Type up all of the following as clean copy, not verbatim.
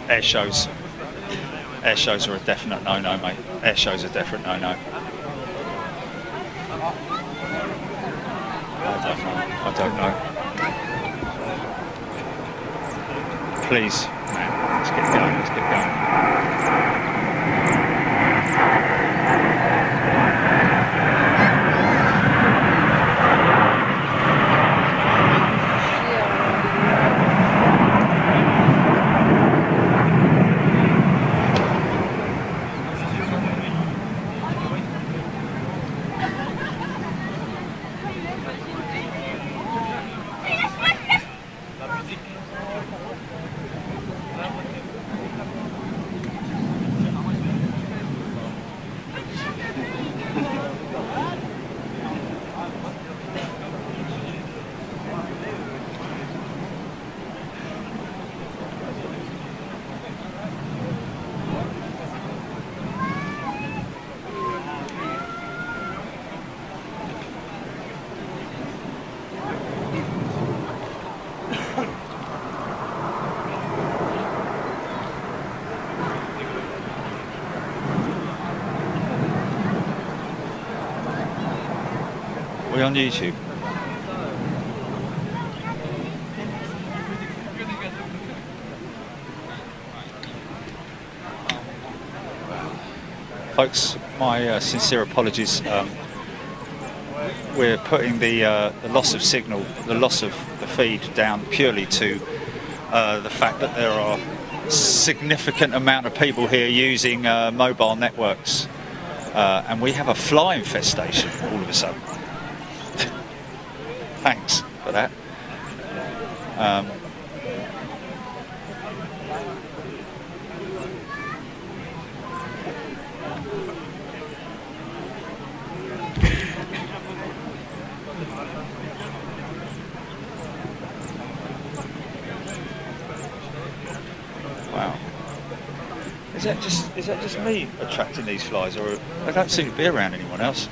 Air shows. Air shows are a definite no-no, mate. Air shows are a definite no-no. I don't know. Please, man, let's get going, let's get going. We're on YouTube. Folks, my sincere apologies. We're putting the loss of signal, the loss of the feed down purely to the fact that there are significant amount of people here using mobile networks, and we have a fly infestation all of a sudden. Thanks for that. Wow. Is that just me attracting these flies, or they don't seem to be around anyone else?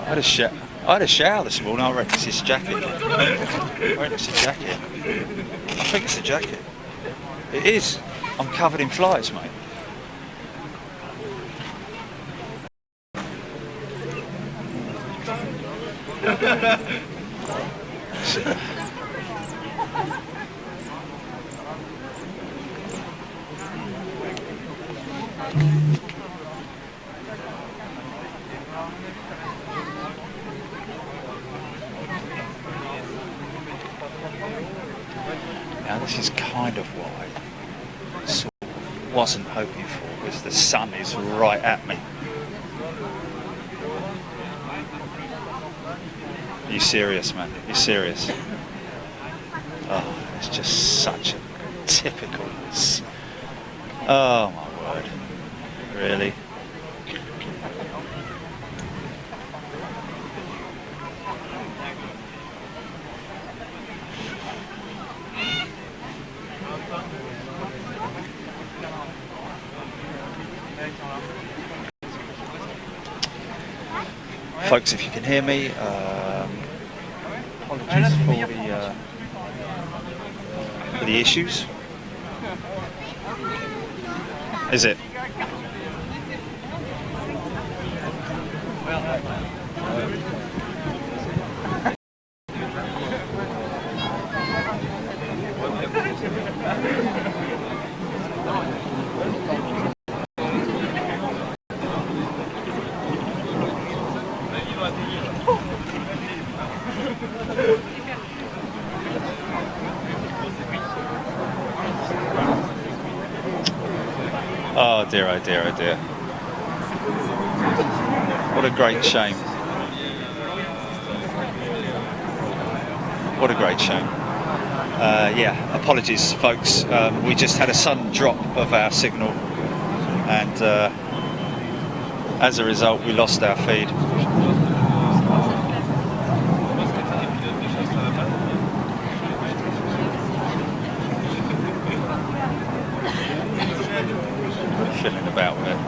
I had a shower this morning. I reckon it's this jacket. I reckon it's a jacket. I think it's a jacket. It is. I'm covered in flies, mate. Now this is kind of what I sort of wasn't hoping for, was the sun is right at me. Are you serious, man? Are you serious? Oh, it's just such a typical... Oh my word. Really? Folks, if you can hear me, apologies for the issues. Is it? Oh dear, oh dear, oh dear. What a great shame. What a great shame. Yeah, apologies folks. We just had a sudden drop of our signal, and as a result we lost our feed. Fiddling about with it.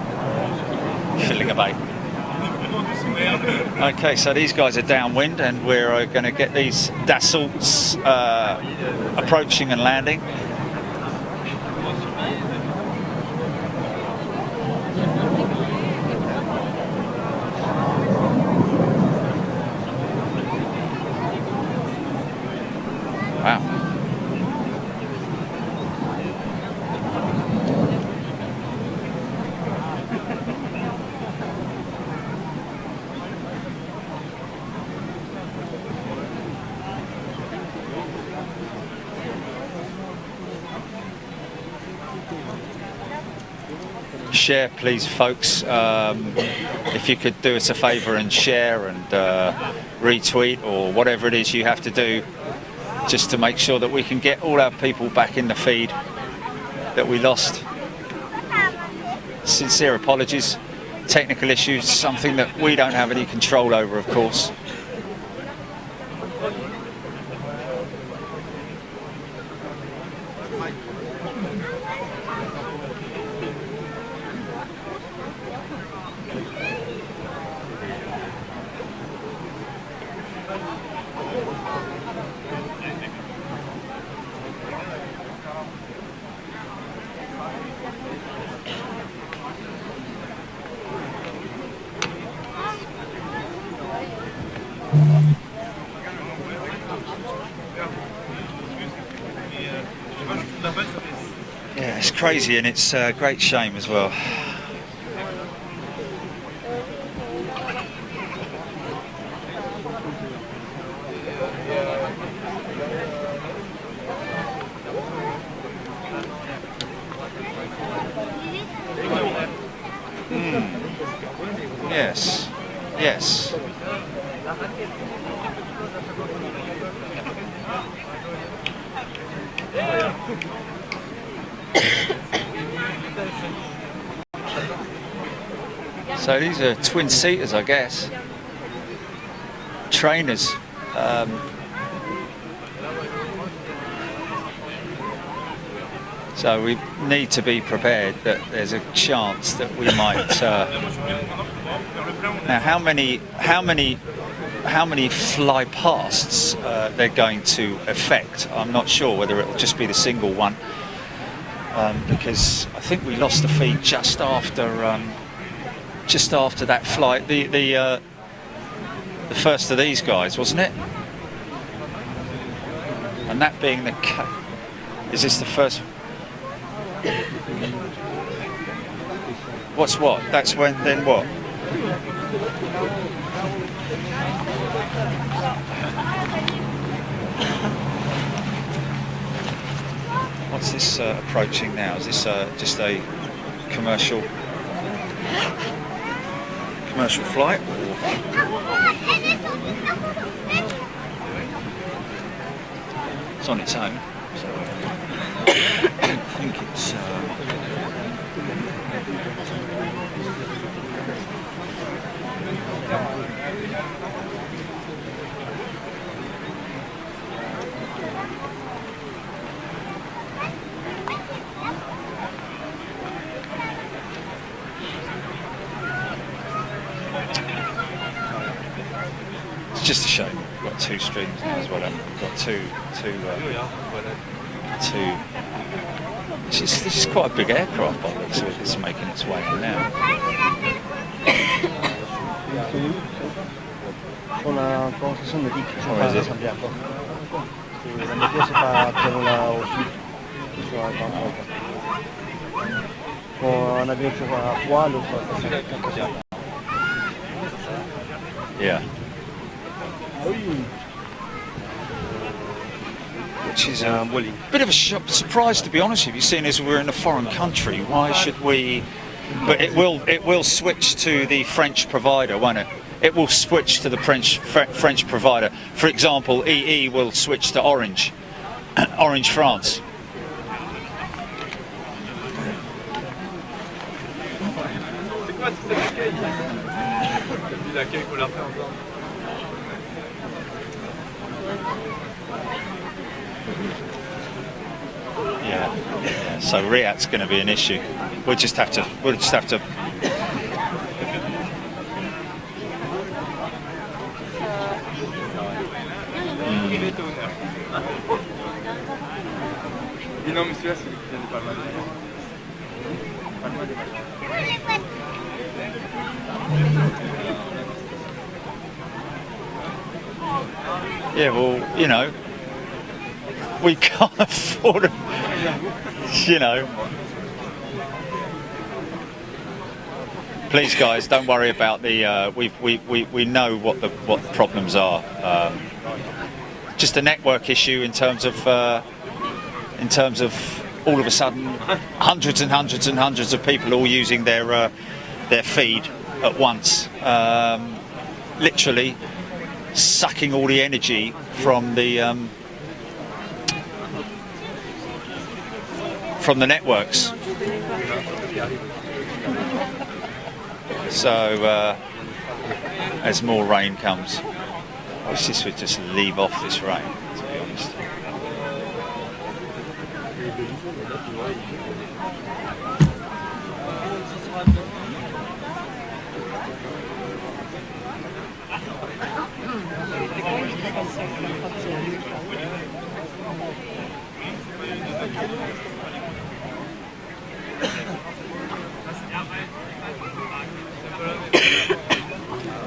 Fiddling about. Okay, so these guys are downwind, and we're going to get these Dassaults approaching and landing. Wow. Share, please, folks. If you could do us a favour and share and retweet or whatever it is you have to do, just to make sure that we can get all our people back in the feed that we lost. Sincere apologies. Technical issues, something that we don't have any control over, of course. Yeah, it's crazy, and it's a great shame as well. Yes, yes. So these are twin-seaters, I guess. Trainers. So we need to be prepared that there's a chance that we might. Now, how many fly pasts they're going to affect? I'm not sure whether it'll just be the single one, because I think we lost the feed just after that flight. The first of these guys, wasn't it? And that being the is this the first? What's what? That's when, then what? What's this approaching now? Is this just a commercial flight? It's on its own. So I don't think it's. It's just a shame. We've got two streams now as well. We've got two. This is quite a big aircraft by the looks of it. It's making its way in now. Pour la conversation me dit qu'ils sont pas rassemblés encore. La météo c'est pas très loin là au sud. Sur un grand groupe. Pour un avion sur un poids, l'autre sur un. Yeah. Which is a bit of a surprise, to be honest with you, seeing as we're in a foreign country. Why should we? But it will switch to the French provider, won't it? It will switch to the French provider. For example, EE will switch to Orange, Orange France. Yeah. So Riyadh's going to be an issue. We'll just have to Non, mais celui-là, c'est le qui vient de Palma. Yeah, well, you know, we can't afford them, you know. Please, guys, don't worry about the. We know what the problems are. Just a network issue in terms of all of a sudden hundreds and hundreds and hundreds of people all using their feed at once, literally sucking all the energy from the networks. So as more rain comes, I wish this would just leave off this rain, to be honest.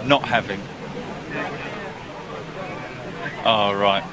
Not having. Oh, right.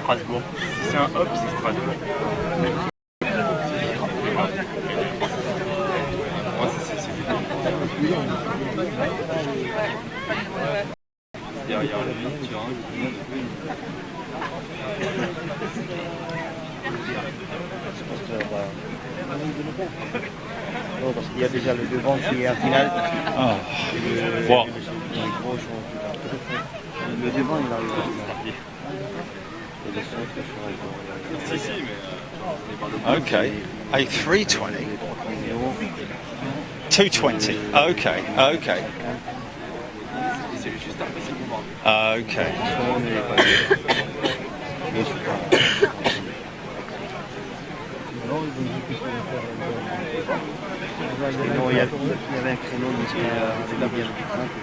Strasbourg. Si c'est un hop, c'est Strasbourg. Moi, c'est derrière la ligne, tu vois. Non, parce qu'il y a déjà le devant qui est à finale. Oh. What? Le devant, il arrive. Si, si, mais Okay. A 320. 220. Okay. Okay. c'est juste après, c'est pour moi. Okay. Non, il y avait un créneau, mais c'est bien du train que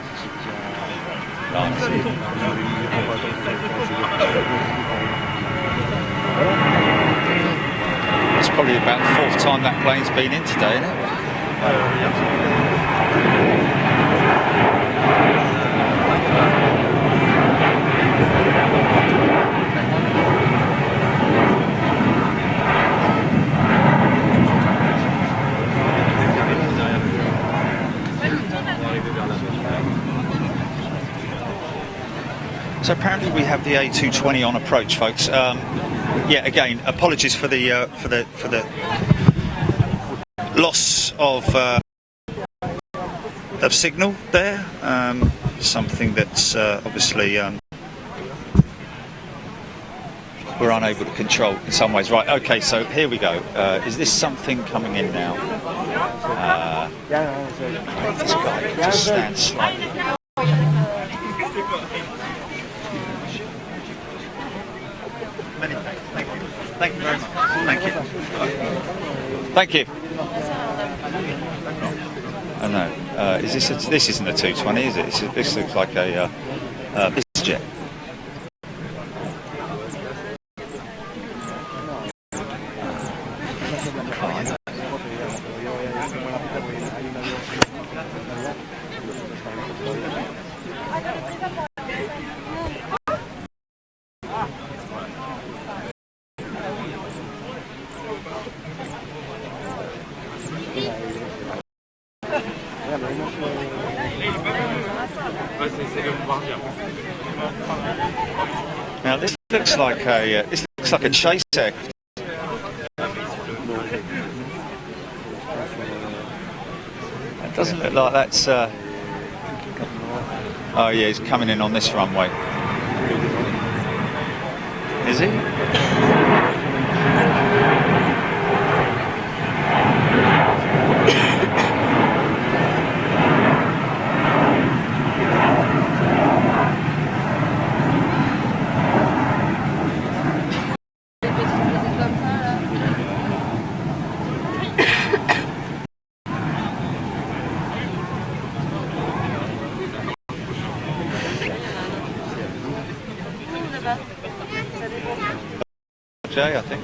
It's probably about the fourth time that plane's been in today, isn't it? So apparently we have the A220 on approach, folks. Yeah, again, apologies for the loss of signal there. Something that's obviously we're unable to control in some ways. Right. Okay. So here we go. Is this something coming in now? This guy just stands slightly. Many thanks. Thank you. Thank you very much. Thank you. Thank you. I know. Is this isn't a 220, is it? This looks like a business jet. Ouais, c'est le bombardier. Now this looks like a chase act. It doesn't look like that's. Oh yeah, he's coming in on this runway. Is he? Jay, I think.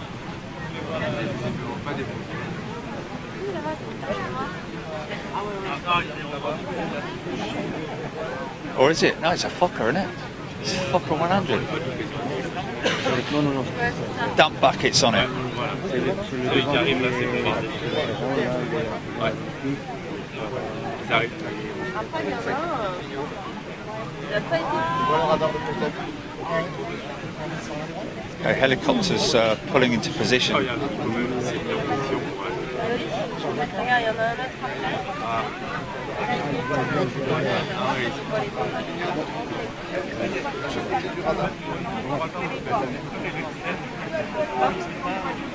Or is it? No, it's a Fokker, isn't it? It's a Fokker 100. Dump buckets on it. Celui qui arrive là, c'est le bombardier. Ouais. Ils arrivent. Après, il y en a un. Il n'a pas été. Okay, helicopters pulling into position. Oh, il y a un autre problème, c'est une option. Regarde, il y en a un autre après.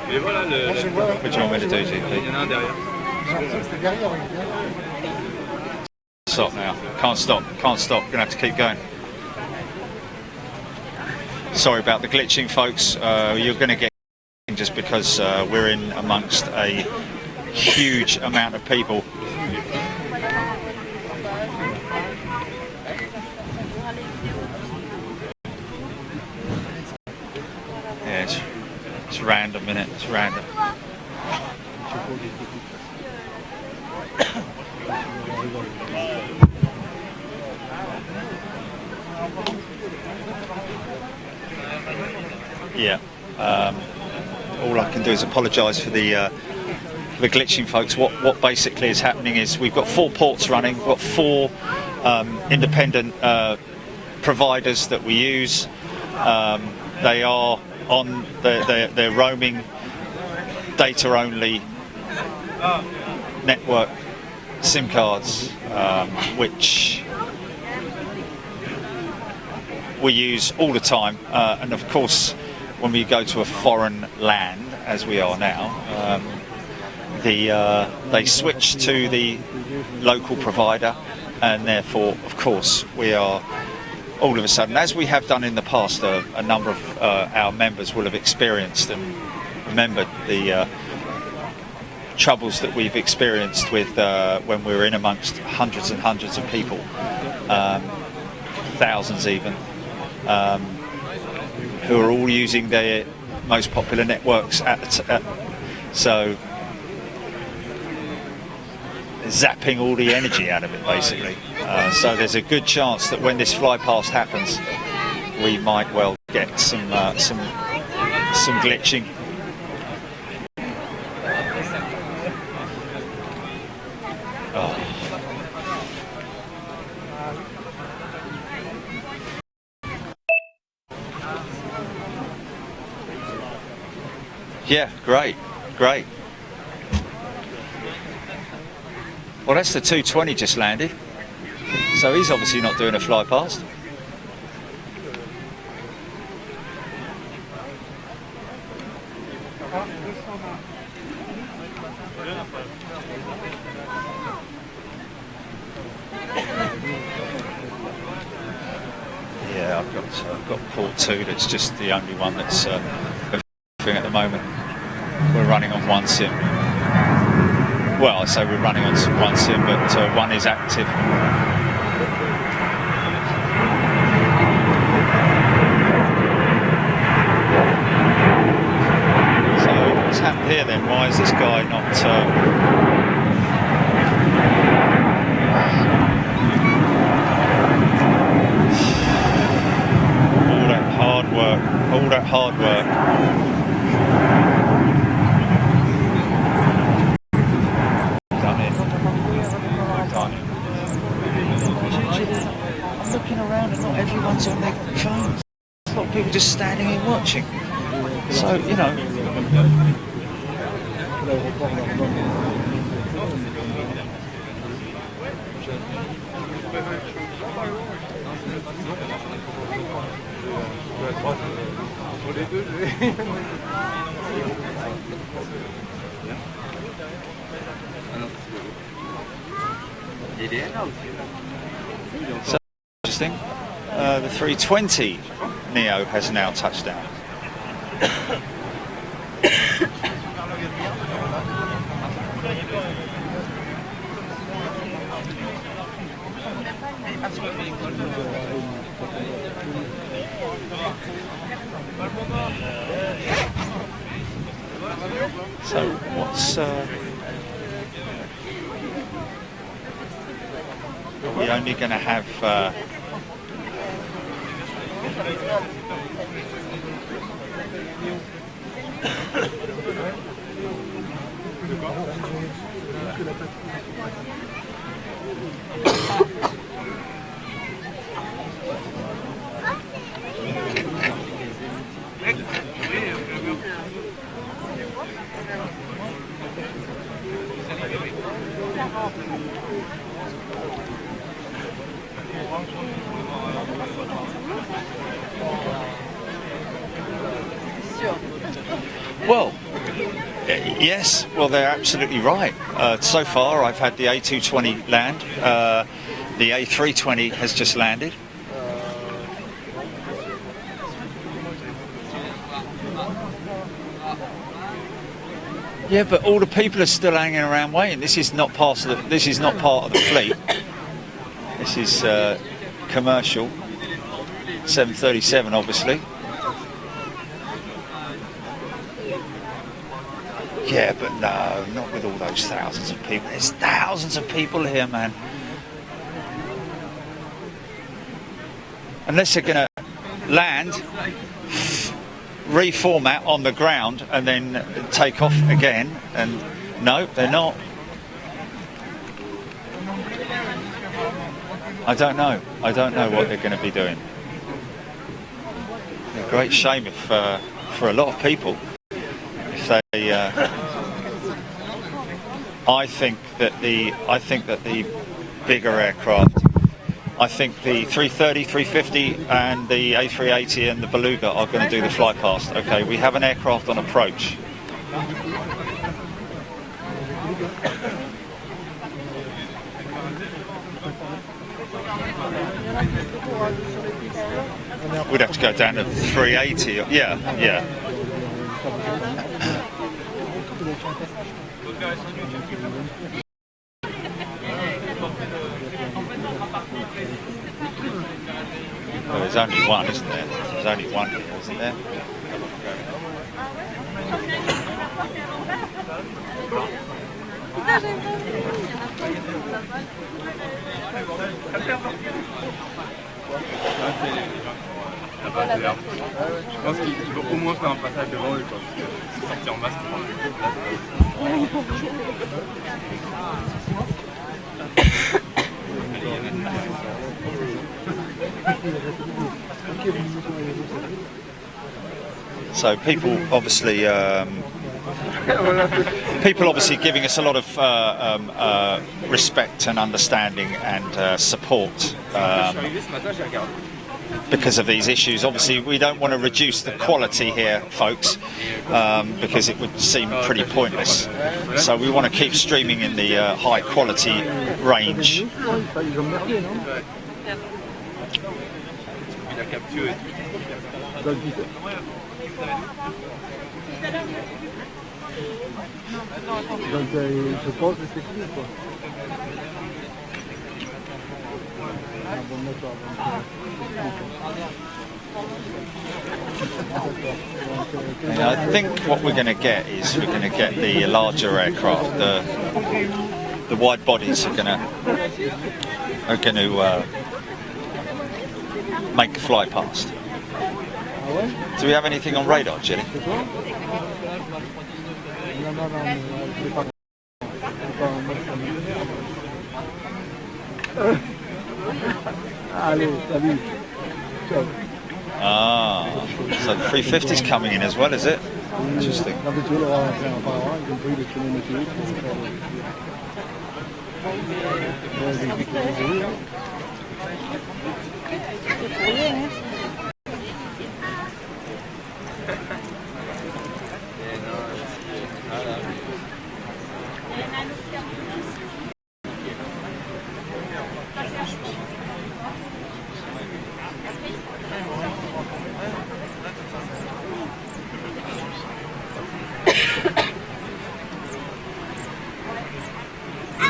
Mais voilà le. What do you want me to do, Il GP? y en a un derrière. Stop now. Can't stop. Can't stop. Gonna have to keep going. Sorry about the glitching, folks. You're going to get just because we're in amongst a huge amount of people. Yeah, it's random, innit? It's random. Yeah. All I can do is apologise for the glitching, folks. What basically is happening is we've got 4 ports running. We've got 4 independent providers that we use. They are on they're roaming data only network SIM cards, which we use all the time, and of course when we go to a foreign land, as we are now, they switch to the local provider, and therefore of course we are all of a sudden, as we have done in the past, a number of our members will have experienced and remembered the troubles that we've experienced with when we were in amongst hundreds and hundreds of people, thousands even, who are all using their most popular networks so zapping all the energy out of it, basically. So there's a good chance that when this fly past happens, we might well get some glitching. Oh. Yeah, great. Well, that's the 220 just landed, so he's obviously not doing a fly past. Yeah, I've got port 2. That's just the only one that's at the moment. We're running on 1 SIM. Well, I say we're running on 1 SIM, but 1 is active. So what's happened here then? Why is this guy not... all that hard work. Done it. people just standing here watching. So, you know. So interesting. The 320 Neo has now touched down. So what's are we only going to have well, yes, well, they're absolutely right. So far, I've had the A220 land. The A320 has just landed. Yeah, but all the people are still hanging around waiting. This is not part of the. This is not part of the fleet. This is commercial. 737, obviously. Yeah, but no, not with all those thousands of people. There's thousands of people here, man. Unless they're going to land, reformat on the ground, and then take off again. And no, they're not. I don't know. I don't know what they're going to be doing. A great shame if, for a lot of people, if they. I think that the bigger aircraft. I think the 330, 350 and the A380 and the Beluga are going to do the fly past. Okay, we have an aircraft on approach. We'd have to go down to 380. Yeah, yeah. Well, there's only one, isn't there? There's only one here, isn't there? Je pense qu'il faut au moins faire un passage devant eux, quoi. Sortir en masse pour prendre le So people obviously giving us a lot of respect and understanding and support because of these issues. Obviously we don't want to reduce the quality here, folks, because it would seem pretty pointless. So we want to keep streaming in the high quality range. Donc je pense que c'est tout, quoi. And I think what we're going to get is we're going to get the larger aircraft. The wide bodies are going to make the fly past. Do we have anything on radar, Jenny? Allez, salut. Ciao. Ah, so the 350's coming in as well, is it? Interesting. La météo l'aura fait un par un, ils ont pris les chemins météo pour faire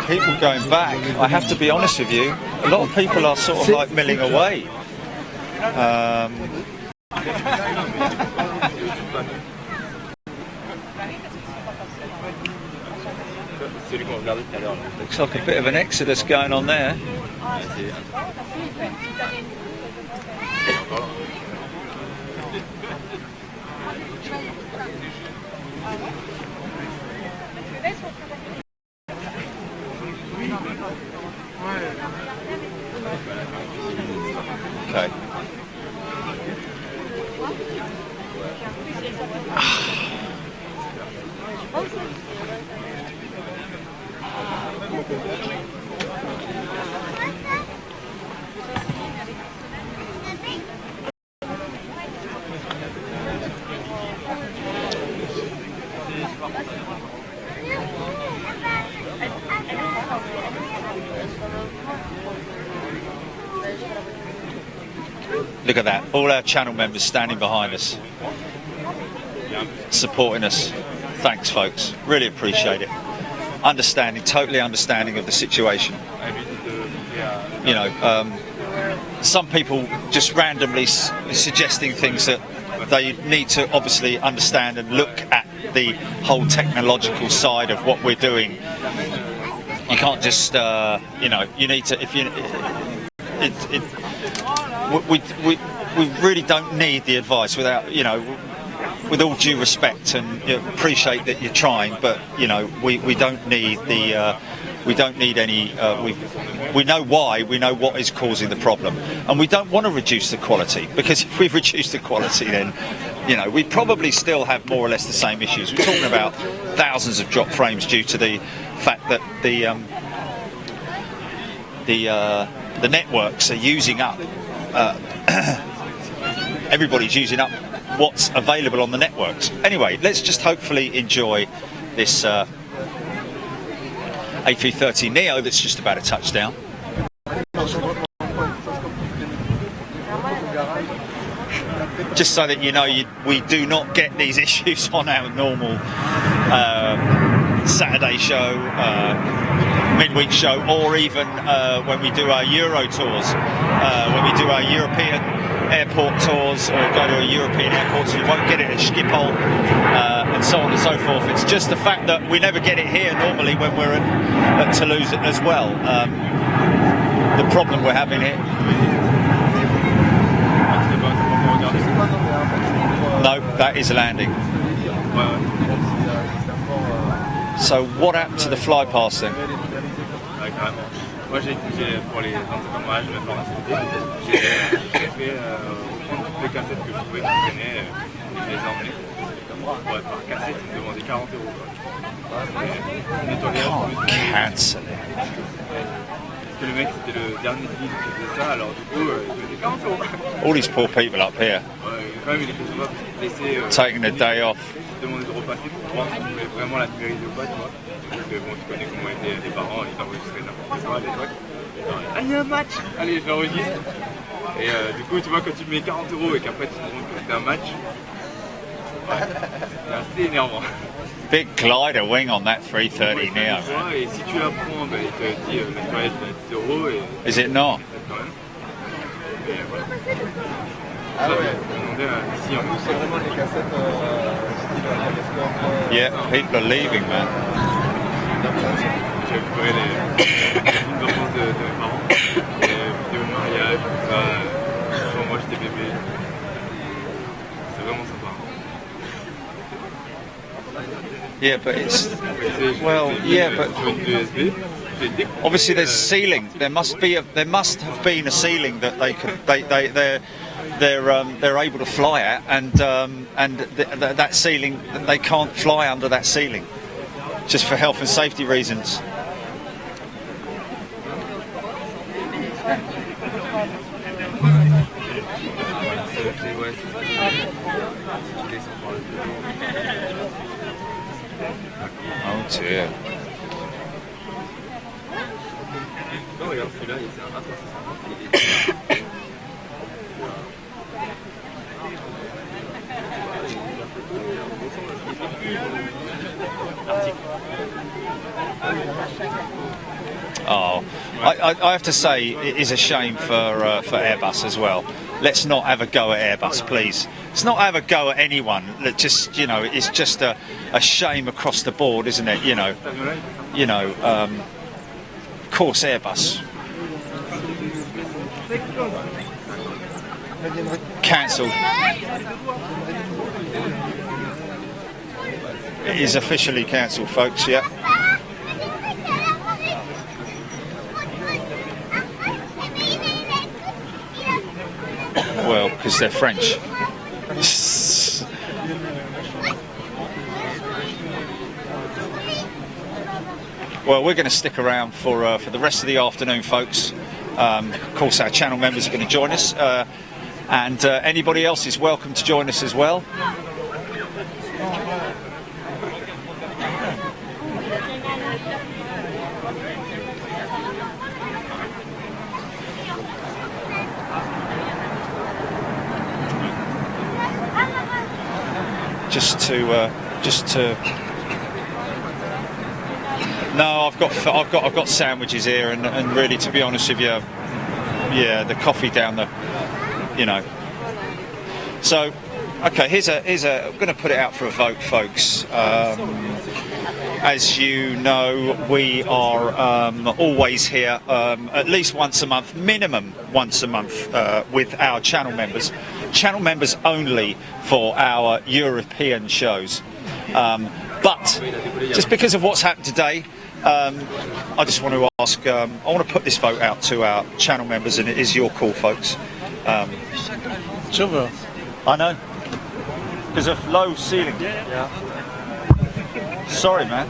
People going back, I have to be honest with you, a lot of people are sort of like milling away. Looks like a bit of an exodus going on there. Okay. Look at that, all our channel members standing behind us, supporting us. Thanks folks, really appreciate it. Understanding, totally understanding of the situation. You know, some people just randomly suggesting things that they need to obviously understand and look at the whole technological side of what we're doing. You can't just, you know, you need to, if you, we really don't need the advice without, you know, with all due respect, and you know, appreciate that you're trying, but you know, we don't need the we don't need any we know why, we know what is causing the problem, and we don't want to reduce the quality, because if we reduce the quality, then you know, we probably still have more or less the same issues. We're talking about thousands of drop frames due to the fact that the networks are using up everybody's using up what's available on the networks. Anyway, let's just hopefully enjoy this A330neo that's just about to touch down. Just so that you know, we do not get these issues on our normal Saturday show, midweek show, or even when we do our Euro tours, when we do our European airport tours, or go to a European airport, so you won't get it at Schiphol, and so on and so forth. It's just the fact that we never get it here normally when we're at Toulouse as well. The problem we're having here. No, that is landing. So what happened to the fly pass then? Moi j'ai pour les 25 mariages de mettre en j'ai fait reprendre toutes les cassettes que je trouvais qui traînaient et les emmener. Ouais, par cassette, ils me demandaient 40 €. Cancel. Parce que le mec c'était le dernier film qui faisait ça, alors du coup il faisait 40 €. All these poor people up here. Ouais, quand même il était souvent blessé. Taking a day off. Demandé de repasser pour voir si on pouvait vraiment la numériser ou pas, tu vois. Parce que bon, tu connais comment étaient les parents, ils enregistraient n'importe quoi à l'époque. Ah, il y a un match! Allez, je l'enregistre. Et du coup, tu vois, quand tu mets 40 € et qu'après tu te rends compte que c'était un match, ouais, c'est assez énervant. Big glider wing on that 330 neo. Et si tu apprends, bah, il te dit le nettoyage de 10 € et. Is it not? Quand même. Et voilà. Ah ouais, ici en plus, c'est vraiment des cassettes style caméscope. Yeah, people are leaving, man. J'ai récupéré les films d'enfance de mes parents, les vidéos de mariage, tout ça, quand moi j'étais bébé. C'est vraiment sympa. Yeah, but it's well, yeah, but obviously there's a ceiling. There must have been a ceiling that they could. they're able to fly at, and that ceiling, they can't fly under that ceiling, just for health and safety reasons. Oh dear. Oh, I have to say it is a shame for Airbus as well. Let's not have a go at Airbus, please. Let's not have a go at anyone. Just, you know, it's just a shame across the board, isn't it? You know, of course Airbus. Cancelled. It is officially cancelled, folks. Yeah. Well, because they're French. Well, we're going to stick around for the rest of the afternoon, folks. Of course, our channel members are going to join us, and anybody else is welcome to join us as well. Just to. No, I've got sandwiches here, and really, to be honest with you, yeah, the coffee down the, you know. So, okay, here's a. I'm going to put it out for a vote, folks. As you know, we are always here at least once a month, minimum once a month, with our channel members. Channel members only for our European shows. But just because of what's happened today, I just want to ask, I want to put this vote out to our channel members, and it is your call, folks. Silver. I know. Because of low ceiling. Yeah. Sorry, man.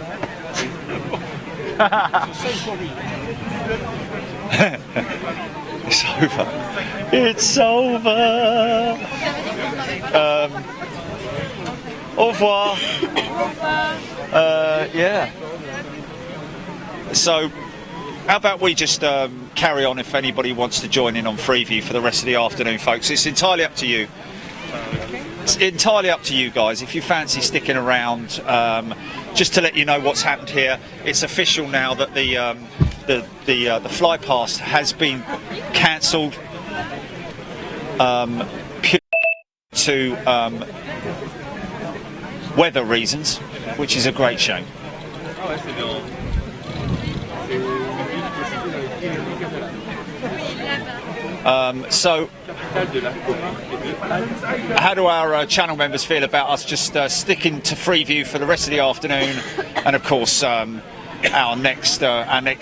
It's over. It's over. Au revoir. Yeah. So, how about we just carry on if anybody wants to join in on Freeview for the rest of the afternoon, folks. It's entirely up to you. It's entirely up to you guys. If you fancy sticking around, just to let you know what's happened here, it's official now that the fly past has been cancelled purely to weather reasons, which is a great shame. So, how do our channel members feel about us just sticking to Freeview for the rest of the afternoon? And of course, our next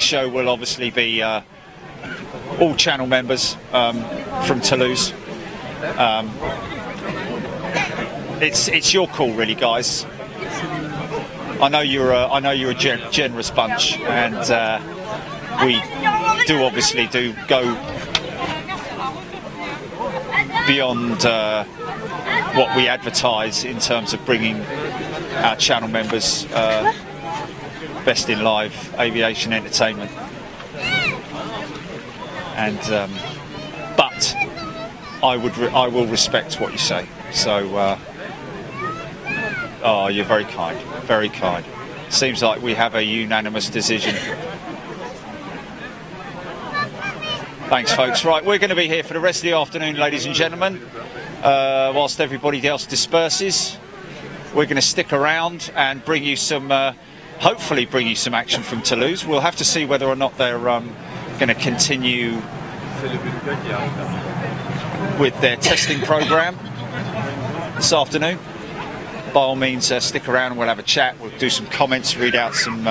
show will obviously be all channel members from Toulouse. It's your call, really, guys. I know you're a generous bunch, and we do obviously go beyond what we advertise in terms of bringing our channel members best in live aviation entertainment. And but I will respect what you say. So oh, you're very kind, very kind. Seems like we have a unanimous decision. Thanks, folks. Right, we're going to be here for the rest of the afternoon, ladies and gentlemen. Whilst everybody else disperses, we're going to stick around and bring you some, hopefully bring you some action from Toulouse. We'll have to see whether or not they're going to continue with their testing program this afternoon. By all means, stick around and we'll have a chat. We'll do some comments, read out some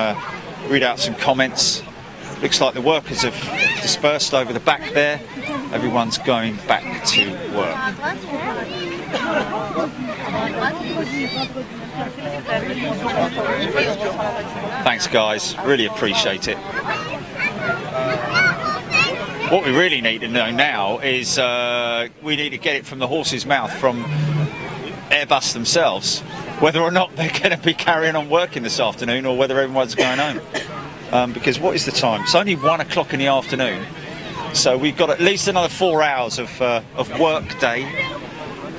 comments. Looks like the workers have dispersed over the back there. Everyone's going back to work. Thanks guys, really appreciate it. What we really need to know now is we need to get it from the horse's mouth from Airbus themselves, whether or not they're going to be carrying on working this afternoon or whether everyone's going home. Because what is the time? It's only 1 o'clock in the afternoon, so we've got at least another 4 hours of work day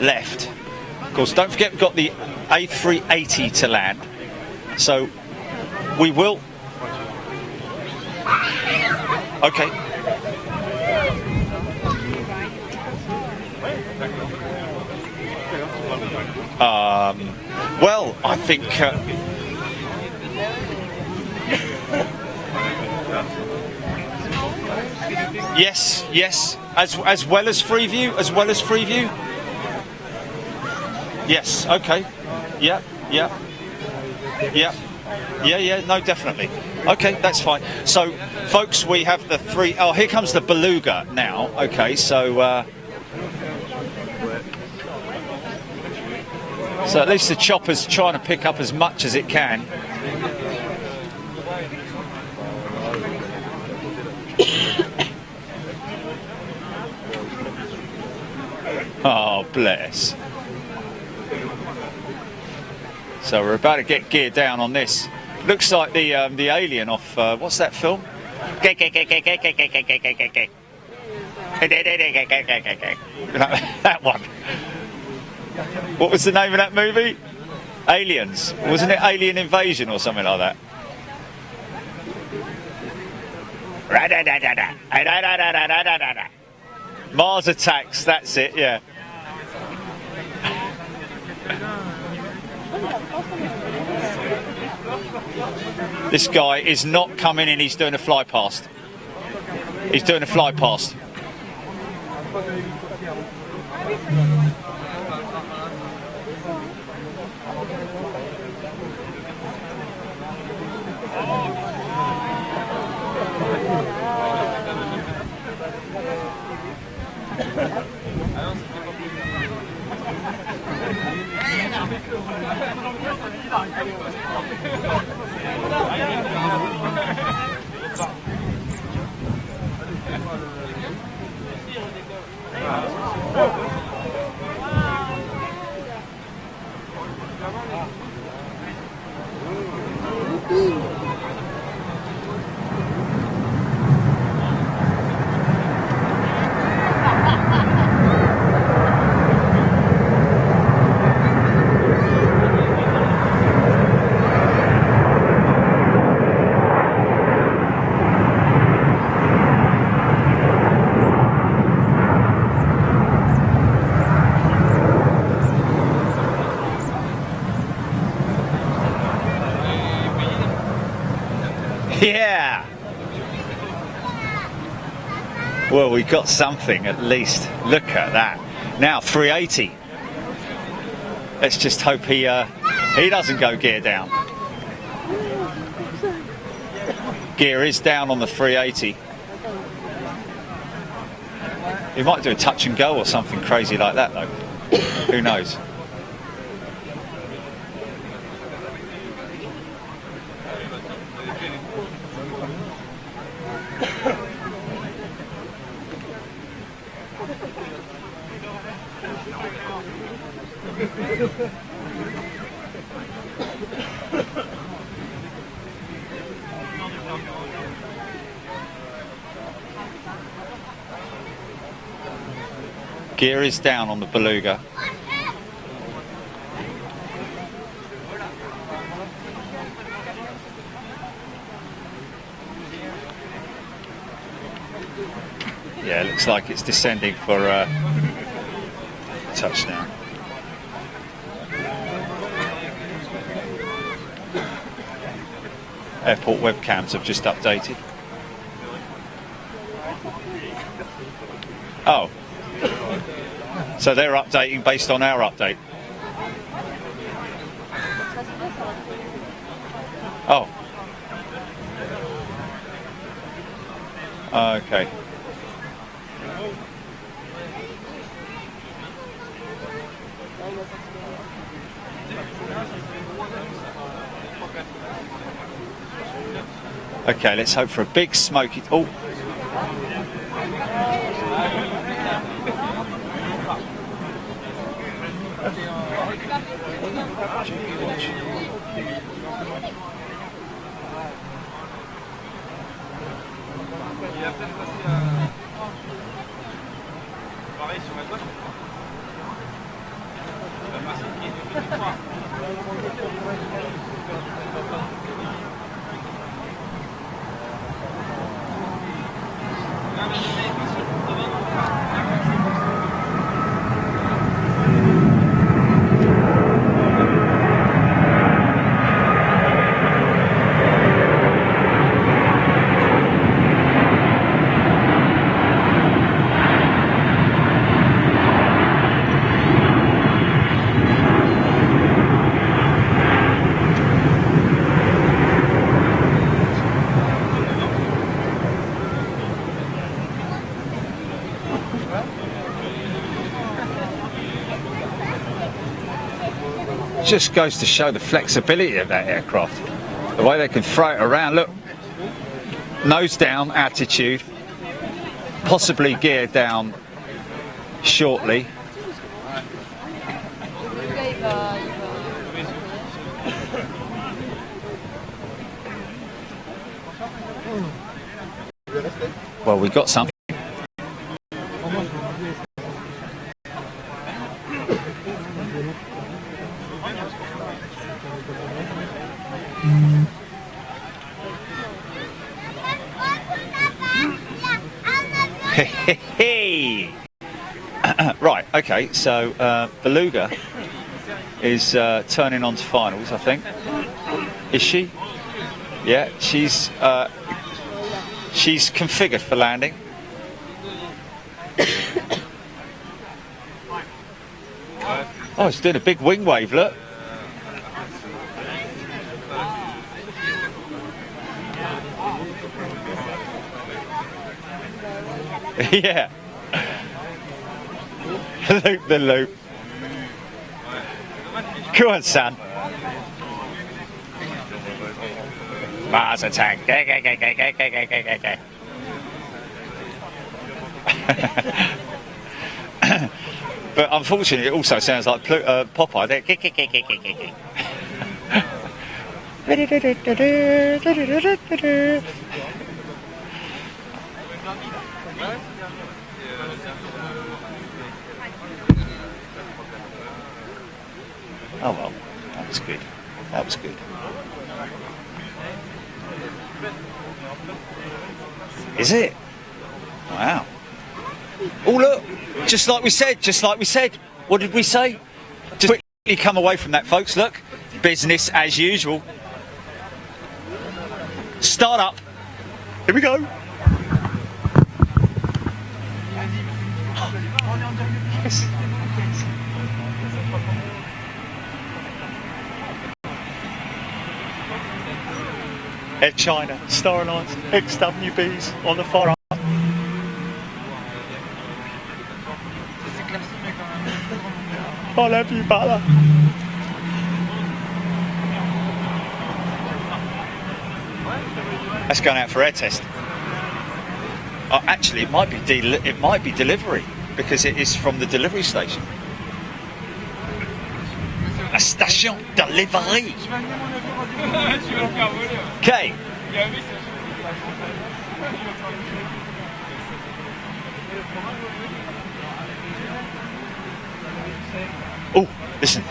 left. Of course, don't forget we've got the A380 to land, so we will. Okay. Well, I think. Yes. As well as Freeview, Yes. Okay. Yeah. No, definitely. Okay, that's fine. So, folks, we have the three. Oh, here comes the Beluga now. Okay, so. So at least the chopper's trying to pick up as much as it can. Oh, bless. So we're about to get geared down on this. Looks like the alien off what's that film? That one. What was the name of that movie? Aliens. Wasn't it Alien Invasion or something like that? Mars Attacks, that's it, yeah. This guy is not coming in, he's doing a fly past. He's doing a fly past. Yeah. Well, we got something at least. Look at that. Now 380. Let's just hope he doesn't go gear down. Gear is down on the 380. He might do a touch and go or something crazy like that though. Who knows? Gear is down on the Beluga. Yeah, it looks like it's descending for touchdown. Airport webcams have just updated. Oh. So they're updating based on our update. Oh. Okay. Okay, let's hope for a big smoky. Oh. Just goes to show the flexibility of that aircraft, the way they can throw it around. Look, nose down attitude, possibly gear down shortly. Well, we got something. Hey. Right, okay, so Beluga is turning on to finals, I think. Is she? Yeah, she's configured for landing. Oh, it's doing a big wing wave, look. Yeah. Loop the loop. Go on, son. Mars attack. But unfortunately, it also sounds like Popeye. Oh well, that was good. That was good. Is it? Wow. Oh look, just like we said, just like we said. What did we say? Just quickly come away from that, folks. Look, business as usual. Start up. Here we go. Yes. Air China, Star Alliance, XWBs on the far right. I love you, brother. That's going out for air test. Oh, actually, it might be delivery because it is from the delivery station. La station delivery. Okay. Oh, listen.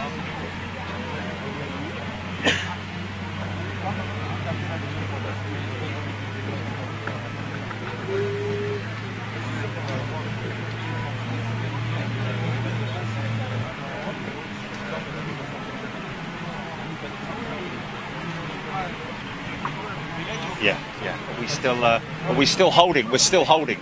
Yeah, yeah. Are we still holding? We're still holding.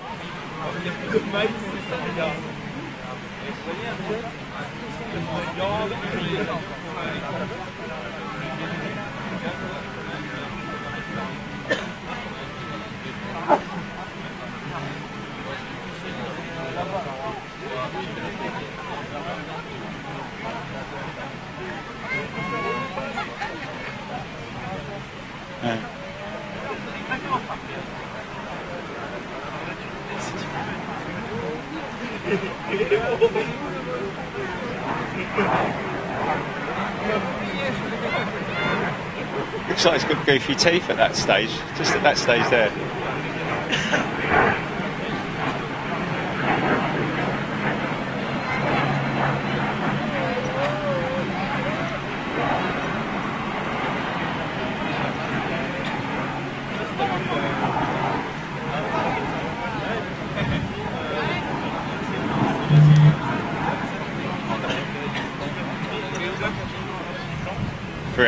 Looks like it's got goofy teeth at that stage, just at that stage there.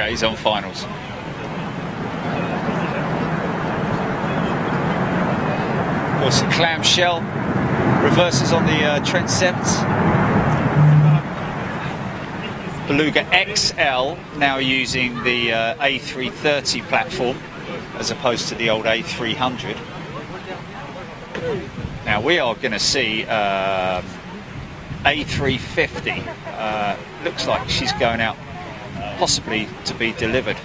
He's on finals. Of course, the clamshell reverses on the Trent 7s. Beluga XL now using the A330 platform as opposed to the old A300. Now we are going to see A350. Looks like she's going out possibly to be delivered.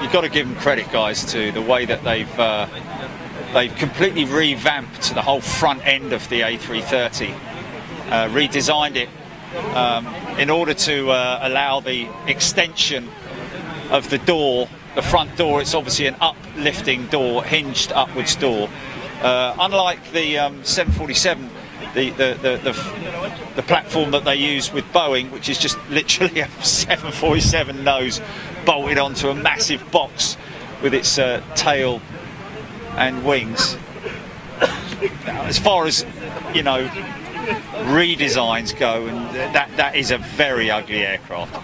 You've got to give them credit, guys, to the way that they've completely revamped the whole front end of the A330, redesigned it in order to allow the extension of the door. The front door, it's obviously an uplifting door, hinged upwards door. Unlike the 747, the platform that they use with Boeing, which is just literally a 747 nose bolted onto a massive box with its tail and wings. Now, as far as, you know, redesigns go, and that is a very ugly aircraft.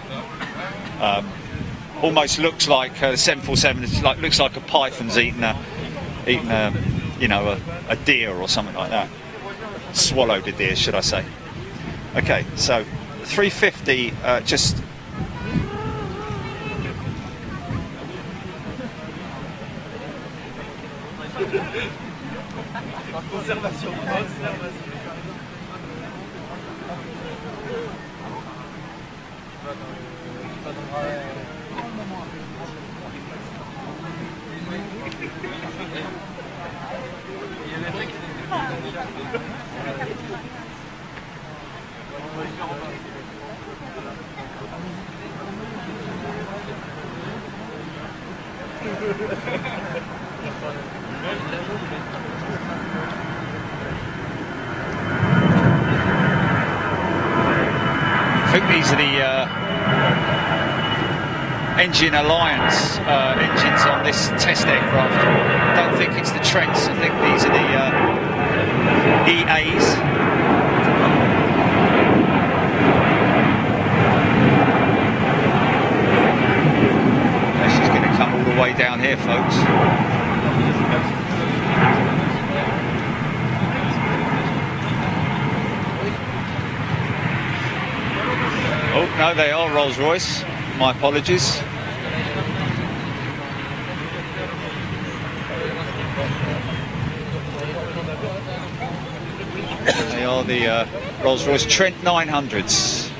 Almost looks like the 747. It's like, looks like a python's eating a you know, a deer or something like that. Swallowed a deer, should I say? Okay, so 350 just. I think these are the engine alliance engines on this test aircraft. I don't think it's the Trents. I think these are the EAs. She's going to come all the way down here, folks. Oh, no, they are Rolls-Royce. My apologies. They are the Rolls-Royce Trent 900s.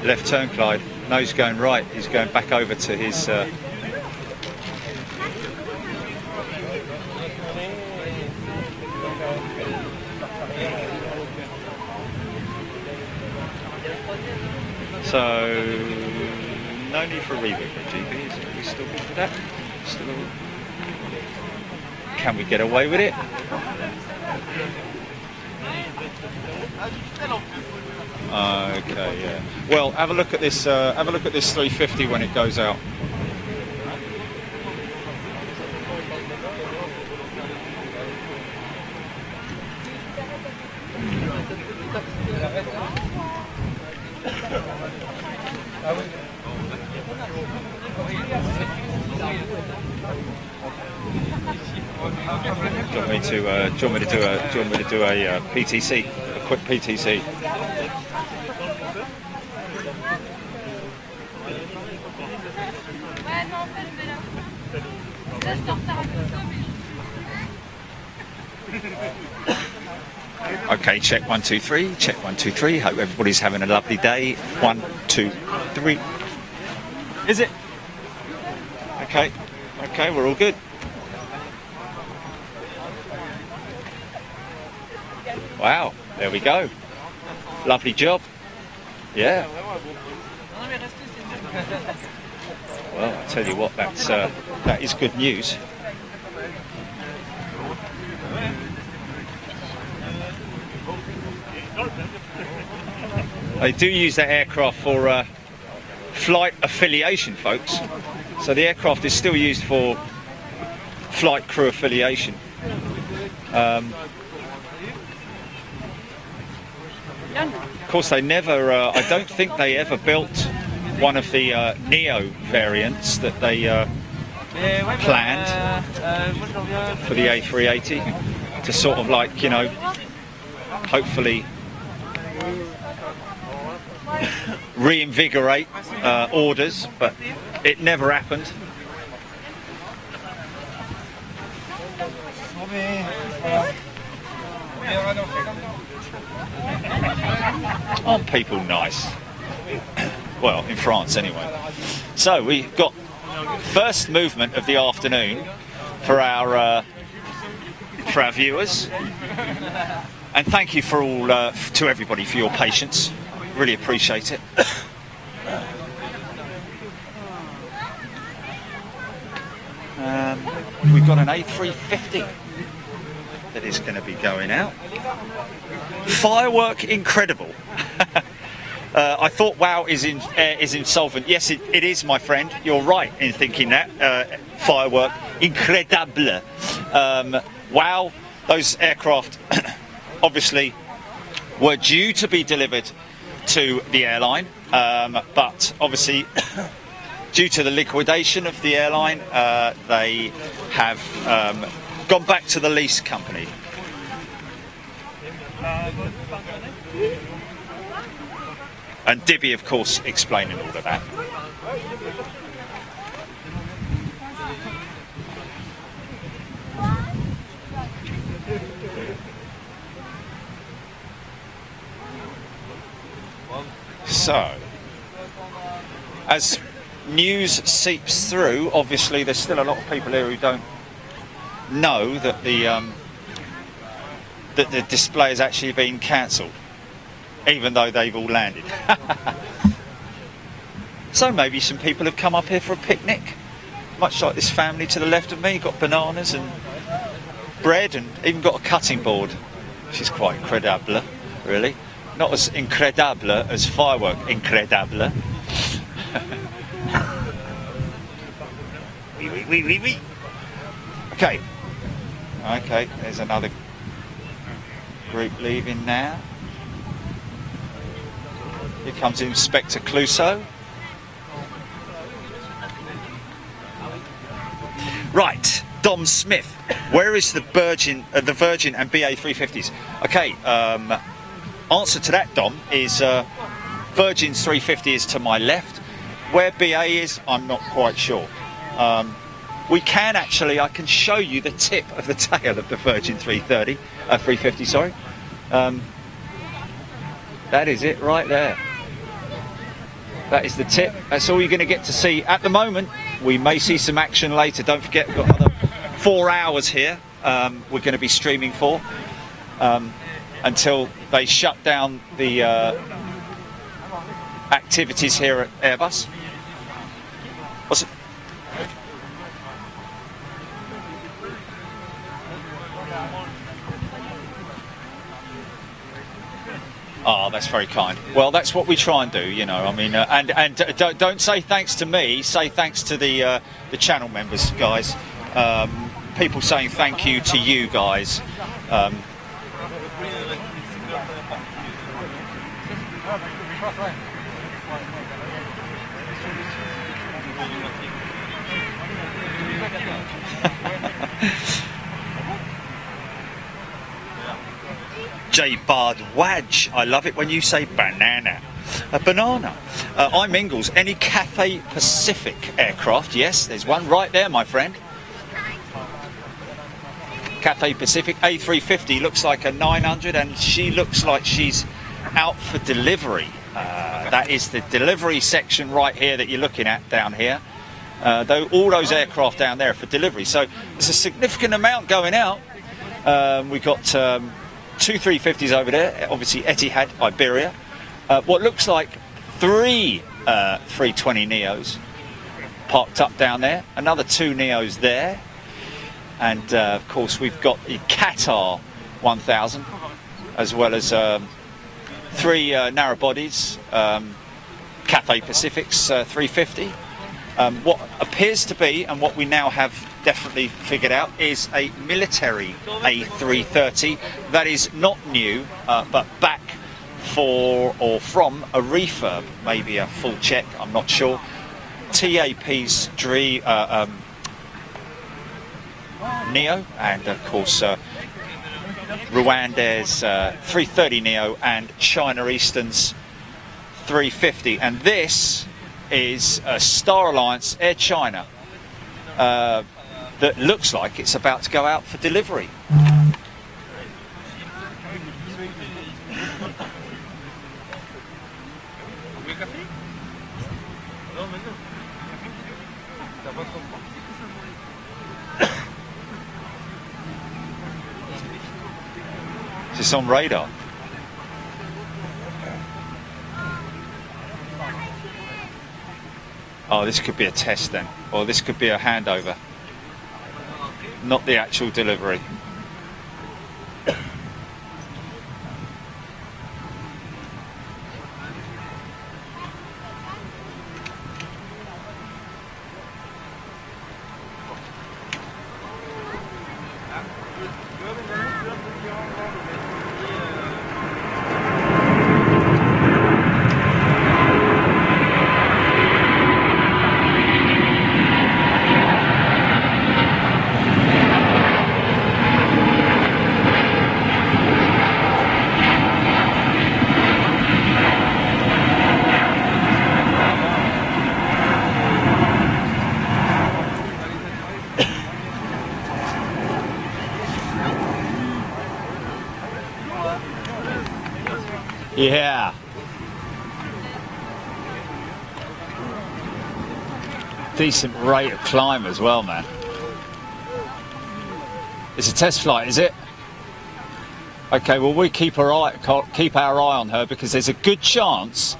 Left turn, Clyde. No, he's going right. He's going back over to his... So, no need for a reboot at GB, is it? Are we still good for that? Still... Can we get away with it? Okay, yeah. Well, have a look at this. Have a look at this 350 when it goes out. Do you want me to do a PTC, a quick PTC? Okay, check 1 2 3. Check 1 2 3. Hope everybody's having a lovely day. 1 2 3. Is it? Okay. Okay, we're all good. Wow, there we go. Lovely job. Yeah. Well, I tell you what, that is good news. They do use that aircraft for flight affiliation, folks. So the aircraft is still used for flight crew affiliation. Of course, they never, I don't think they ever built one of the Neo variants that they planned for the A380 to sort of like, you know, hopefully reinvigorate orders, but it never happened. Aren't people nice? Well, in France anyway. So we've got first movement of the afternoon for our viewers, and thank you for all to everybody for your patience. Really appreciate it. We've got an A350 that is going to be going out. Firework incredible. I thought WOW is insolvent. Yes, it is, my friend. You're right in thinking that. Firework incredible. WOW, those aircraft obviously were due to be delivered to the airline, but obviously due to the liquidation of the airline, they have gone back to the lease company. And Dibby, of course, explaining all of that. So, as news seeps through, obviously there's still a lot of people here who don't know that the display has actually been cancelled, even though they've all landed. So maybe some people have come up here for a picnic, much like this family to the left of me. Got bananas and bread, and even got a cutting board, which is quite incredible, really. Not as incredible as firework incredible. Oui. Okay. Okay, there's another group leaving now. Here comes Inspector Clouseau. Right, Dom Smith. Where is the Virgin and BA 350s? Okay, answer to that, Dom, is Virgin's 350 is to my left. Where BA is, I'm not quite sure. We can actually, I can show you the tip of the tail of the Virgin 350, sorry. That is it right there. That is the tip. That's all you're going to get to see at the moment. We may see some action later. Don't forget, we've got another 4 hours here. We're going to be streaming for until they shut down the activities here at Airbus. What's it? Oh, that's very kind. Well, that's what we try and do, you know. I mean, and don't say thanks to me. Say thanks to the channel members, guys. People saying thank you to you guys. J Bard Wadge, I love it when you say banana. A banana. I'm Ingalls. Any Cathay Pacific aircraft? Yes, there's one right there, my friend. Cathay Pacific. A350 looks like a 900, and she looks like she's out for delivery. That is the delivery section right here that you're looking at down here. All those aircraft down there are for delivery. So there's a significant amount going out. We've got 2 350s over there, obviously Etihad, Iberia. What looks like 3 320 Neos parked up down there, another 2 Neos there, and of course we've got the Qatar 1000, as well as 3 narrow bodies, Cathay Pacific's 350. What appears to be, and what we now have definitely figured out, is a military A330 that is not new, but back for or from a refurb, maybe a full check, I'm not sure. TAP's Neo, and of course Rwanda's 330 Neo and China Eastern's 350, and this is a Star Alliance Air China that looks like it's about to go out for delivery. Is this on radar? Oh, this could be a test then, or this could be a handover, not the actual delivery. Yeah. Decent rate of climb as well, man. It's a test flight, is it? Okay, well we keep our eye on her, because there's a good chance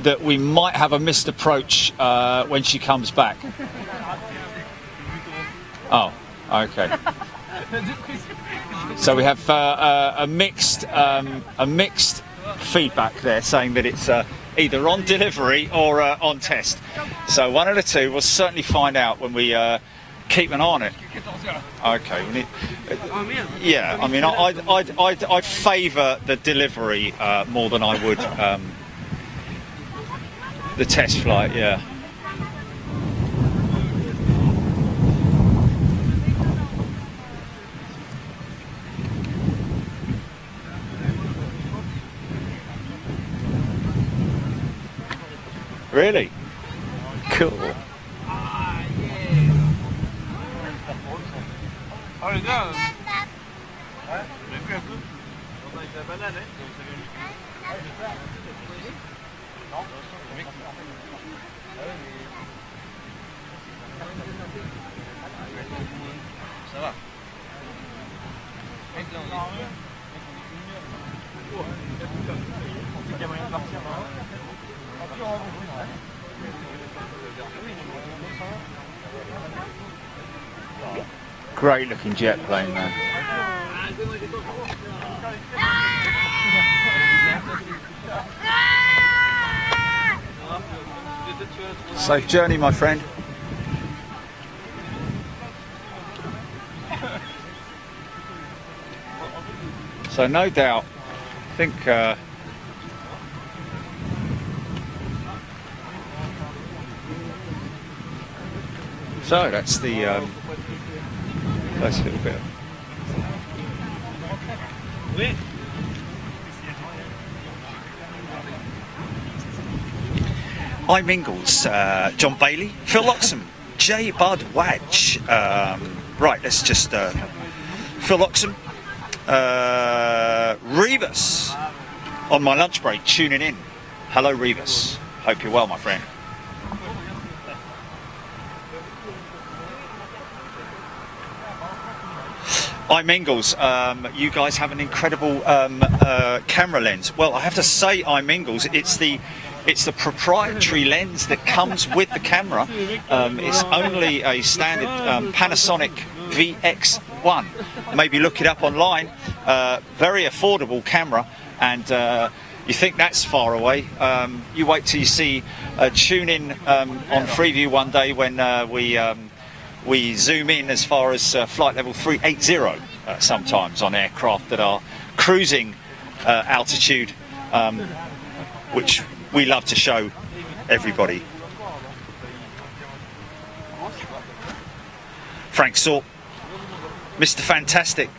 that we might have a missed approach when she comes back. Oh, okay. So we have a mixed feedback there, saying that it's either on delivery or on test. So one of the two. We'll certainly find out when we keep an eye on it. Okay. We need, yeah, I mean, I'd favour the delivery more than I would the test flight. Yeah. Really? Cool. Great looking jet plane, man. Safe journey, my friend. So no doubt, I think so that's the first little bit. I'm Ingalls, John Bailey, Phil Loxham, J. Bud Wadge. Right, let's just Phil Oxon, Rebus on my lunch break tuning in. Hello Rebus, hope you're well my friend. iMingles, you guys have an incredible camera lens. Well, I have to say iMingles, it's the proprietary lens that comes with the camera. It's only a standard Panasonic VX1. Maybe look it up online. Very affordable camera, and you think that's far away. You wait till you see tune in on Freeview one day when we zoom in as far as flight level 380 sometimes on aircraft that are cruising altitude, which we love to show everybody. Frank Saw, Mr. Fantastic.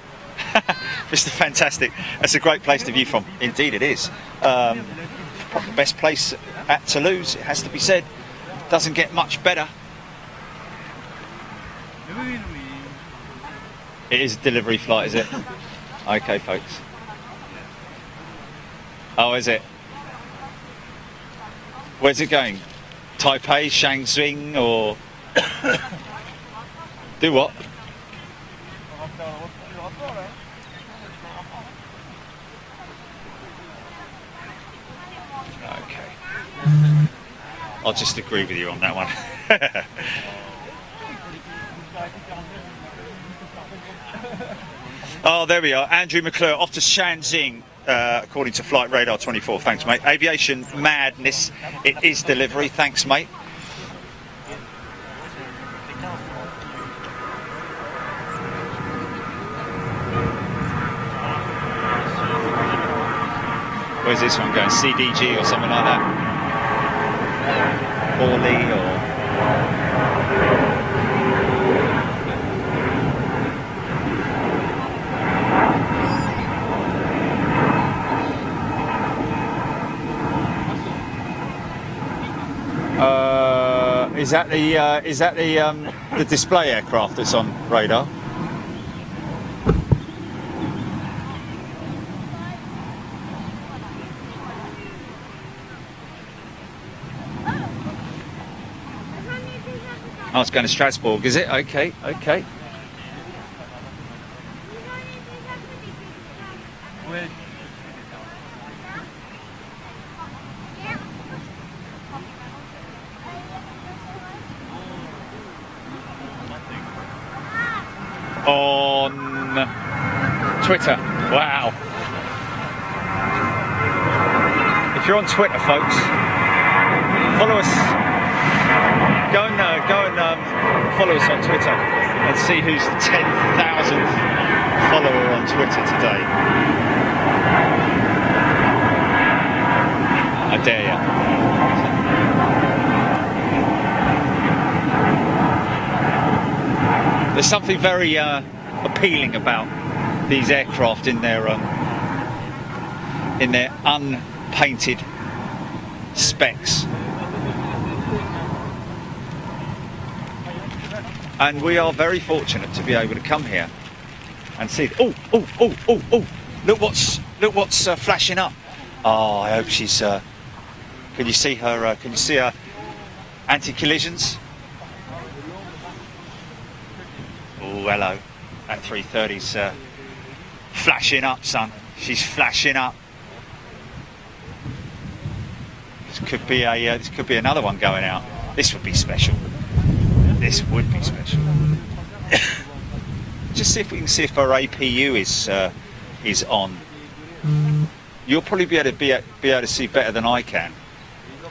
Mr. Fantastic, that's a great place to view from. Indeed it is. Probably the best place at Toulouse, it has to be said. Doesn't get much better. It is a delivery flight, is it? Okay, folks. Oh, is it? Where's it going? Taipei, Shenzhen, or do what? Okay. I'll just agree with you on that one. Oh, there we are. Andrew McClure off to Shenzhen, according to Flight Radar 24. Thanks, mate. Aviation madness. It is delivery. Thanks, mate. Where's this one going? CDG or something like that? Orly or... Is that the display aircraft that's on radar? Oh, it's going to Strasbourg, is it? Okay, okay. On Twitter. Wow. If you're on Twitter, folks, follow us. Go and follow us on Twitter and see who's the 10,000th follower on Twitter today. I dare you. There's something very appealing about these aircraft in their unpainted specs. And we are very fortunate to be able to come here and see. Oh! Look what's flashing up. Oh, I hope she's. Can you see her? Can you see her anti-collisions? Oh, hello. That 330's flashing up, son. She's flashing up. This could be another one going out. This would be special. This would be special. Just see if we can see if our APU is on. You'll probably be able to see better than I can.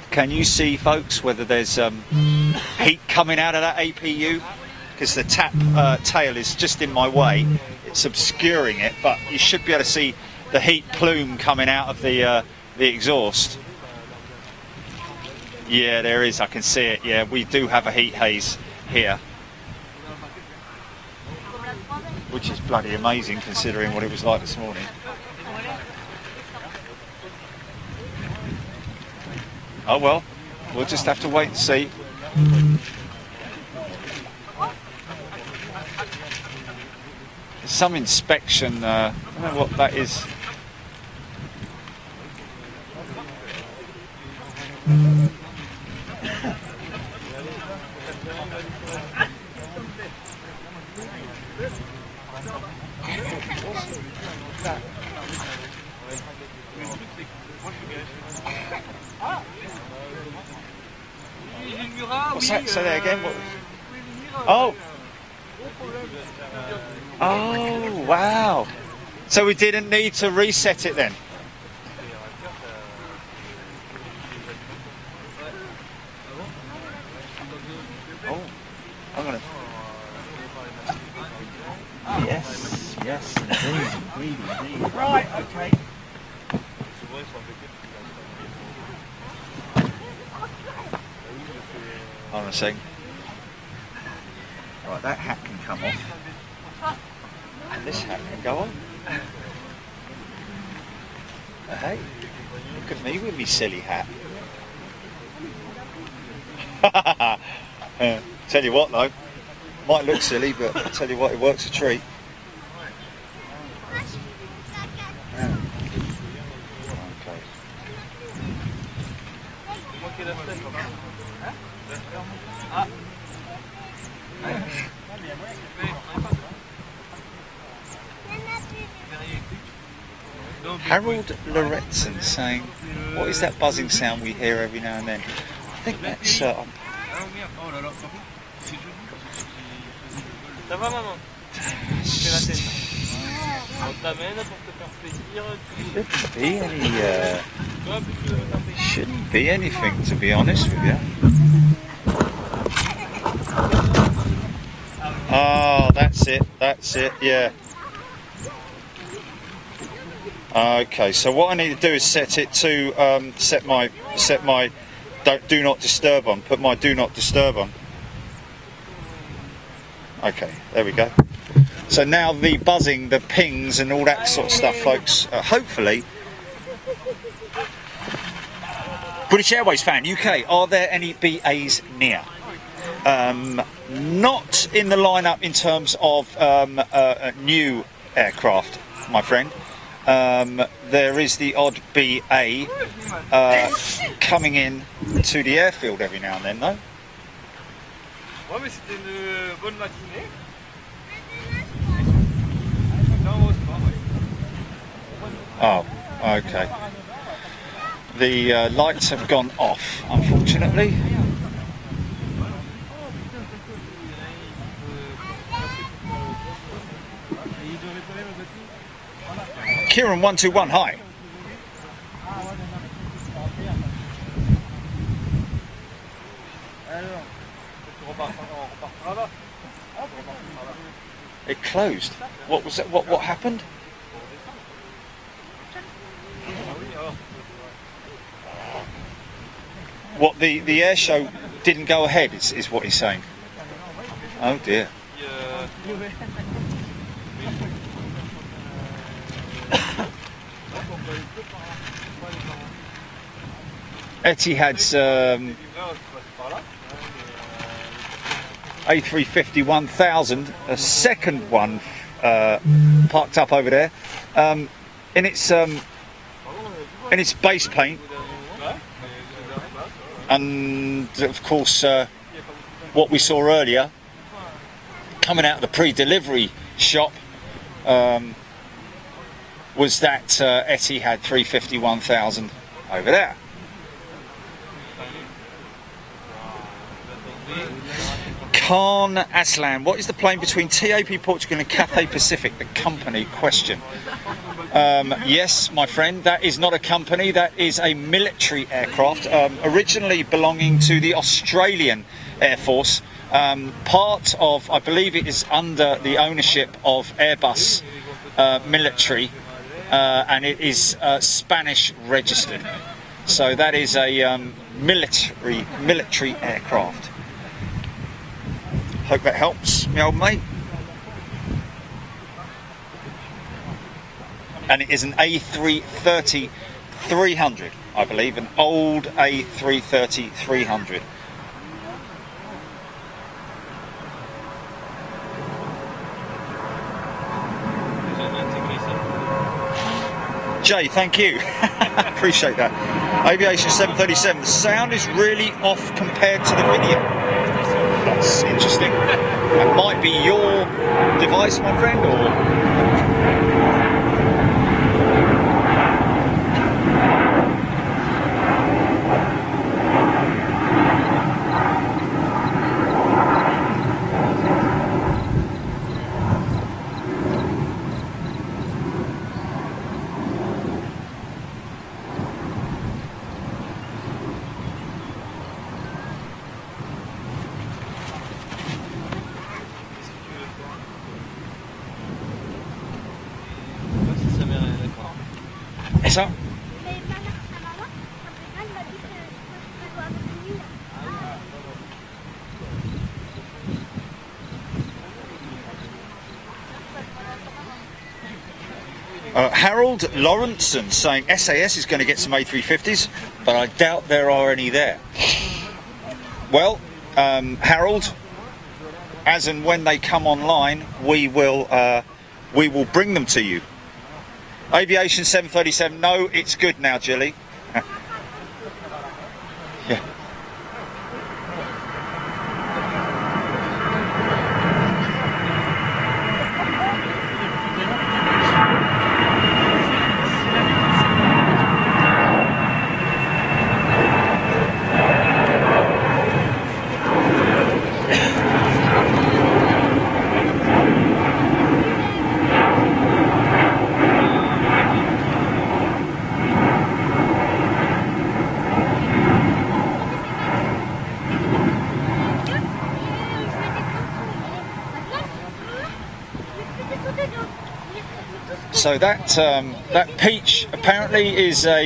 Can you see, folks, whether there's heat coming out of that APU? Because the tail is just in my way. It's obscuring it, but you should be able to see the heat plume coming out of the exhaust. Yeah, there is. I can see it. Yeah, we do have a heat haze here, which is bloody amazing considering what it was like this morning. Oh well, we'll just have to wait and see. some inspection. I don't know what that is. What's that? Say that again. What? Oh. Oh, wow. So we didn't need to reset it then? Oh, I'm gonna... Yes, yes, indeed, indeed. Right, okay. Hold on a second. Right, that hat can come off. And this hat can go on. Hey, look at me with me silly hat. Tell you what though, might look silly, but I tell you what, it works a treat. Harold Loretson saying, what is that buzzing sound we hear every now and then? I think that's... Ça va maman? Fais la tête. On t'amène pour te faire plaisir. Shouldn't be anything, to be honest with you. Oh, that's it, yeah. Okay, so what I need to do is set it to set my do not disturb on. Put my do not disturb on. Okay, there we go. So now the buzzing, the pings, and all that sort of stuff, folks. Hopefully, British Airways fan UK. Are there any BAs near? Not in the lineup in terms of new aircraft, my friend. There is the odd BA coming in to the airfield every now and then, though. Ouais, mais c'était une bonne matinée. Oh, okay. The lights have gone off, unfortunately. Kieran 121, hi. It closed. What was it? What happened? What the air show didn't go ahead is what he's saying. Oh dear. Etihad's A350 1000, a second one parked up over there, in its base paint, and of course what we saw earlier coming out of the pre-delivery shop was that Etihad 350 1000 over there. Khan Aslan, what is the plane between TAP Portugal and Cathay Pacific? The company question. Yes, my friend, that is not a company, that is a military aircraft, originally belonging to the Australian Air Force. Part of, I believe it is under the ownership of Airbus military, and it is Spanish registered. So that is a military aircraft. Hope that helps, my old mate. And it is an A330-300, I believe, an old A330-300. Jay, thank you. Appreciate that. Aviation 737. The sound is really off compared to the video. That's interesting. That might be your device, my friend, or... Ça Harold Lawrenson saying SAS is going to get some A350s, but I doubt there are any there. Well, Harold, as and when they come online, we will bring them to you. Aviation 737, no, it's good now, Jilly. Yeah. So that peach apparently is a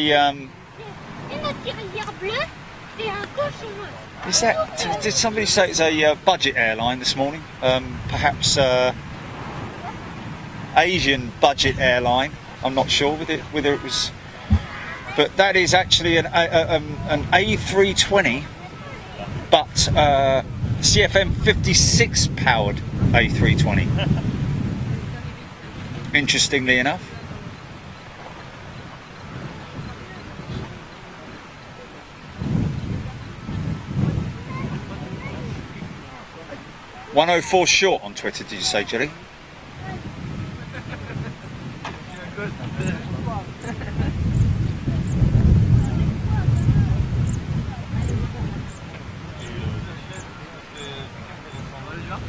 is that, did somebody say it's a budget airline this morning? Perhaps Asian budget airline. I'm not sure whether it was, but that is actually an A320, but CFM 56 powered A320. Interestingly enough. $104 short on Twitter, did you say, Jilly?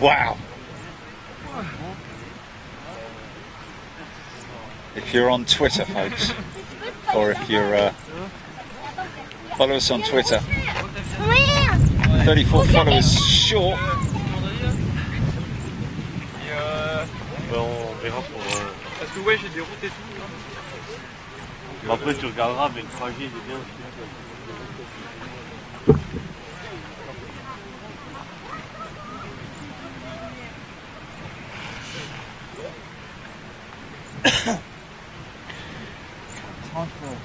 Wow. If you're on Twitter, folks, or if you're follow us on Twitter, 34 followers short. On verra pour... Parce que ouais, j'ai des routes et tout. Après tu regarderas, mais le trajet il est bien. Time for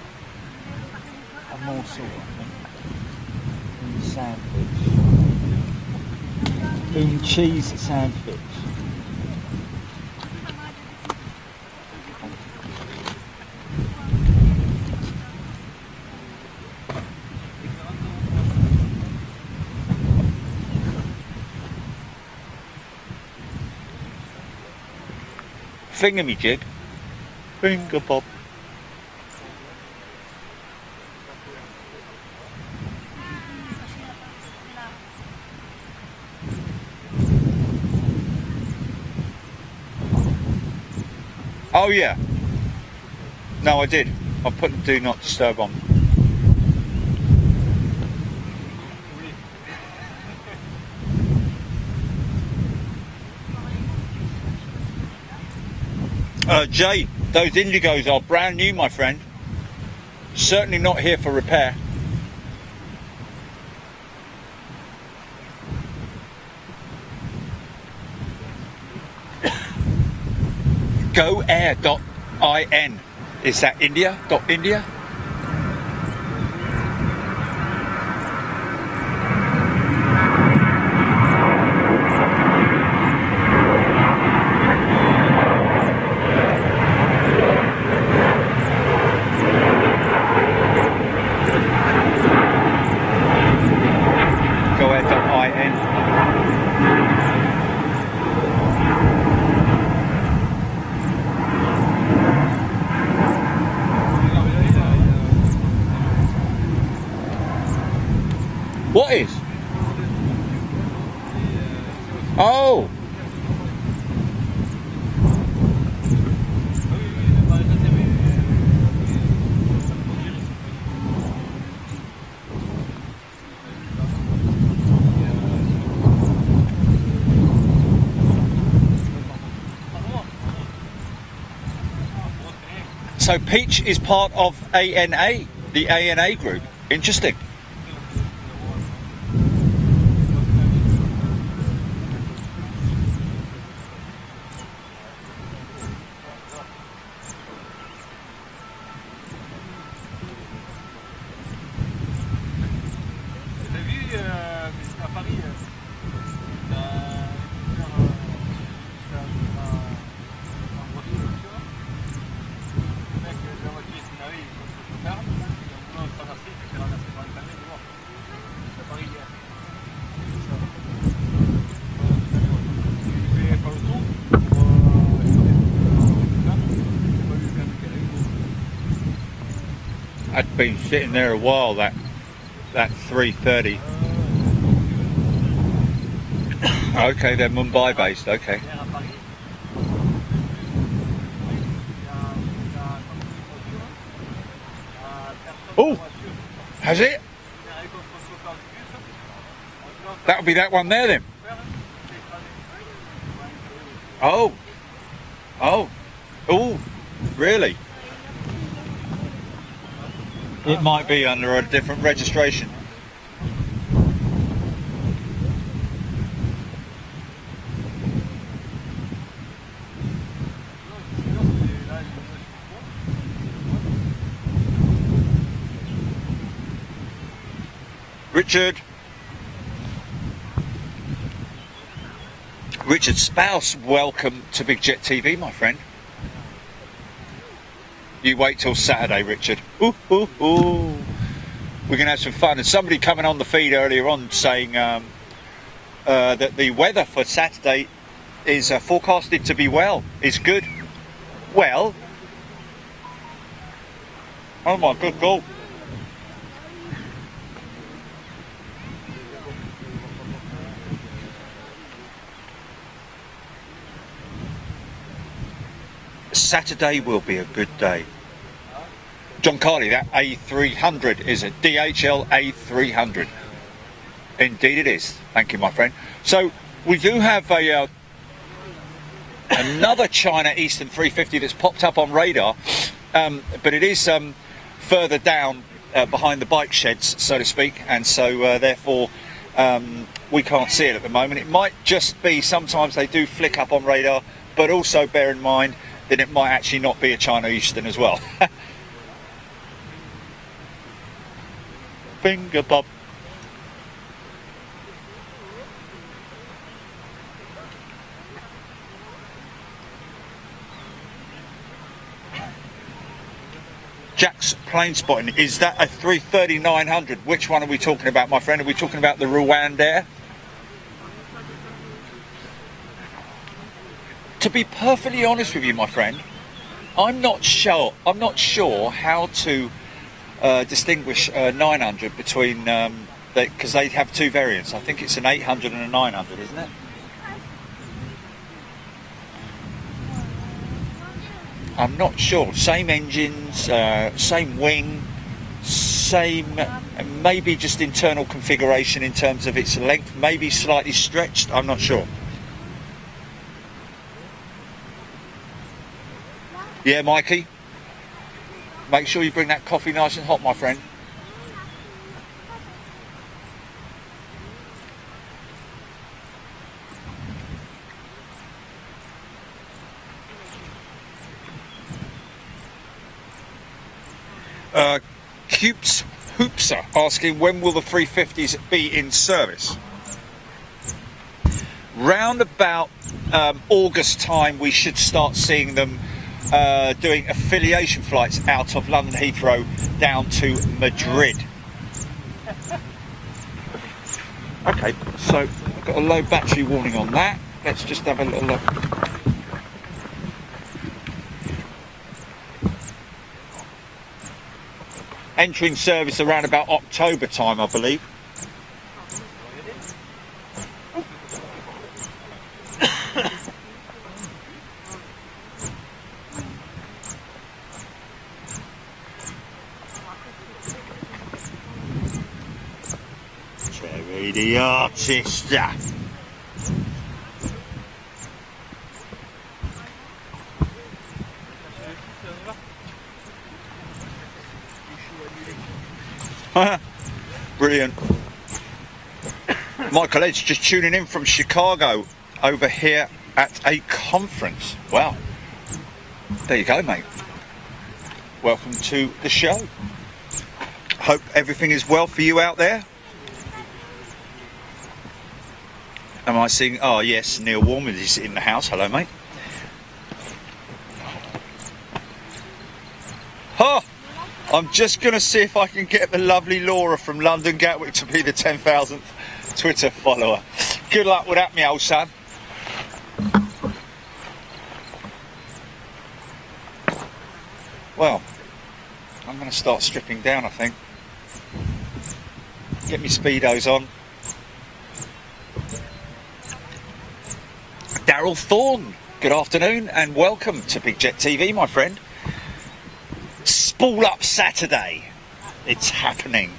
a morsel, I think, in the sandwich. In cheese sandwich. Thingamajig. Finger pop. Oh yeah. No, I did. I put do not disturb on. Jay, those Indigos are brand new, my friend. Certainly not here for repair. GoAir.in. Is that India? .India? What is? Oh. So Peach is part of ANA, the ANA group. Interesting. I'd been sitting there a while, that 330. Okay, they're Mumbai based, okay. Oh, has it? That'll be that one there then. Oh, really? It might be under a different registration. Richard Spouse, welcome to Big Jet TV, my friend. You wait till Saturday, Richard. Ooh, ooh, ooh. We're going to have some fun. And somebody coming on the feed earlier on saying that the weather for Saturday is forecasted to be is good. Well, oh my good God. Saturday will be a good day. John Carley, that A300 is a DHL A300. Indeed it is. Thank you, my friend. So we do have another China Eastern 350 that's popped up on radar, but it is further down behind the bike sheds, so to speak, and so therefore we can't see it at the moment. It might just be sometimes they do flick up on radar, but also bear in mind that it might actually not be a China Eastern as well. Finger pop. Jack's plane spotting. Is that a 330-900? Which one are we talking about, my friend? Are we talking about the Rwandair? To be perfectly honest with you, my friend, I'm not sure how to distinguish 900 between because they have two variants. I think it's an 800 and a 900, isn't it? I'm not sure. Same engines, same wing, same, maybe just internal configuration in terms of its length, maybe slightly stretched. I'm not sure. Yeah, Mikey, make sure you bring that coffee nice and hot, my friend. Cupes Hoopser asking, when will the 350s be in service? Round about August time, we should start seeing them doing affiliation flights out of London Heathrow down to Madrid. Okay, so I've got a low battery warning on that. Let's just have a little look. Entering service around about October time, I believe. Terry the artist. Brilliant. Michael Edge just tuning in from Chicago over here at a conference. Wow. There you go, mate. Welcome to the show. Hope everything is well for you out there. Am I seeing? Oh yes, Neil Warman is in the house. Hello, mate. Oh, I'm just going to see if I can get the lovely Laura from London Gatwick to be the 10,000th Twitter follower. Good luck with that, me old son. Well, I'm going to start stripping down, I think. Get me speedos on. Daryl Thorne, good afternoon and welcome to Big Jet TV, my friend. Spool Up Saturday. It's happening.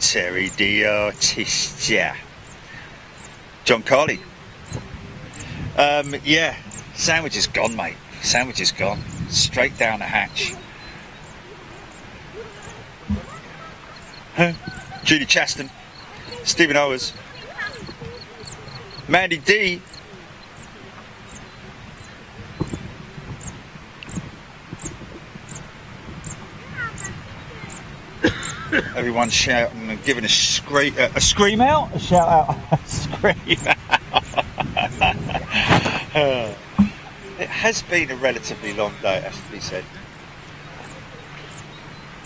Terry the artist. John Carley. Yeah, sandwich is gone, mate. Sandwich is gone. Straight down the hatch. Judy Chaston. Stephen Owers. Mandy D. Everyone's shouting and giving a scream out, a shout out, a scream out. It has been a relatively long day, it has to be said.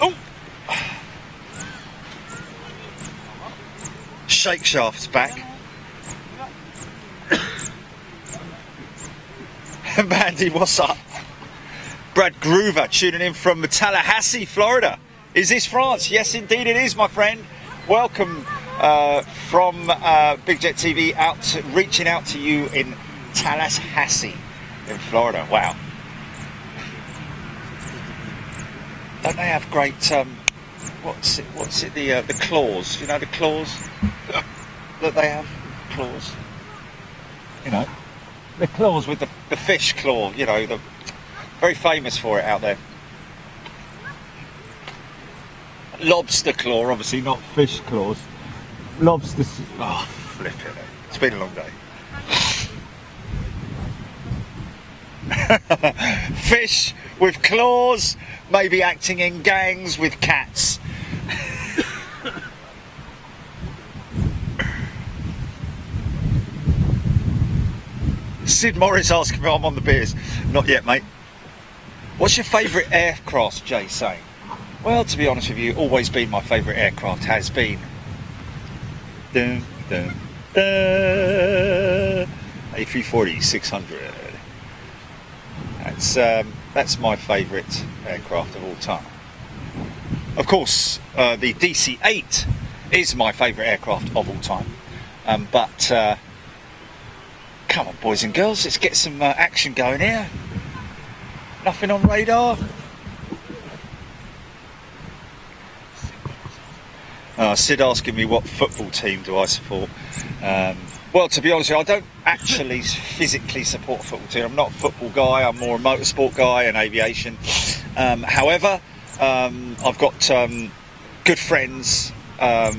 Oh, Shake Shaft's back. Mandy, what's up? Brad Groover tuning in from Tallahassee, Florida. Is this France? Yes, indeed it is, my friend. Welcome from Big Jet TV, reaching out to you in Tallahassee, in Florida. Wow. Don't they have great? What's it? The claws. You know the claws that they have. Claws. You know, the claws with the fish claw. You know, the very famous for it out there. Lobster claw, obviously, not fish claws. Lobster. Oh, flip it. It's been a long day. Fish with claws, maybe acting in gangs with cats. Sid Morris asking if I'm on the beers. Not yet, mate. What's your favourite aircraft, Jay saying? Well, to be honest with you, always been my favourite aircraft has been A340 600. That's my favourite aircraft of all time. Of course, the DC-8 is my favourite aircraft of all time. But come on, boys and girls, let's get some action going here. Nothing on radar. Sid asking me what football team do I support. Well, to be honest with you, I don't actually physically support a football team. I'm not a football guy, I'm more a motorsport guy and aviation. However, I've got good friends, of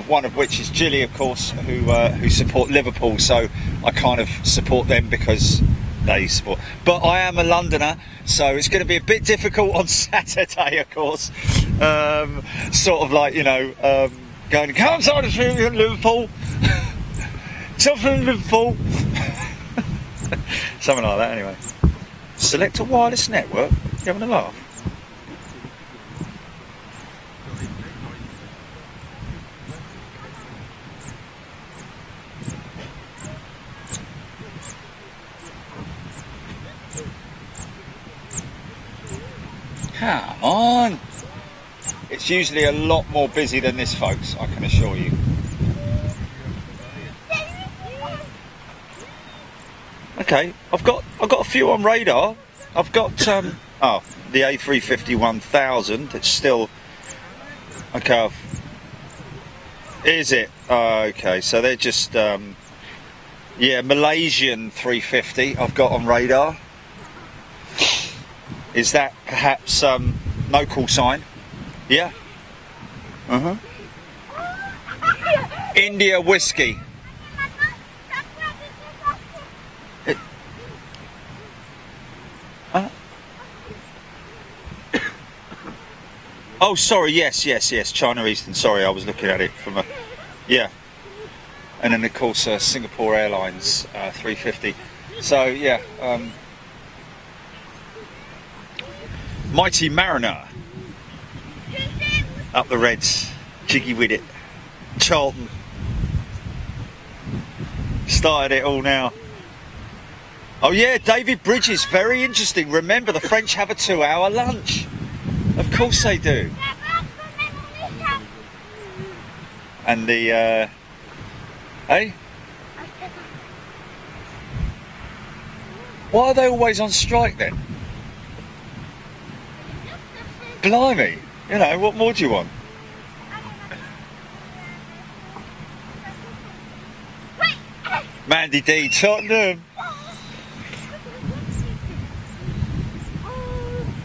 one of which is Gilly, of course, who support Liverpool, so I kind of support them because they support. But I am a Londoner, so it's going to be a bit difficult on Saturday, of course. Sort of like, you know, going, come on, Liverpool. Something Liverpool. Something like that, anyway. Select a wireless network. You having a laugh? Come on. It's usually a lot more busy than this, folks, I can assure you. Okay, I've got a few on radar. I've got the A350 1000. It's still Okay. Is it? Oh, okay, so they're just yeah, Malaysian 350 I've got on radar. Is that perhaps no call sign? Yeah. India whiskey. Oh, sorry. Yes. China Eastern. Sorry, I was looking at it from a. Yeah. And then of course Singapore Airlines 350. So yeah. Mighty Mariner. Up the Reds. Jiggy with it. Charlton. Started it all now. Oh yeah, David Bridges, very interesting. Remember, the French have a 2-hour lunch. Of course they do. And the, hey? Why are they always on strike then? Blimey, you know, what more do you want? Mandy D, Tottenham.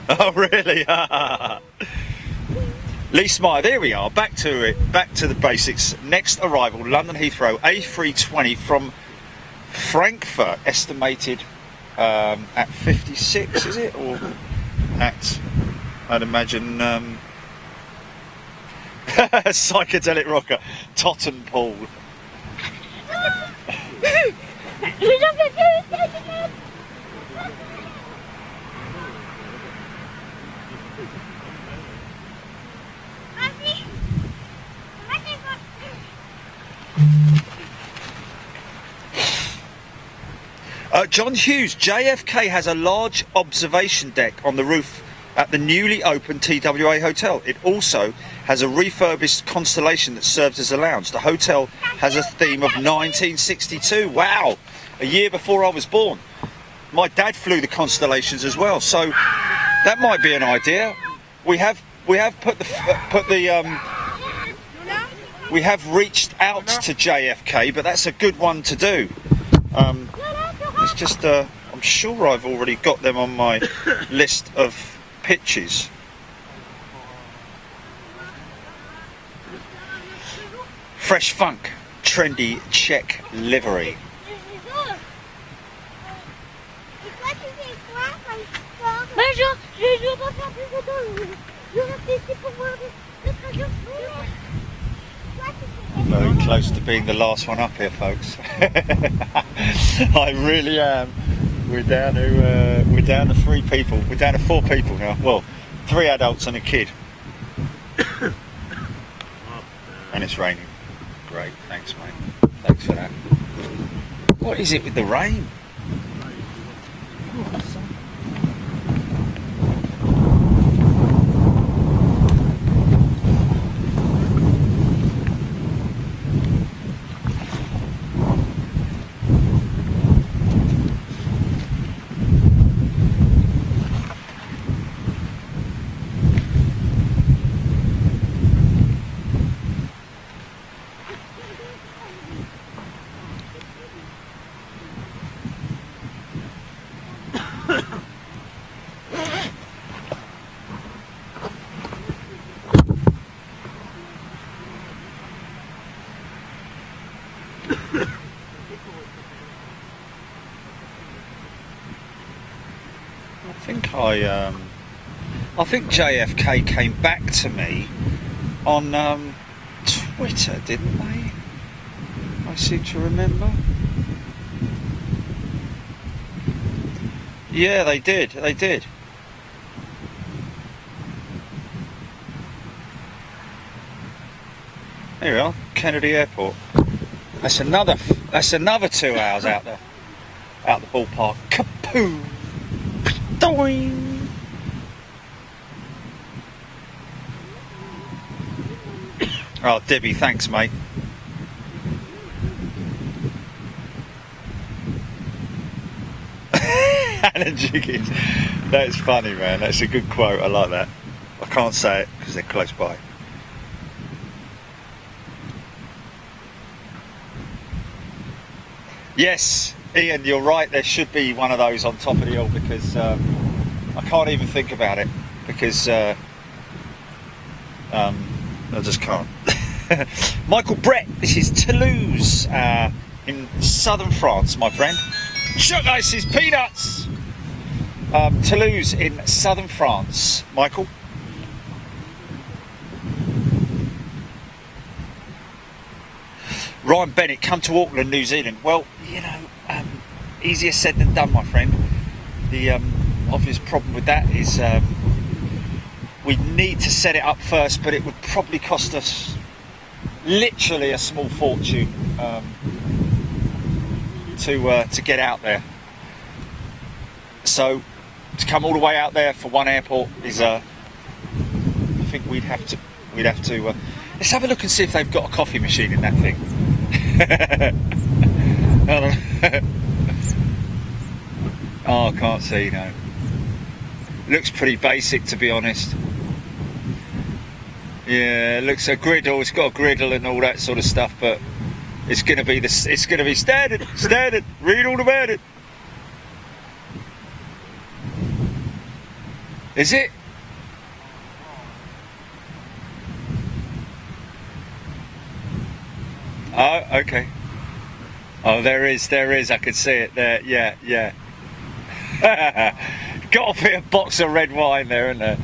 Oh really? Lee Smyer, there we are, back to it, back to the basics. Next arrival, London Heathrow, A320 from Frankfurt, estimated at 56, is it? Or at, I'd imagine, psychedelic rocker, Totten Paul. John Hughes, JFK has a large observation deck on the roof at the newly opened TWA Hotel. It also has a refurbished Constellation that serves as a lounge. The hotel has a theme of 1962. Wow, a year before I was born. My dad flew the Constellations as well, so that might be an idea. We have we have reached out to JFK, but that's a good one to do. It's just I'm sure I've already got them on my list of pitches. Fresh funk, trendy Czech livery. Very close to being the last one up here, folks. I really am. We're down to 3 people. We're down to 4 people now. Well, 3 adults and a kid. And it's raining. Great, thanks, mate. Thanks for that. What is it with the rain? I think JFK came back to me on Twitter, didn't they? I seem to remember. Yeah, they did. They did. Here we are, Kennedy Airport. That's another 2 hours out the ballpark. Kapoom! Doing. Oh, Debbie, thanks, mate. Alan Jiggins. That's funny, man. That's a good quote. I like that. I can't say it because they're close by. Yes, Ian, you're right. There should be one of those on top of the hill because I can't even think about it because I just can't. Michael Brett, this is Toulouse in southern France, my friend. Chuck Ice's peanuts. Toulouse in southern France, Michael. Ryan Bennett, come to Auckland, New Zealand. Well, you know, easier said than done, my friend. The obvious problem with that is we need to set it up first, but it would probably cost us literally a small fortune to get out there. So to come all the way out there for one airport is I think we'd have to let's have a look and see if they've got a coffee machine in that thing. Oh, I can't see, no. Looks pretty basic, to be honest. Yeah, it looks a griddle. It's got a griddle and all that sort of stuff, but it's going to be it's going to be standard. Read all about it. Is it? Oh, okay. Oh, there is. I could see it there. Yeah. Got to be a box of red wine there, isn't there?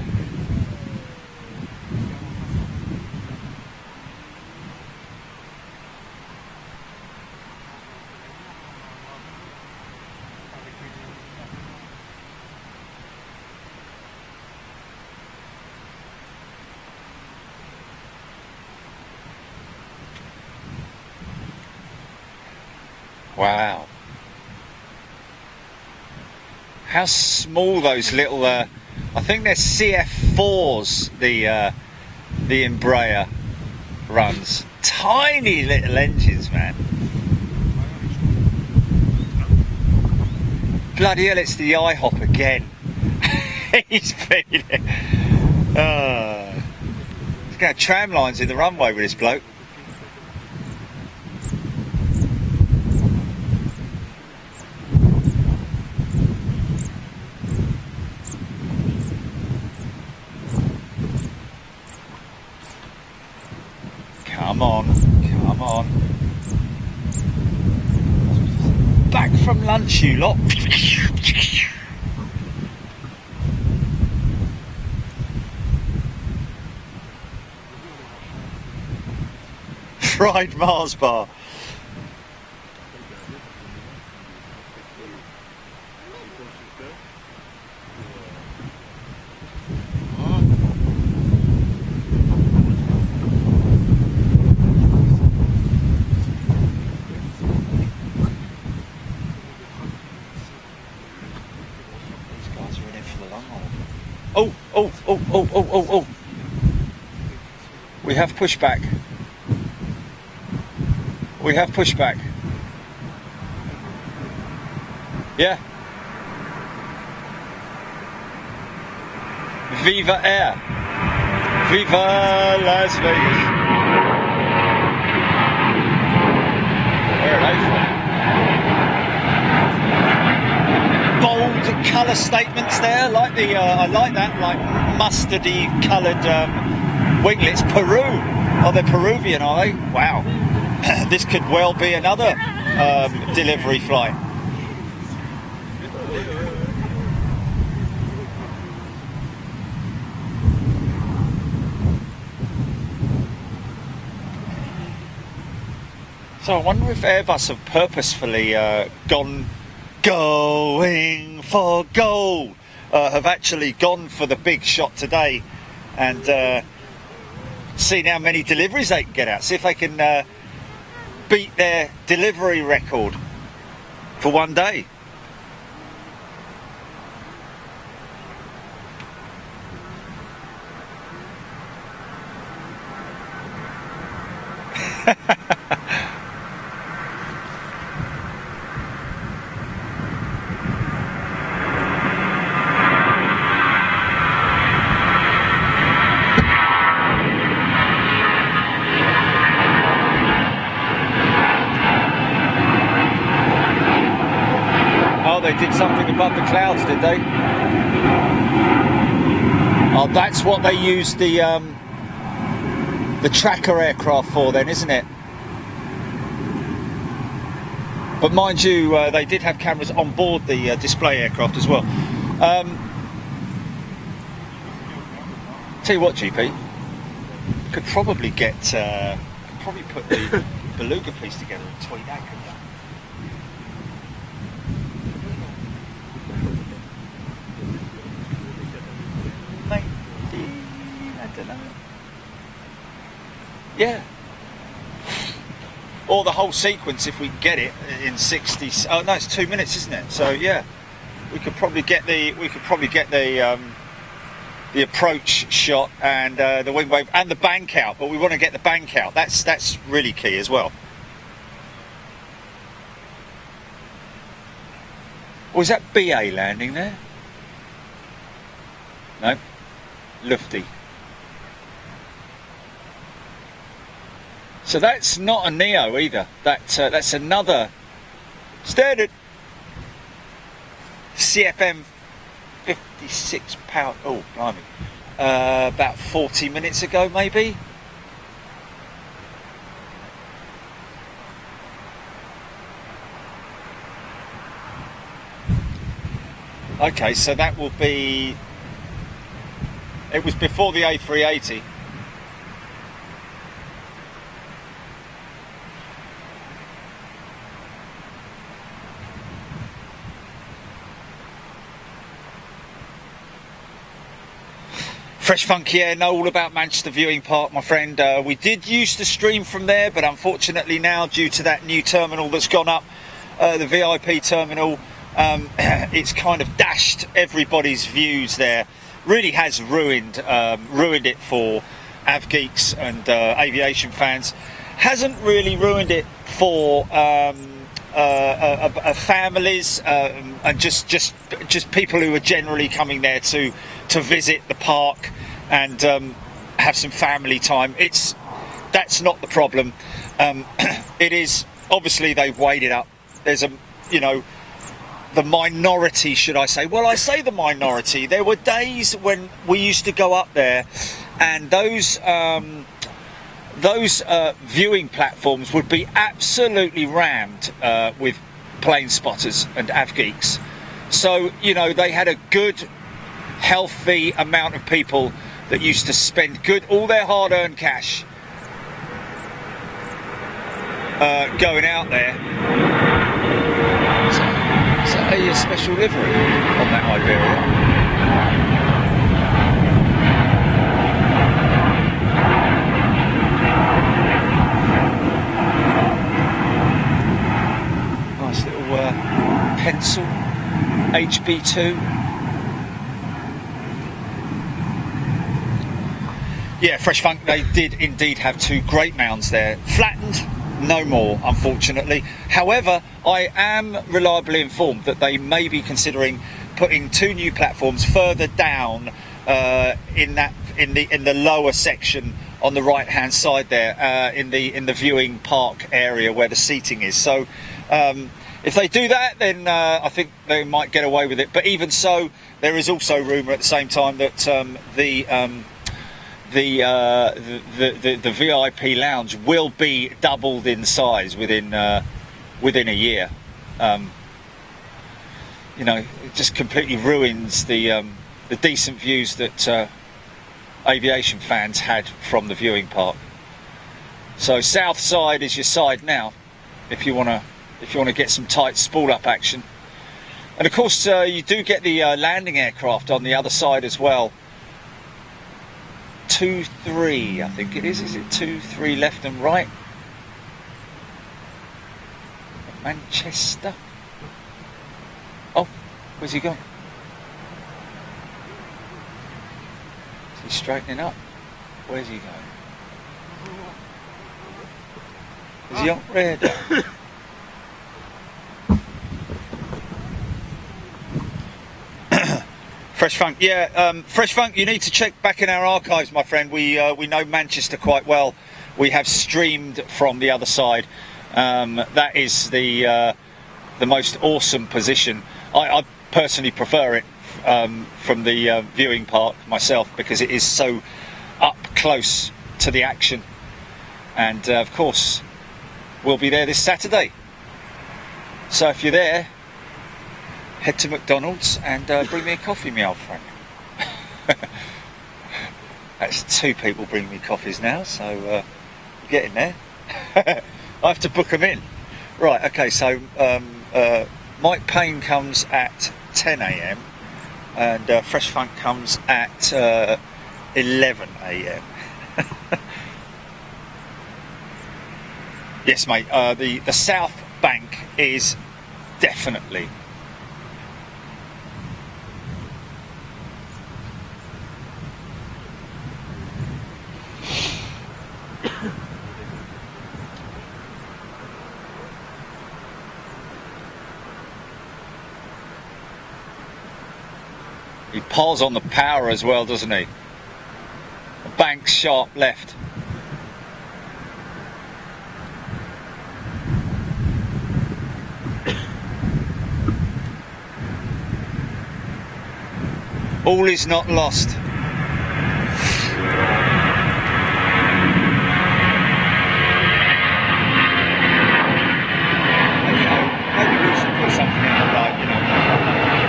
Wow. How small those little, I think they're CF4s, the Embraer runs. Tiny little engines, man. Bloody hell, it's the IHOP again. He's been it. He's got tram lines in the runway with this bloke. Come on. Back from lunch, you lot. Fried Mars bar. Oh. We have pushback. Yeah. Viva Air. Viva Las Vegas. Where are they from? Bold colour statements there, like the I like that, like mustardy coloured winglets. Peru. Oh, they're Peruvian, are they? Wow. This could well be another delivery flight. So I wonder if Airbus have purposefully going for gold, have actually gone for the big shot today and seen how many deliveries they can get out. See if they can beat their delivery record for one day. did something above the clouds, did they? Oh, that's what they used the tracker aircraft for then, isn't it? But mind you, they did have cameras on board the display aircraft as well. Tell you what, GP, could probably get, could probably put the Beluga piece together and tweet that, couldn't you? Maybe, I don't know. Yeah. Or the whole sequence if we get it in 60. Oh no, it's 2 minutes, isn't it? So yeah, we could probably get the approach shot and the wing wave and the bank out, but we want to get the bank out. That's really key as well. Or is that BA landing there? No, Lufty. So that's not a Neo either. That's another standard CFM 56 pound. Oh, blimey! About 40 minutes ago, maybe. Okay, so that will be. It was before the A380. Fresh Funk, yeah, know all about Manchester Viewing Park, my friend. We did used to stream from there, but unfortunately now, due to that new terminal that's gone up, the VIP terminal, it's kind of dashed everybody's views there. Really has ruined it for av geeks and aviation fans. Hasn't really ruined it for families and just people who are generally coming there to visit the park and have some family time. That's not the problem. It is obviously they've weighed it up. There's the minority, should I say? Well, I say the minority. There were days when we used to go up there, and those viewing platforms would be absolutely rammed with plane spotters and av geeks. So they had a good, healthy amount of people that used to spend all their hard-earned cash going out there. Is that a special livery on that Iberia? Nice little pencil HB2. Yeah, Fresh Funk, they did indeed have two great mounds there. Flattened, no more, unfortunately. However, I am reliably informed that they may be considering putting two new platforms further down in the lower section on the right hand side there, in the viewing park area where the seating is. So if they do that, then I think they might get away with it. But even so, there is also rumour at the same time that the VIP lounge will be doubled in size within a year. It just completely ruins the decent views that aviation fans had from the viewing park. So south side is your side now, if you want to get some tight spool up action. And of course you do get the landing aircraft on the other side as well. 2-3, I think it is. Is it 2-3 left and right? Manchester. Oh, where's he gone? Is he straightening up? Where's he going? Is he on red? Fresh Funk, yeah. Fresh Funk, you need to check back in our archives, my friend. We know Manchester quite well. We have streamed from the other side. That is the most awesome position I personally prefer it from the viewing part myself, because it is so up close to the action. And of course, we'll be there this Saturday. So if you're there, head to McDonald's and bring me a coffee, my old friend. That's 2 people bring me coffees now, so getting there. I have to book them in. Right, okay, so Mike Payne comes at 10 a.m. and Fresh Funk comes at 11 a.m. Yes, mate, the South Bank is definitely he piles on the power as well, doesn't he? The bank's sharp left. All is not lost. Maybe we should put something in like,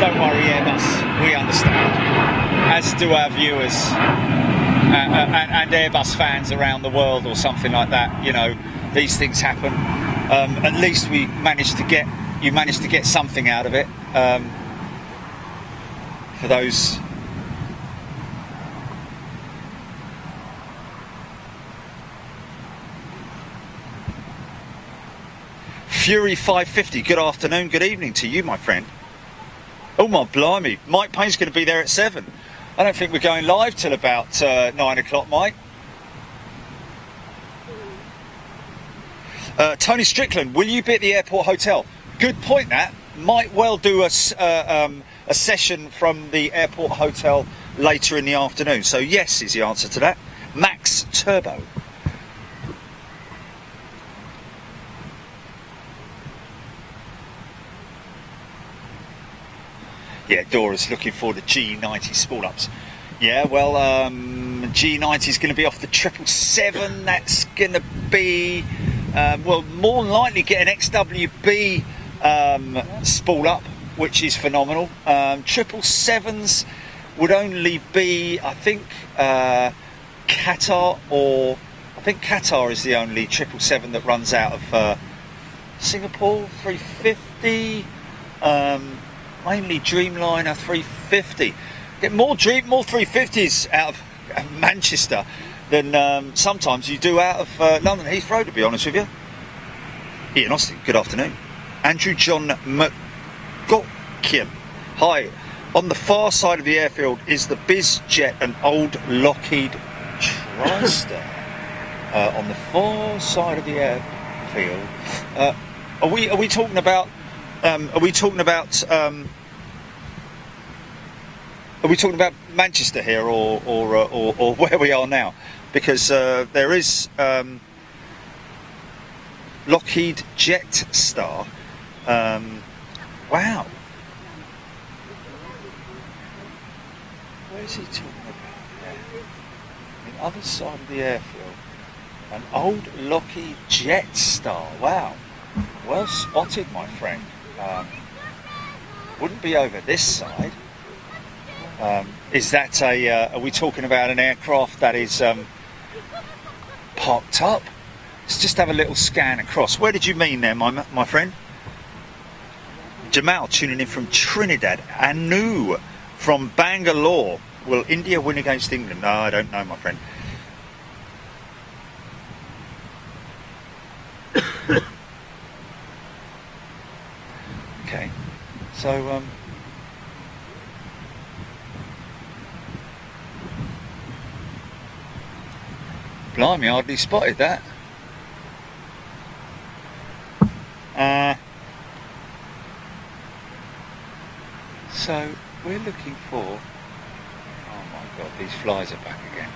don't worry, Airbus, we understand. As do our viewers and Airbus fans around the world, or something like that. These things happen. At least you managed to get something out of it. For those Fury 550, good afternoon, good evening to you, my friend. Oh my blimey, Mike Payne's going to be there at 7. I don't think we're going live till about 9 o'clock, Mike. Tony Strickland, will you be at the airport hotel? Good point, that. Might well do a session from the airport hotel later in the afternoon. So yes is the answer to that. Max Turbo. Yeah, Dora's looking for the G90 spool ups. Yeah, well, G90 is going to be off the 777. That's going to be, more than likely get an XWB spool up, which is phenomenal. 777s would only be, I think, Qatar, or I think Qatar is the only 777 that runs out of Singapore 350. Mainly Dreamliner 350. Get more 350s out of Manchester than sometimes you do out of London Heathrow, to be honest with you. Ian Austin, good afternoon. Andrew John McGotkin. Hi. On the far side of the airfield is the BizJet, an old Lockheed TriStar. On the far side of the airfield. Are we talking about? Are we talking about Manchester here, or where we are now? Because there is Lockheed Jetstar. Wow. Where is he talking about there? The other side of the airfield. An old Lockheed Jetstar. Wow. Well spotted, my friend. Wouldn't be over this side. Is that are we talking about an aircraft that is parked up? Let's just have a little scan across. Where did you mean there, my friend? Jamal tuning in from Trinidad. Anu from Bangalore. Will India win against England? No, I don't know, my friend. Okay, so blimey, hardly spotted that. So we're looking for, oh my god, these flies are back again.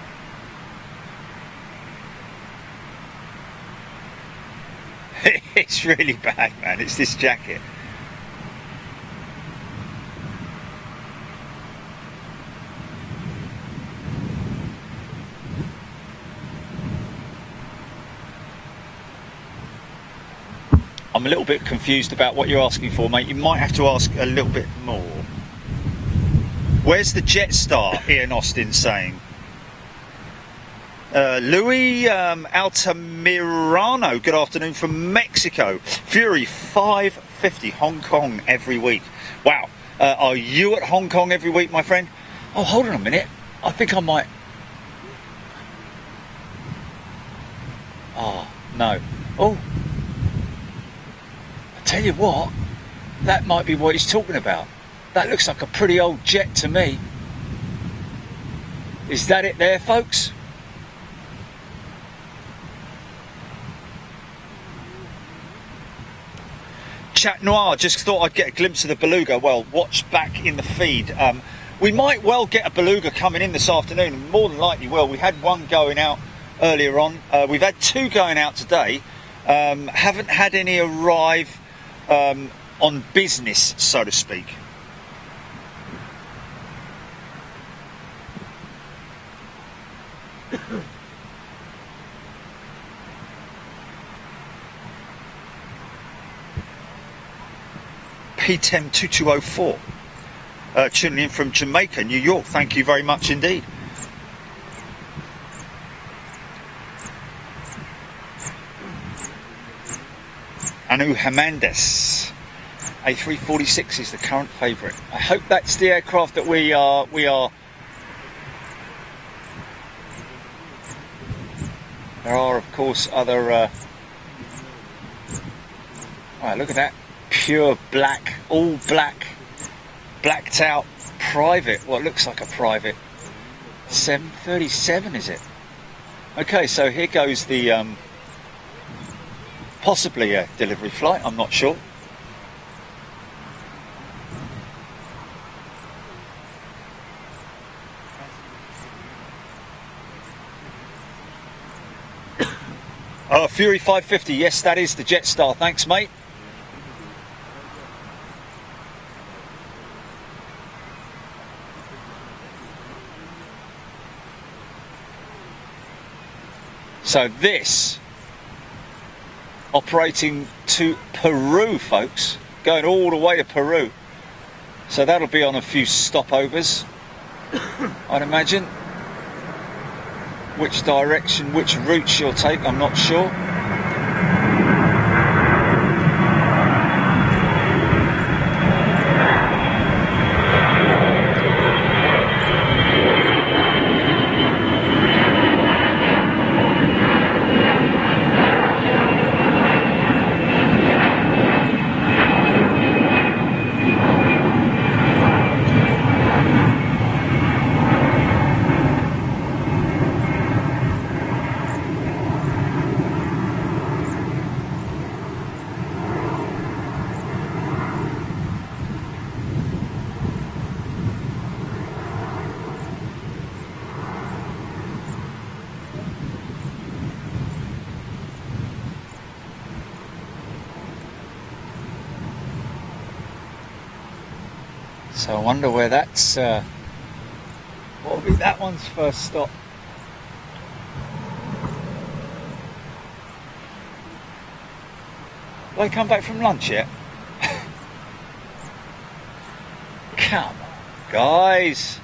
It's really bad, man. It's this jacket. I'm a little bit confused about what you're asking for, mate. You might have to ask a little bit more. Where's the Jetstar? Ian Austin saying. Louis Altamirano, good afternoon from Mexico. Fury 550 Hong Kong every week. Wow. Are you at Hong Kong every week, my friend? Oh, hold on a minute. I think I might. Oh, no. Oh. I tell you what, that might be what he's talking about. That looks like a pretty old jet to me. Is that it there, folks? Chat Noir, just thought I'd get a glimpse of the Beluga. Well, watch back in the feed. We might well get a Beluga coming in this afternoon. More than likely will. We had one going out earlier on. We've had two going out today. Haven't had any arrive on business, so to speak. P10 2204 tuning in from Jamaica, New York. Thank you very much indeed. Anu Hernandez, A346 is the current favourite. I hope that's the aircraft that we are. There are, of course, other. Right, look at that. Pure black, all black, blacked out private. What looks like a private 737, is it? Okay, so here goes the possibly a delivery flight. I'm not sure. Oh, Fury 550. Yes, that is the Jetstar. Thanks, mate. So this, operating to Peru, folks, going all the way to Peru. So that'll be on a few stopovers, I'd imagine. Which direction, which route she'll take, I'm not sure. So I wonder where that's, what will be that one's first stop? Have they come back from lunch yet? Come on, guys.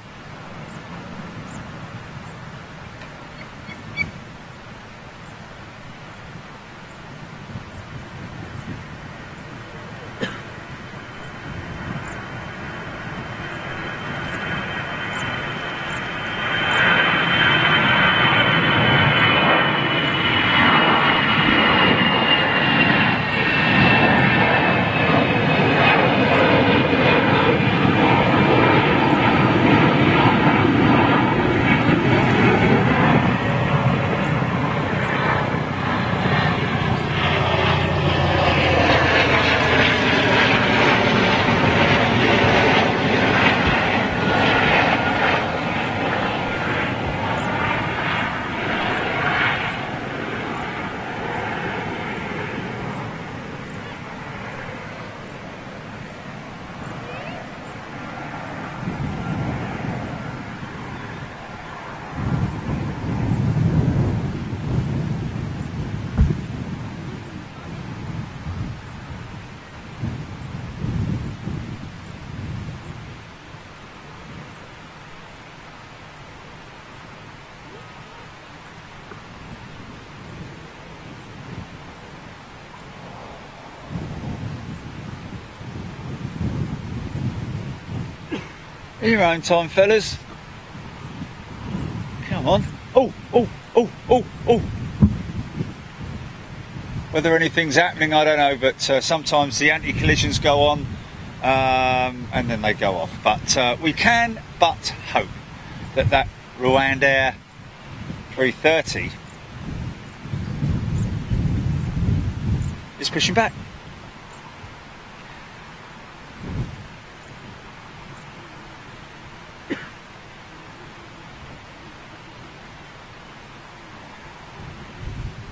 In your own time, fellas. Come on. Oh, oh, oh, oh, oh. Whether anything's happening, I don't know, but sometimes the anti-collisions go on and then they go off. But we can but hope that that Rwandair 330 is pushing back.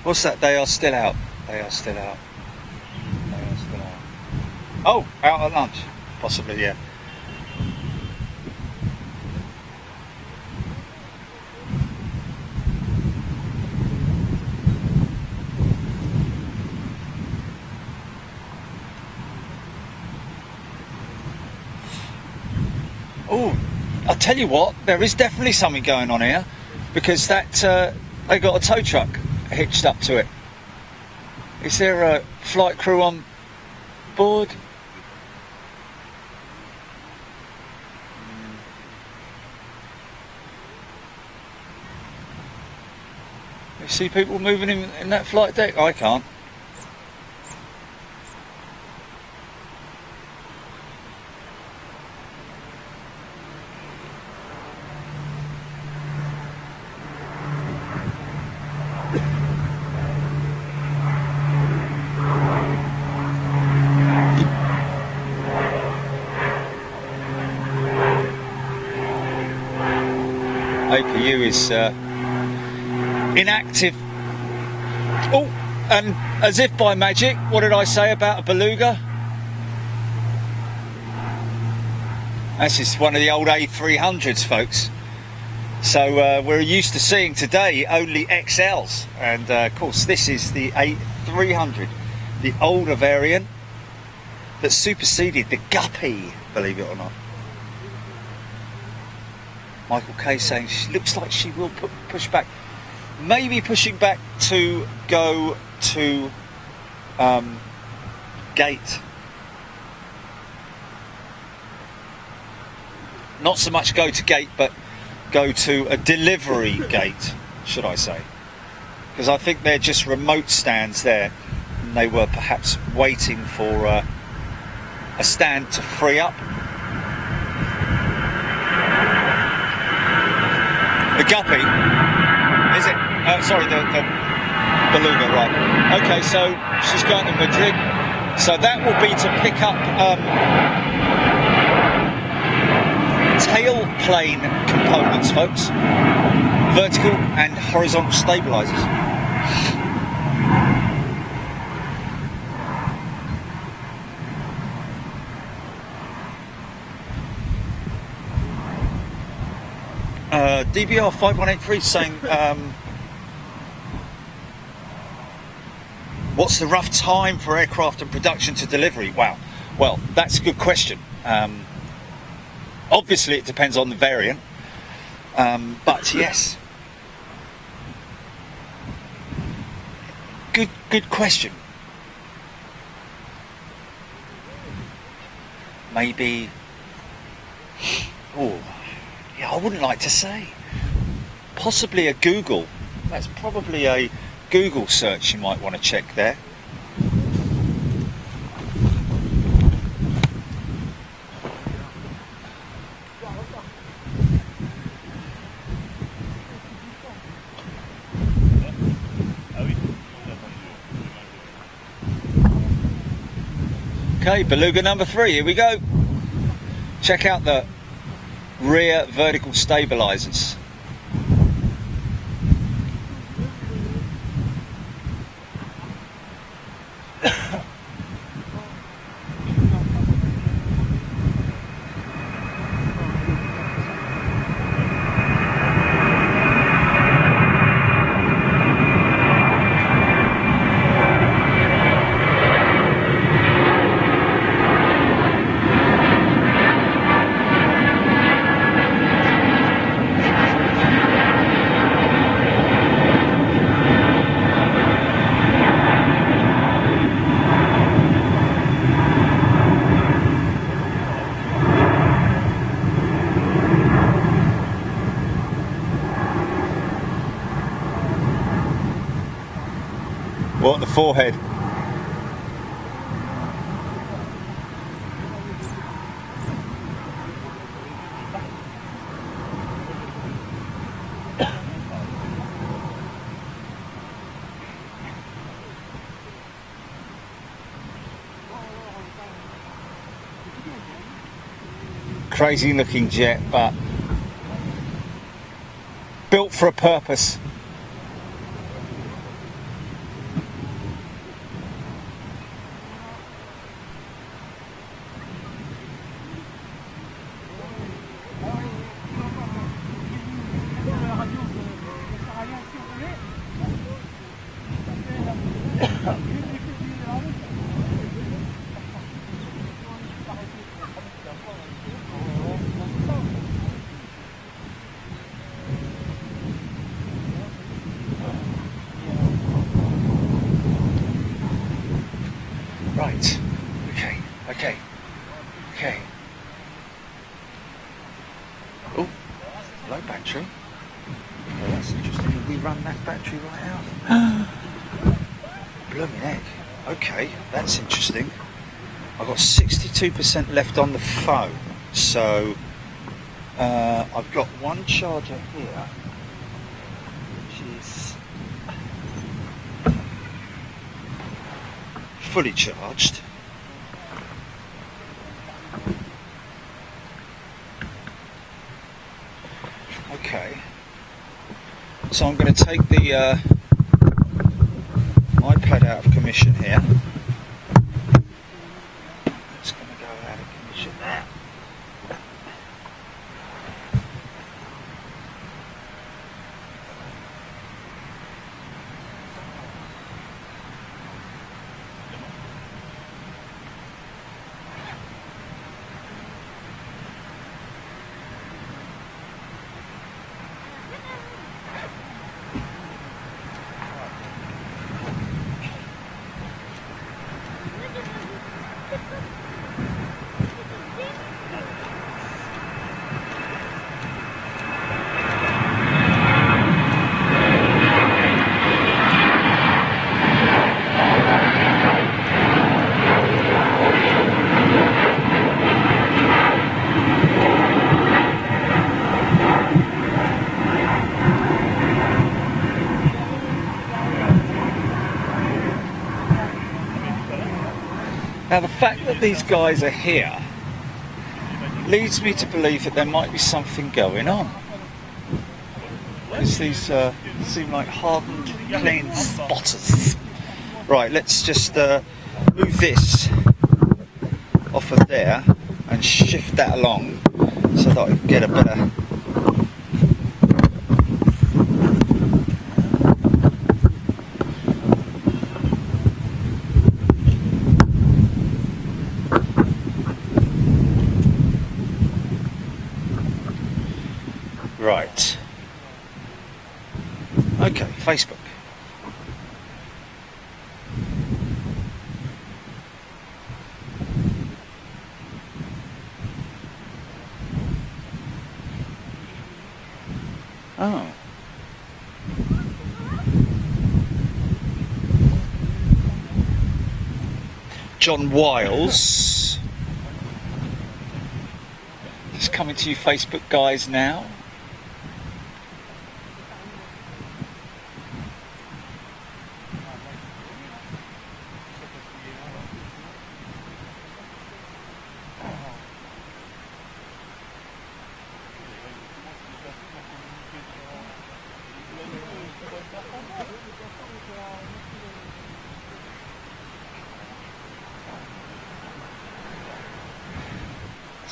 What's that? They are still out. They are still out. They are still out. Oh, out at lunch. Possibly, yeah. Oh, I'll tell you what, there is definitely something going on here, because that they got a tow truck hitched up to it. Is there a flight crew on board? You see people moving in that flight deck? I can't. APU is inactive. Oh, and as if by magic, what did I say about a Beluga? This is one of the old A300s, folks. So we're used to seeing today only XLs, and of course this is the A300, the older variant that superseded the Guppy, believe it or not. Michael K saying she looks like she will push back, maybe pushing back to go to gate. Not so much go to gate, but go to a delivery gate, should I say. Because I think they're just remote stands there, and they were perhaps waiting for a stand to free up. The Guppy, is it? Sorry, the Beluga, right. Okay, so she's going to Madrid. So that will be to pick up tail plane components, folks. Vertical and horizontal stabilizers. DBR 5183 saying, what's the rough time for aircraft and production to delivery? Wow, well, that's a good question. Obviously it depends on the variant, but yes, good question. Maybe, oh yeah, I wouldn't like to say. Possibly a Google. That's probably a Google search you might want to check there. Okay, Beluga number 3, here we go. Check out the rear vertical stabilizers. What, the forehead? Crazy looking jet, but built for a purpose. Right, okay. Oh, low battery. Oh, that's interesting. We run that battery right out. Blooming heck. Okay, that's interesting. I've got 62% left on the phone, so I've got one charger here, which is fully charged. Okay, so I'm going to take the iPad out of commission here. It's going to go out of commission there. Now the fact that these guys are here leads me to believe that there might be something going on. Because these seem like hardened, clean spotters. Right, let's just move this off of there and shift that along so that I can get a better... Right. Okay, Facebook. Oh. John Wiles. Just coming to you Facebook guys now.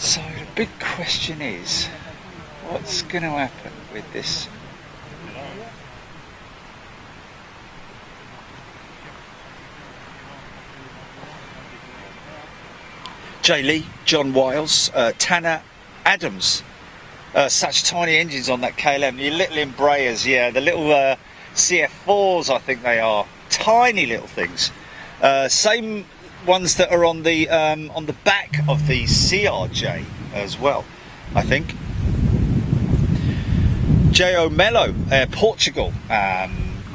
So the big question is, what's going to happen with this? Jay Lee, John Wiles, Tanner Adams. Such tiny engines on that KLM. The little Embraers, yeah, the little CF4s, I think they are. Tiny little things. Same ones that are on the back of the CRJ as well, I think. J.O. Mello, Portugal.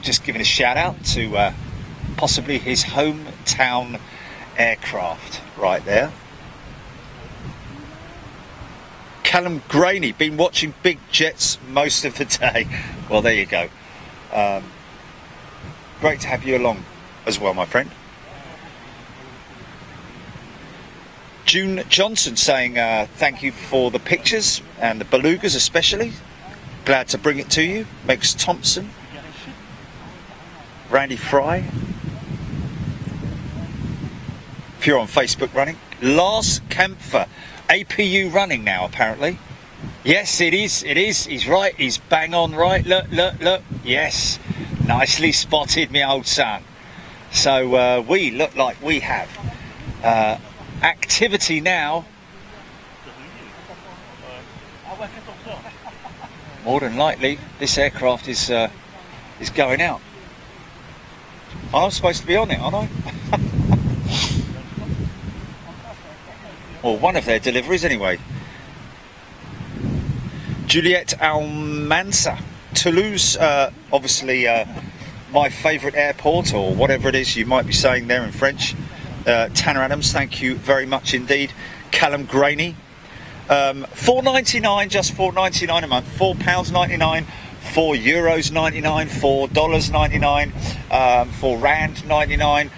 Just giving a shout out to possibly his hometown aircraft right there. Callum Graney, been watching big jets most of the day. Well, there you go. Great to have you along as well, my friend. June Johnson saying thank you for the pictures and the belugas especially. Glad to bring it to you. Megs Thompson. Randy Fry. If you're on Facebook running. Lars Kempfer. APU running now apparently. Yes, it is. He's right. He's bang on right. Look. Yes. Nicely spotted, me old son. So we look like we have activity now. More than likely, this aircraft is going out. I'm supposed to be on it, aren't I? Or one of their deliveries, anyway. Juliette Almansa, Toulouse, obviously my favourite airport, or whatever it is you might be saying there in French. Tanner Adams, thank you very much indeed. Callum Graney. $4.99, just $4.99 a month. £4.99, €4.99, $4.99, £4.99.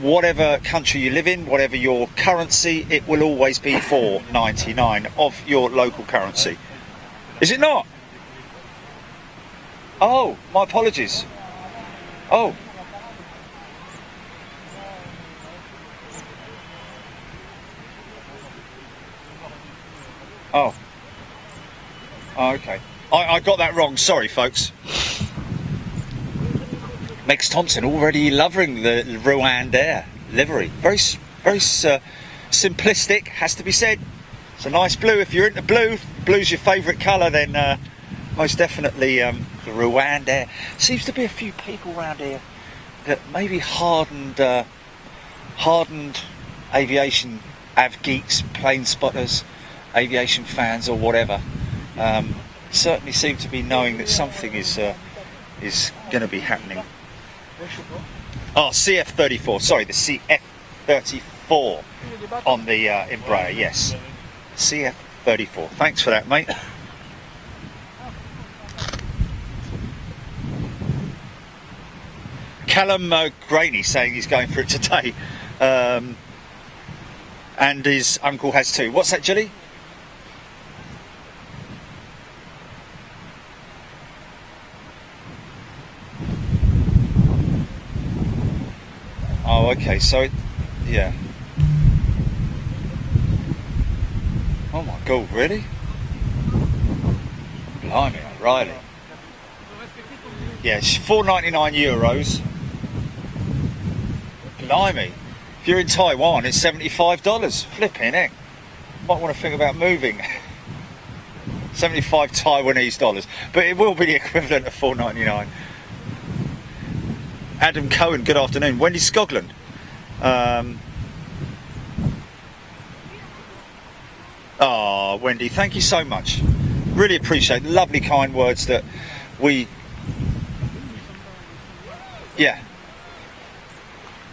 Whatever country you live in, whatever your currency, it will always be $4.99 of your local currency. Is it not? Oh, my apologies. Oh. Oh. Oh, okay. I got that wrong. Sorry, folks. Megs Thompson already loving the Rwandair livery. Very simplistic, has to be said. It's a nice blue. If you're into blue, blue's your favourite colour, then most definitely the Rwandair. Seems to be a few people around here that maybe hardened aviation geeks, plane spotters, aviation fans, or whatever. Certainly seem to be knowing that something is going to be happening. Oh, CF34. Sorry, the CF34 on the Embraer. Yes, CF34. Thanks for that, mate. Callum Graney saying he's going for it today, and his uncle has too. What's that, Jilly? Oh, okay, so yeah. Oh my God, really? Blimey, Riley. Yeah, it's €4.99. Blimey. If you're in Taiwan, it's $75. Flipping heck. Might want to think about moving. 75 Taiwanese dollars. But it will be the equivalent of $4.99. Adam Cohen, good afternoon. Wendy Scogland. Oh, Wendy, thank you so much. Really appreciate the lovely, kind words that we... Yeah.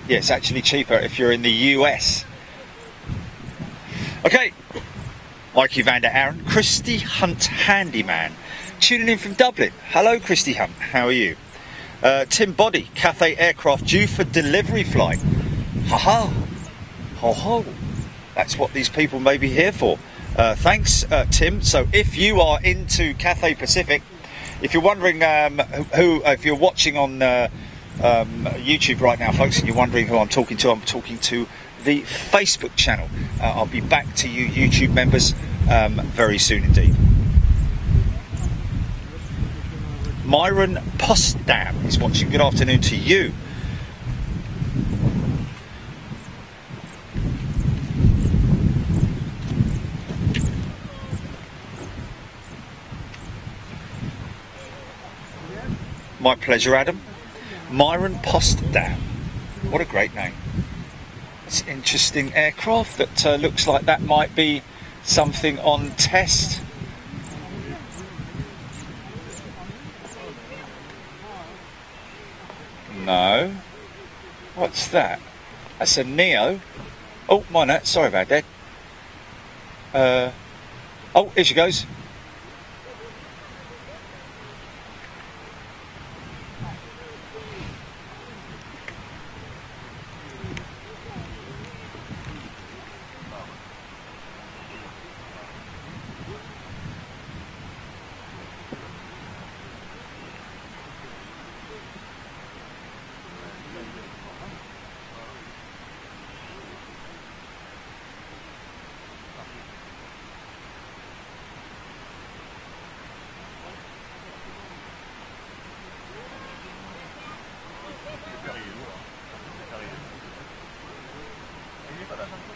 Yeah, it's actually cheaper if you're in the US. Okay. Mikey Vander Aaron. Christy Hunt Handyman. Tuning in from Dublin. Hello, Christy Hunt. How are you? Tim Body, Cathay Aircraft due for delivery flight. Haha. Ho ho. That's what these people may be here for. Thanks, Tim. So if you are into Cathay Pacific, if you're wondering if you're watching on YouTube right now, folks, and you're wondering who I'm talking to the Facebook channel. I'll be back to you YouTube members very soon indeed. Myron Postdam is watching. Good afternoon to you. My pleasure, Adam. Myron Postdam. What a great name. It's an interesting aircraft that looks like that might be something on test. No. What's that? That's a Neo. Oh, minor. Sorry about that. Oh, here she goes.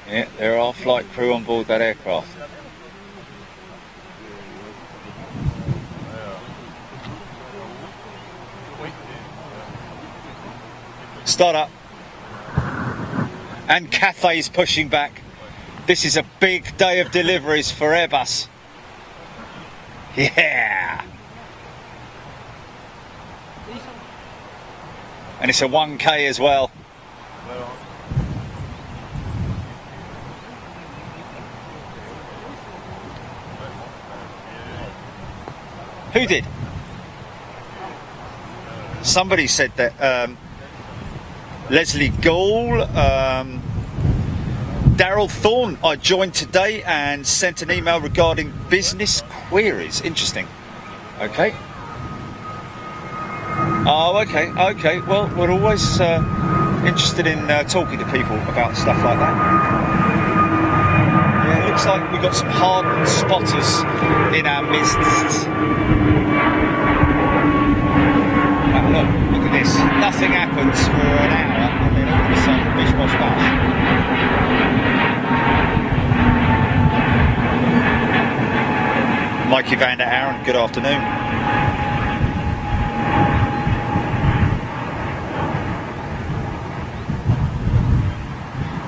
Yeah, there are flight crew on board that aircraft. Start up. And Cathay's pushing back. This is a big day of deliveries for Airbus. Yeah! And it's a 1K as well. Who did? Somebody said that Leslie Gall, Daryl Thorne, I joined today and sent an email regarding business queries. Interesting. Okay. Oh, okay. Well, we're always interested in talking to people about stuff like that. Yeah, it looks like we've got some hardened spotters in our midst. Look at this. Nothing happens for an hour and then all of a sudden, bish bosh bash. Mikey van der Aaron, good afternoon.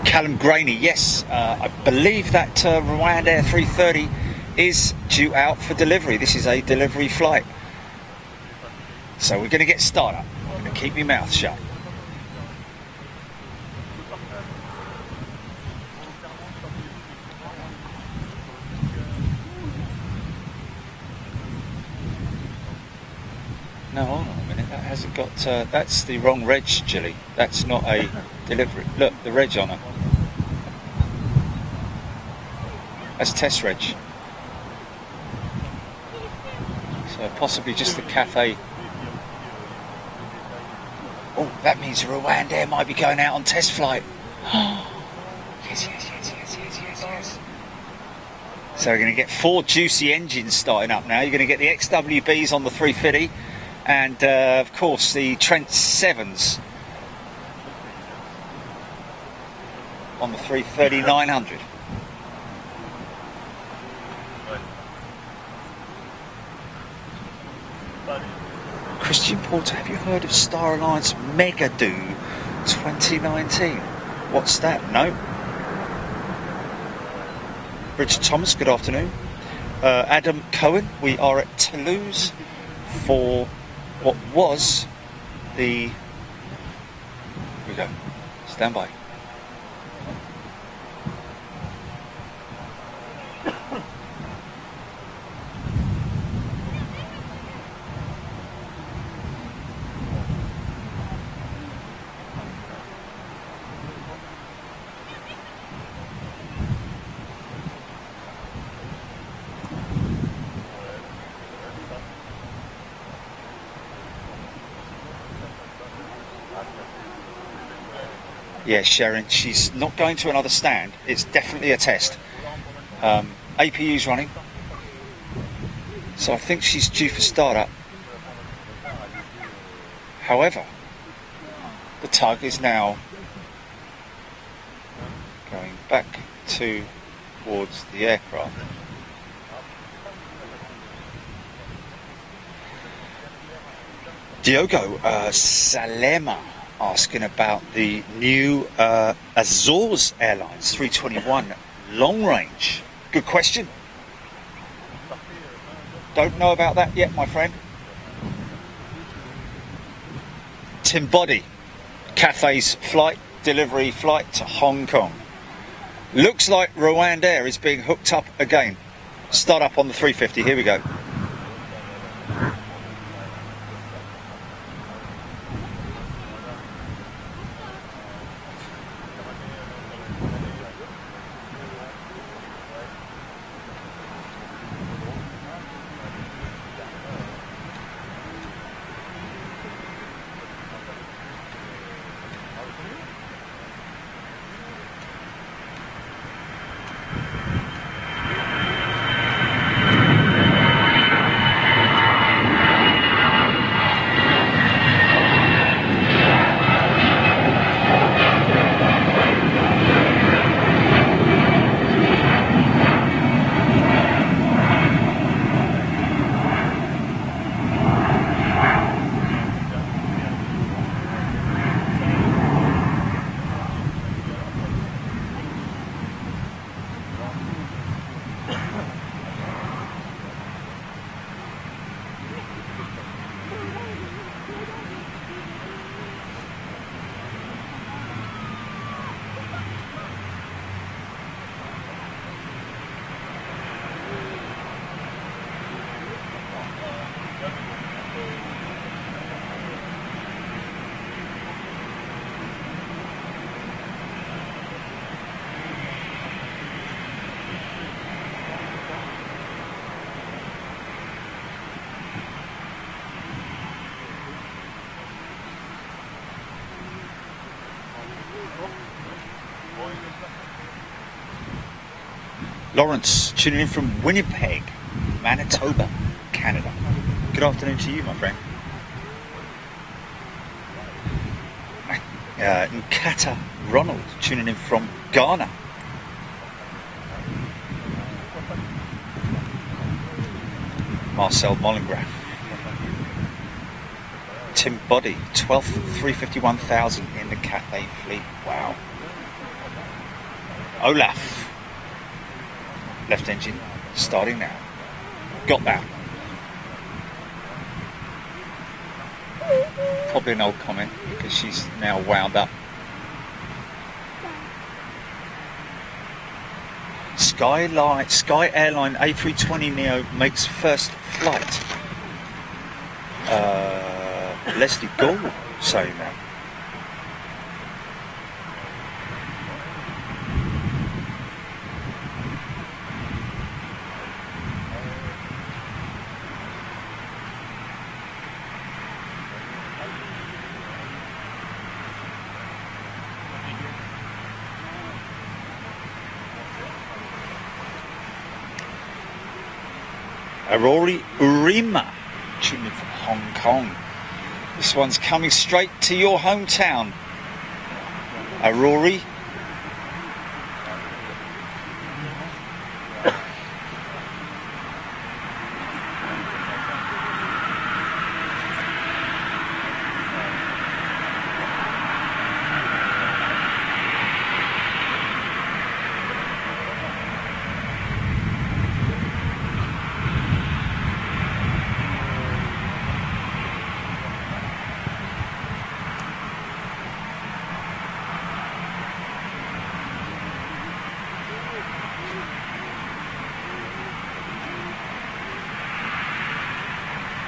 Callum Graney, yes, I believe that Rwandair 330 is due out for delivery. This is a delivery flight. So we're going to get started. I'm going to keep my mouth shut. No, hold on a minute. That hasn't got. That's the wrong reg, Jilly. That's not a delivery. Look, the reg on it. That's test reg. So possibly just the Cathay. Oh, that means Rwandair might be going out on test flight. Yes. So we're going to get 4 juicy engines starting up now. You're going to get the XWBs on the 350 and, of course, the Trent 7s on the 330-900. Christian Porter, have you heard of Star Alliance Mega Do 2019? What's that? No. Richard Thomas, good afternoon. Adam Cohen, we are at Toulouse for what was the... Here we go. Stand by. Yeah, Sharon, she's not going to another stand. It's definitely a test. APU's running. So I think she's due for startup. However, the tug is now going back towards the aircraft. Diogo Salema asking about the new Azores Airlines 321 long range. Good question. Don't know about that yet, my friend. Tim Body, Cathay's flight, delivery flight to Hong Kong. Looks like Rwandair is being hooked up again. Start up on the 350, here we go. Lawrence, tuning in from Winnipeg, Manitoba, Canada. Good afternoon to you, my friend. Nkata Ronald, tuning in from Ghana. Marcel Mollengraf. Tim Boddy, 12th 351,000 in the Cathay fleet. Wow. Olaf. Left engine starting now. Got that. Probably an old comment because she's now wound up. Sky Airline A320neo makes first flight. Leslie Gall saying that. Aurori Urima, tuning in from Hong Kong. This one's coming straight to your hometown. Aurori.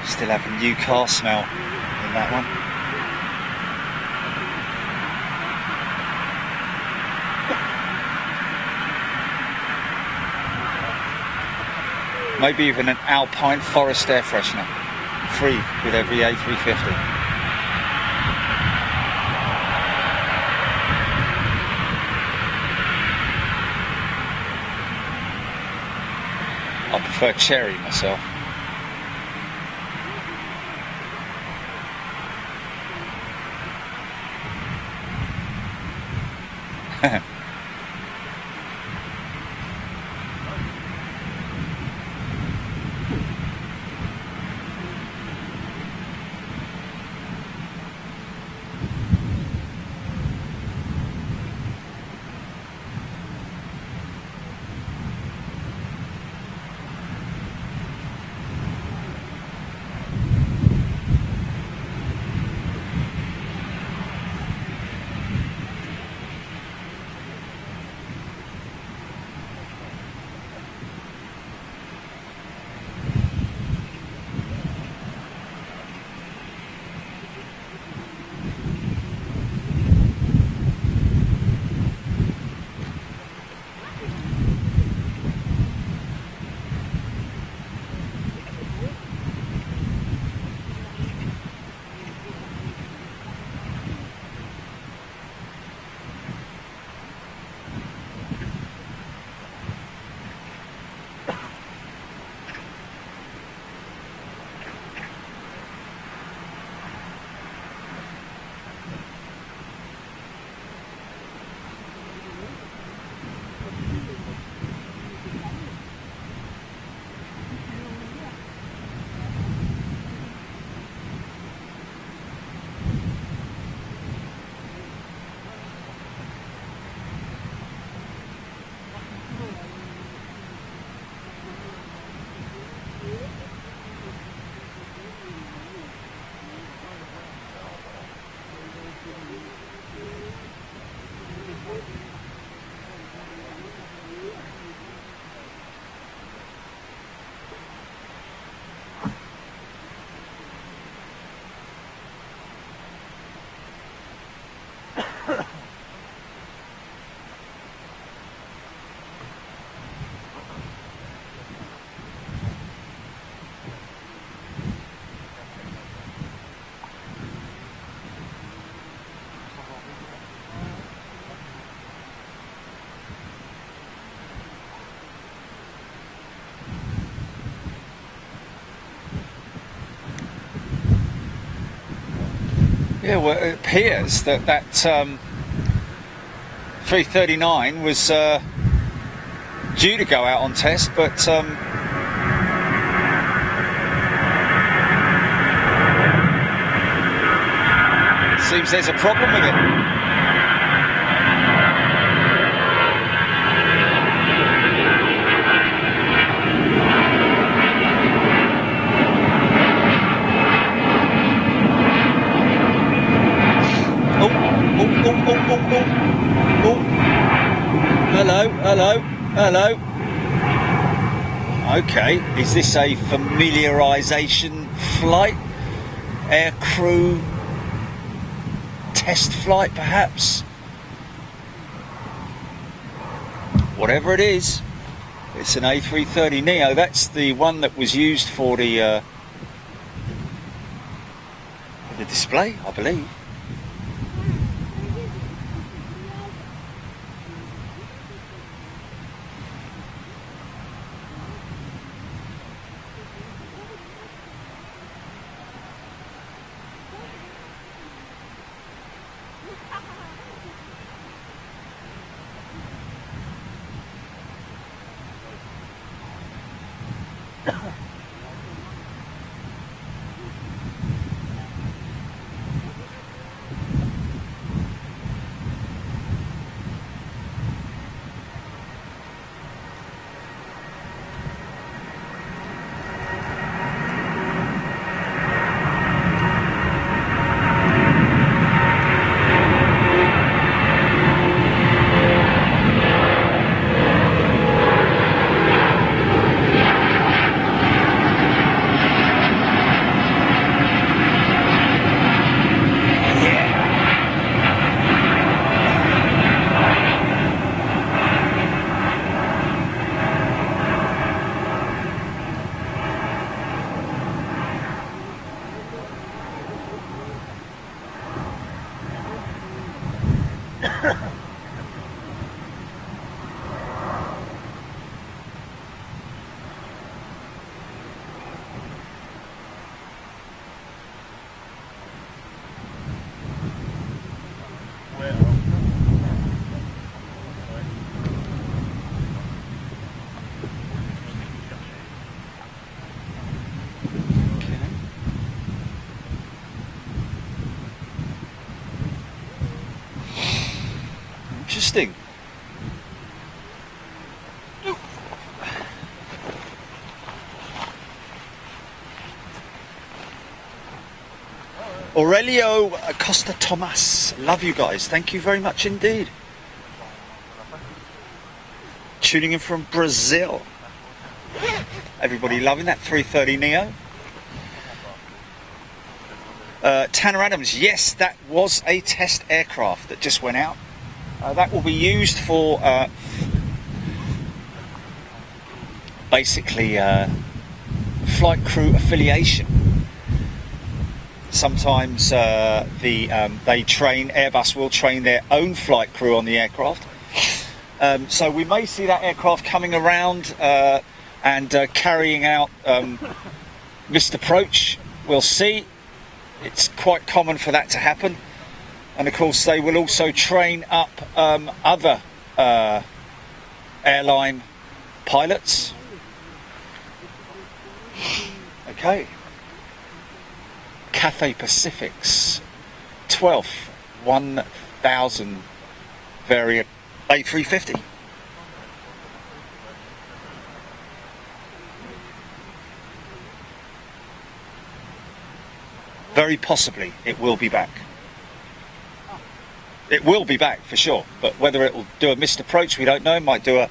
Still have a new car smell in that one. Maybe even an Alpine Forest air freshener, free with every A350. I prefer cherry myself. Yeah, well, it appears that 339 was due to go out on test, but seems there's a problem with it. Oh. Hello. Okay, is this a familiarization flight? Air crew test flight, perhaps? Whatever it is, it's an A330neo. That's the one that was used for the display, I believe. Interesting. Aurelio Costa Tomas, love you guys. Thank you very much indeed. Tuning in from Brazil. Everybody loving that 330neo. Tanner Adams, yes, that was a test aircraft that just went out. That will be used for basically flight crew affiliation. Sometimes Airbus will train their own flight crew on the aircraft. So we may see that aircraft coming around and carrying out missed approach. We'll see. It's quite common for that to happen. And of course they will also train up other airline pilots. Okay. Cathay Pacific's 12th 1000 variant A350. Very possibly it will be back. It will be back for sure, but whether it will do a missed approach, we don't know. It might do a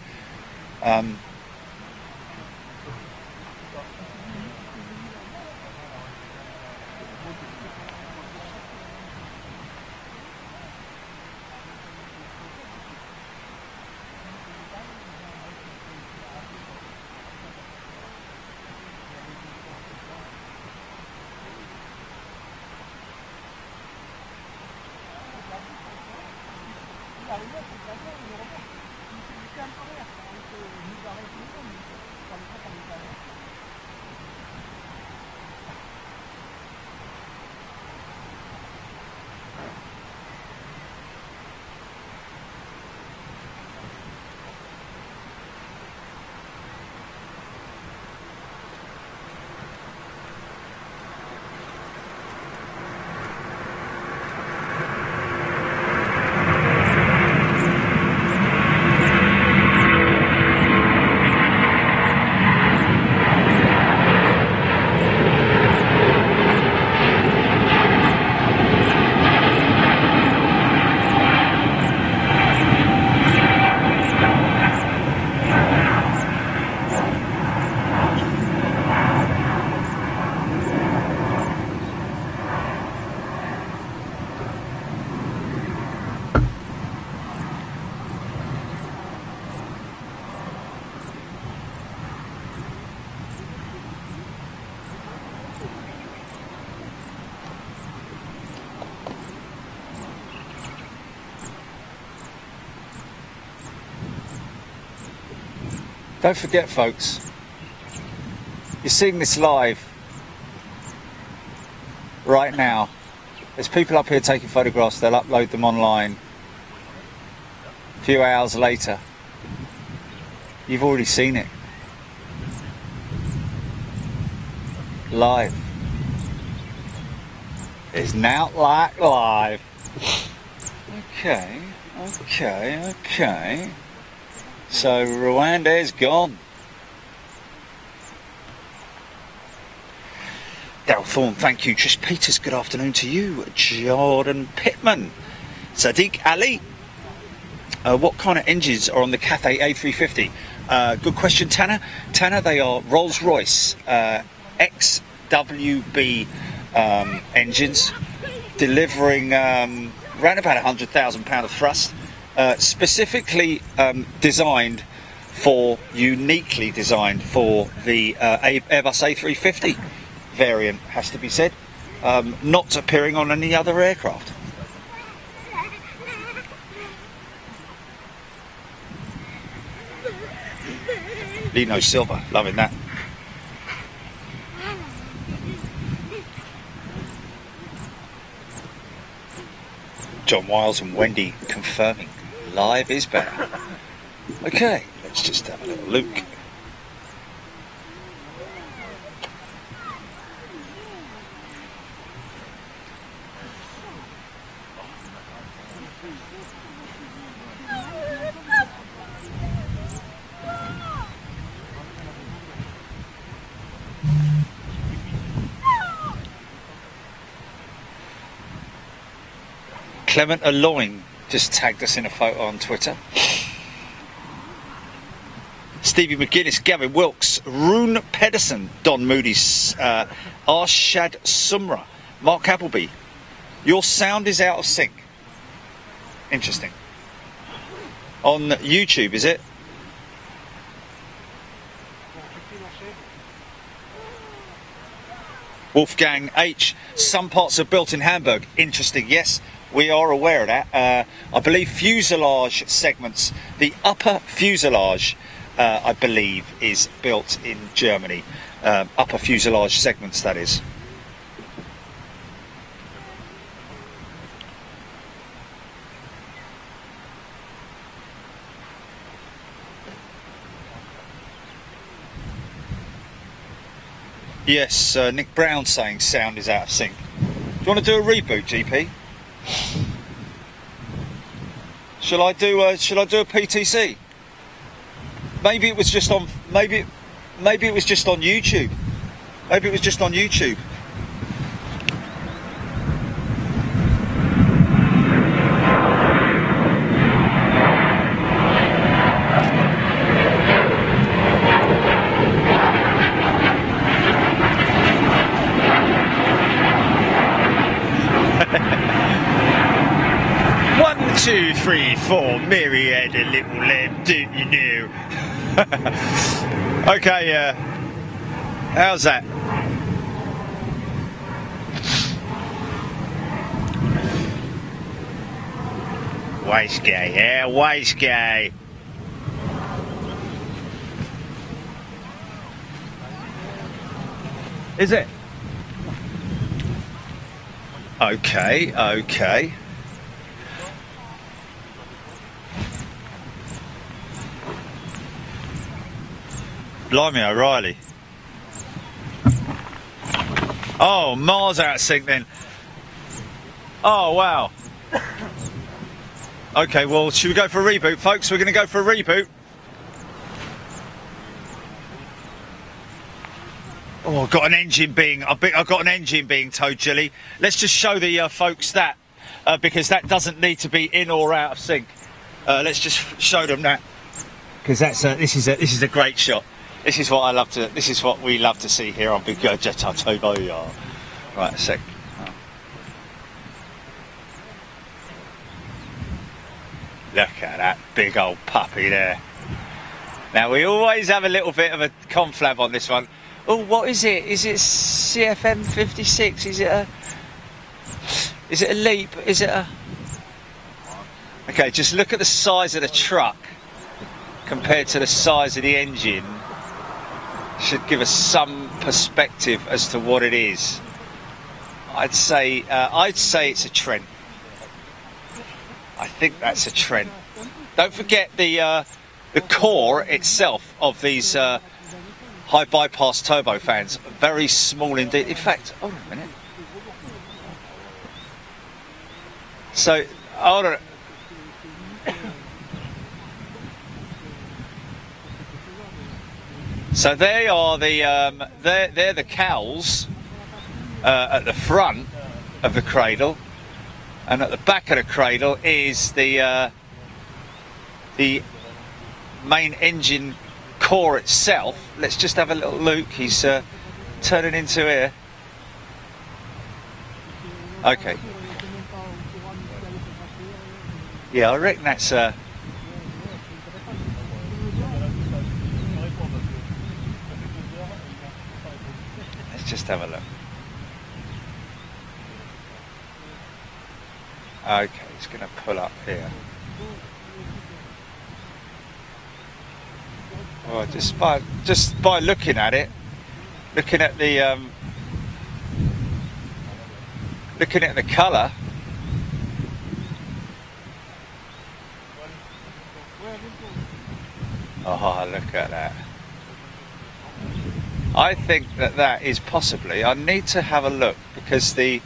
Don't forget, folks, you're seeing this live right now. There's people up here taking photographs. They'll upload them online a few hours later. You've already seen it live. It's now like live. Okay. So Rwanda is gone. Daryl Thorne, thank you. Trish Peters, good afternoon to you. Jordan Pittman. Sadiq Ali. What kind of engines are on the Cathay A350? Good question, Tanner. Tanner, they are Rolls-Royce XWB engines, delivering around about £100,000 of thrust, specifically uniquely designed for the Airbus A350 variant, has to be said, not appearing on any other aircraft. Lino Silva, loving that. John Wiles and Wendy confirming live is better. Okay, let's just have a little look. Clement Aloyne just tagged us in a photo on Twitter. Stevie McGuinness, Gavin Wilkes, Rune Pedersen, Don Moody's, Arshad Sumra, Mark Appleby. Your sound is out of sync. Interesting. On YouTube, is it? Wolfgang H. Some parts are built in Hamburg. Interesting, yes. We are aware of that. I believe fuselage segments, the upper fuselage, I believe, is built in Germany. Upper fuselage segments, that is. Yes, Nick Brown saying sound is out of sync. Do you want to do a reboot, GP? Shall I do a PTC? Maybe it was just on maybe it was just on YouTube. Maybe it was just on YouTube. One, two, three, four, Mary had a little lamb, don't you know? Okay, how's that? Waste guy, yeah, waste guy. Is it? Okay, okay. Blimey O'Reilly. Oh, Mars out of sync then. Oh, wow. Okay, well, should we go for a reboot, folks? We're going to go for a reboot. Oh, I've got an engine being towed, Jilly. Let's just show the folks that, because that doesn't need to be in or out of sync. Let's just show them that, because that's this is a great shot. This is what we love to see here on Beluga Jet TV. Right, a sec. Look at that big old puppy there. Now we always have a little bit of a conflab on this one. Oh, what is it? Is it CFM 56? Is it a Leap? Is it a... Okay, just look at the size of the truck. compared to the size of the engine should give us some perspective as to what it is. I'd say it's a Trent. I think that's a Trent. Don't forget the core itself of these high bypass turbofans, very small indeed. In fact, hold on a minute. So, hold on. So they are the they're the cowls at the front of the cradle, and at the back of the cradle is the main engine core itself. Let's just have a little look. He's turning into here. Okay. Yeah, I reckon that's let's just have a look. Okay, he's going to pull up here. Well, just by looking at it, looking at the colour. Oh, look at that. I think that is possibly, I need to have a look, because you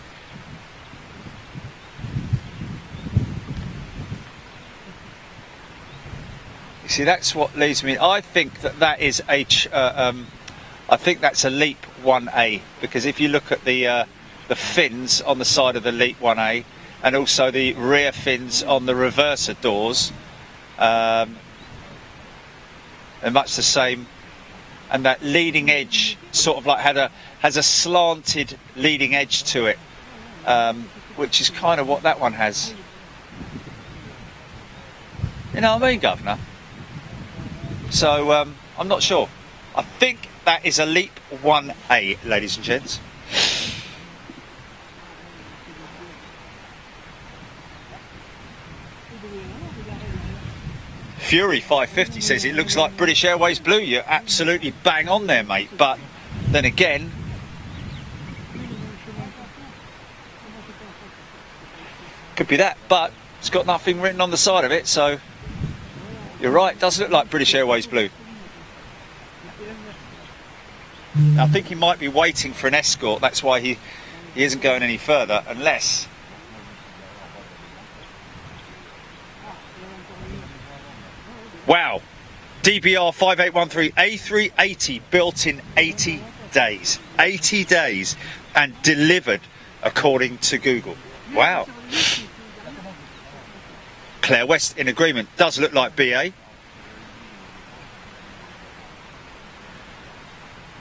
see, that's what leads me. I think that is I think that's a Leap 1A, because if you look at the fins on the side of the Leap 1A, and also the rear fins on the reverser doors, they're much the same, and that leading edge sort of like has a slanted leading edge to it, which is kind of what that one has. You know what I mean, Governor? So I'm not sure. I think that is a Leap 1A, ladies and gents. Fury 550 says it looks like British Airways blue. You're absolutely bang on there, mate. But then again, could be that. But it's got nothing written on the side of it, so you're right. It does look like British Airways blue. I think he might be waiting for an escort. That's why he isn't going any further, unless. Wow, DBR 5813 A380 built in 80 days. 80 days and delivered according to Google. Wow. Claire West in agreement. Does look like BA.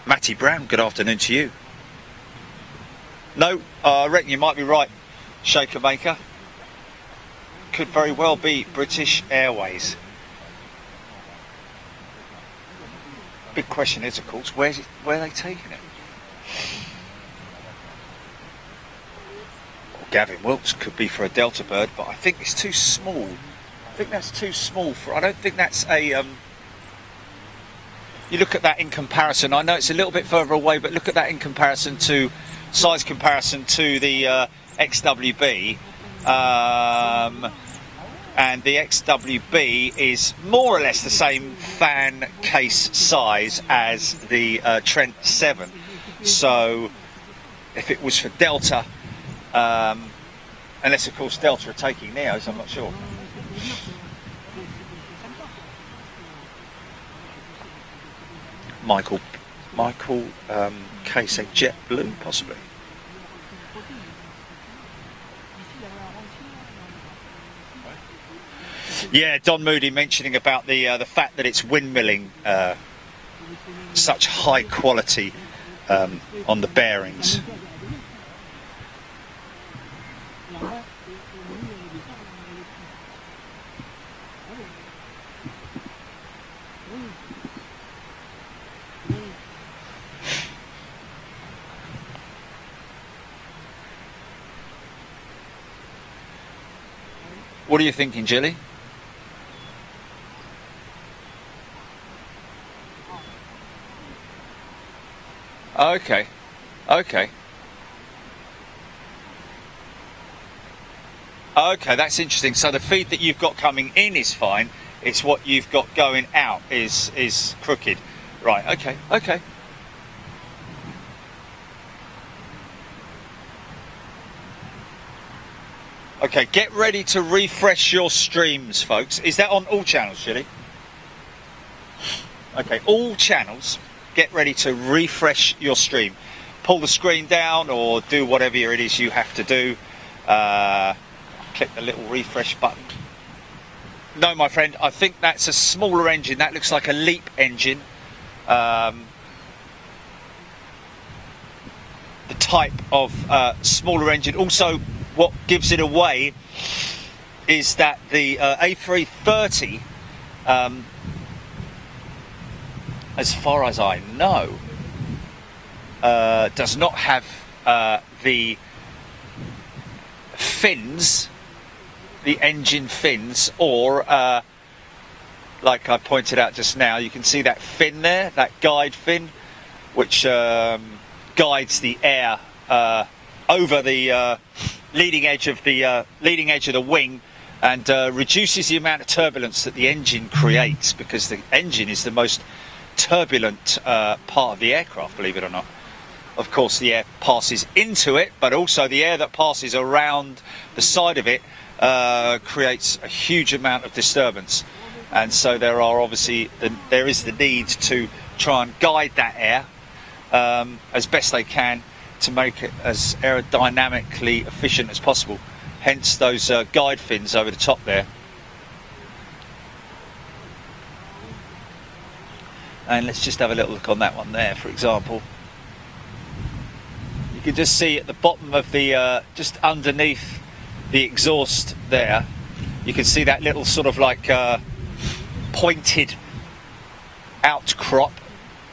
Matty Brown, good afternoon to you. No, I reckon you might be right, Shaker Maker. Could very well be British Airways. Big question is, of course, where are they taking it? Well, Gavin Wilkes could be for a Delta bird, but I think it's too small. I think that's too small for. I don't think that's a. You look at that in comparison. I know it's a little bit further away, but look at that in comparison to size comparison to the XWB. And the XWB is more or less the same fan case size as the Trent 7. So if it was for Delta, unless of course Delta are taking Neos, I'm not sure. Michael K said jet blue, possibly. Yeah, Don Moody mentioning about the fact that it's windmilling such high quality on the bearings. What are you thinking, Jilly? Okay. Okay. Okay, that's interesting. So the feed that you've got coming in is fine. It's what you've got going out is crooked. Right, okay, okay. Okay, get ready to refresh your streams, folks. Is that on all channels, Shilly? Okay, all channels, get ready to refresh your stream. Pull the screen down or do whatever it is you have to do. Click the little refresh button. No, my friend, I think that's a smaller engine. That looks like a LEAP engine. The type of smaller engine. Also, what gives it away is that the A330, as far as I know, does not have the fins, the engine fins, or like I pointed out just now, you can see that fin there, that guide fin, which guides the air over the leading edge of the wing, and reduces the amount of turbulence that the engine creates, because the engine is the most turbulent part of the aircraft, believe it or not. Of course, the air passes into it, but also the air that passes around the side of it creates a huge amount of disturbance, and so there is the need to try and guide that air as best they can to make it as aerodynamically efficient as possible. Hence those guide fins over the top there. And let's just have a little look on that one there, for example. You can just see at the bottom of the, just underneath the exhaust there, you can see that little sort of like pointed outcrop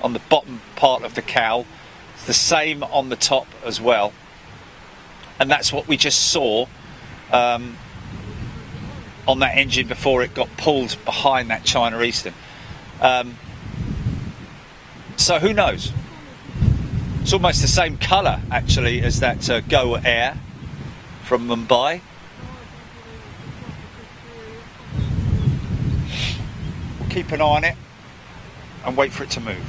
on the bottom part of the cowl. It's the same on the top as well. And that's what we just saw on that engine before it got pulled behind that China Eastern. So who knows? It's almost the same colour actually as that Go Air from Mumbai. We'll keep an eye on it and wait for it to move.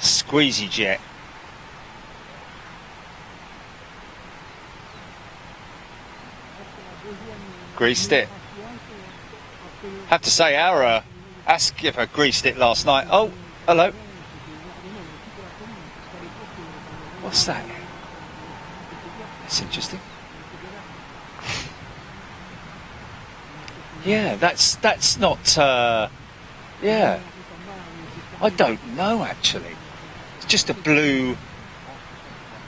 Squeezy jet. Greased it. Have to say our skipper greased it last night. Oh, hello. What's that? That's interesting. Yeah, that's not. Yeah, I don't know actually. It's just a blue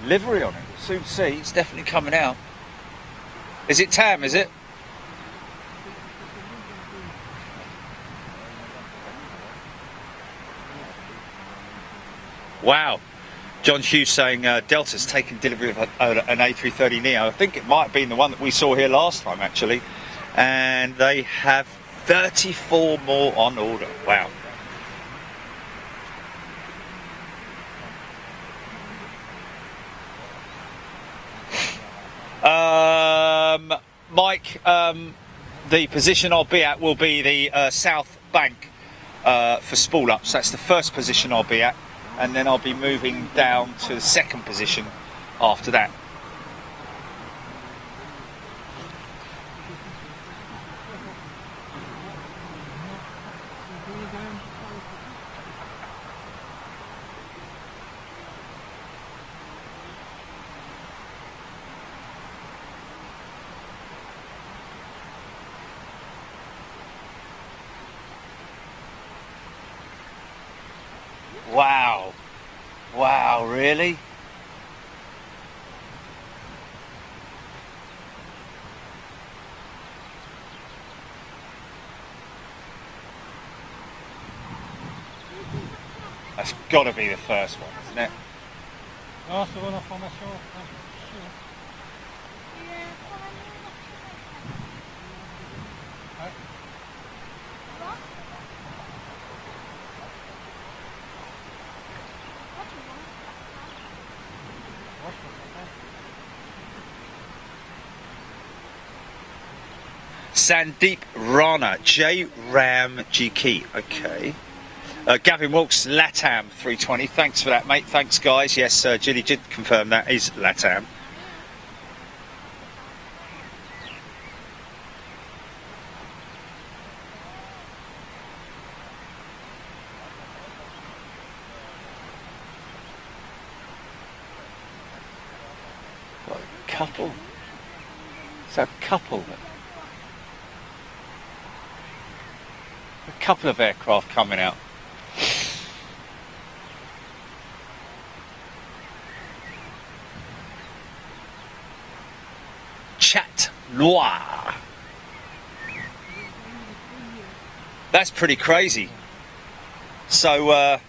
livery on it. We'll soon see. It's definitely coming out. Is it Tam? Is it? Wow. John Hughes saying Delta's taken delivery of an A330neo. I think it might have been the one that we saw here last time actually. And they have 34 more on order. Wow. Mike, the position I'll be at will be the south bank for spool ups. That's the first position I'll be at, and then I'll be moving down to the second position after that. Wow. Wow, really? That's got to be the first one, isn't it? Non, sur l'information. Sandeep Rana, J Ram GK. Okay. Gavin Wilkes, LATAM 320. Thanks for that, mate. Thanks, guys. Yes, Gilly did confirm that is LATAM. What a couple. It's a couple. A couple of aircraft coming out. Chat Noir. That's pretty crazy. So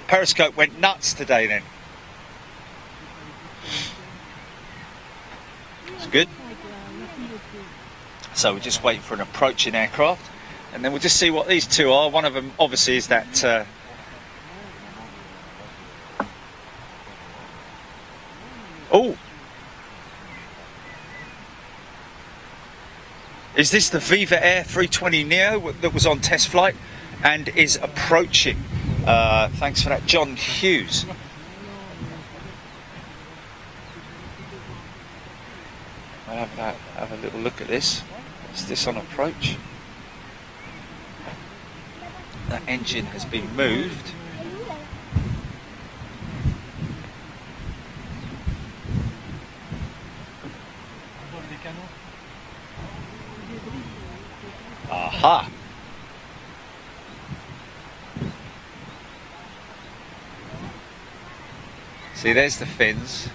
Periscope went nuts today then. It's good. So we'll just wait for an approaching aircraft and then we'll just see what these two are. One of them obviously is that oh, is this the Viva Air 320 Neo that was on test flight and is approaching? Thanks for that, John Hughes. I'll have a little look at this. Is this on approach? That engine has been moved. Aha! See, there's the fins.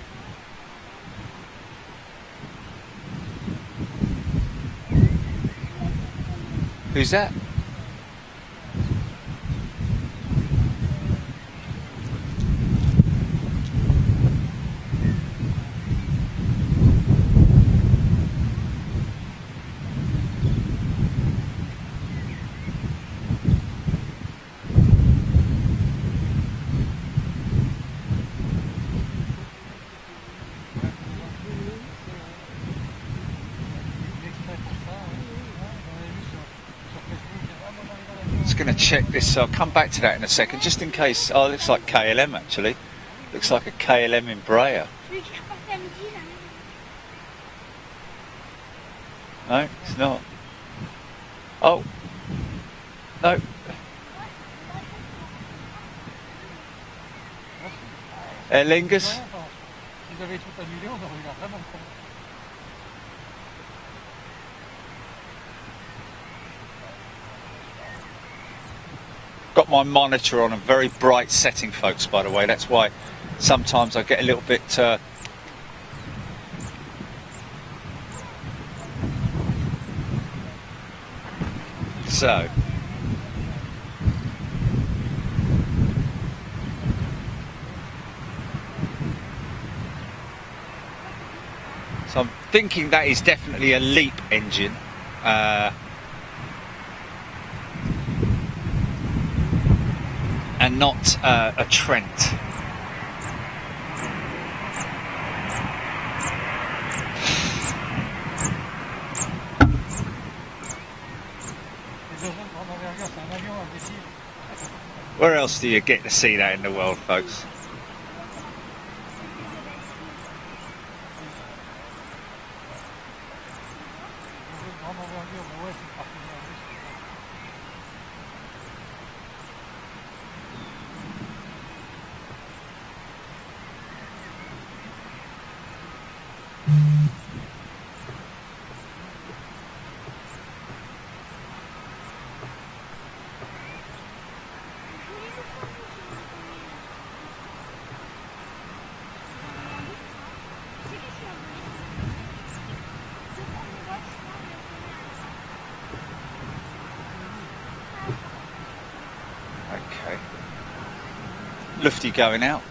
Who's that? Going to check this, so I'll come back to that in a second, just in case. Oh, it looks like KLM actually. Looks like a KLM Embraer. No, it's not. Oh, no. Aer Lingus. Got my monitor on a very bright setting, folks, by the way. That's why sometimes I get a little bit so I'm thinking that is definitely a LEAP engine. And not a Trent. Where else do you get to see that in the world, folks? lufty going out.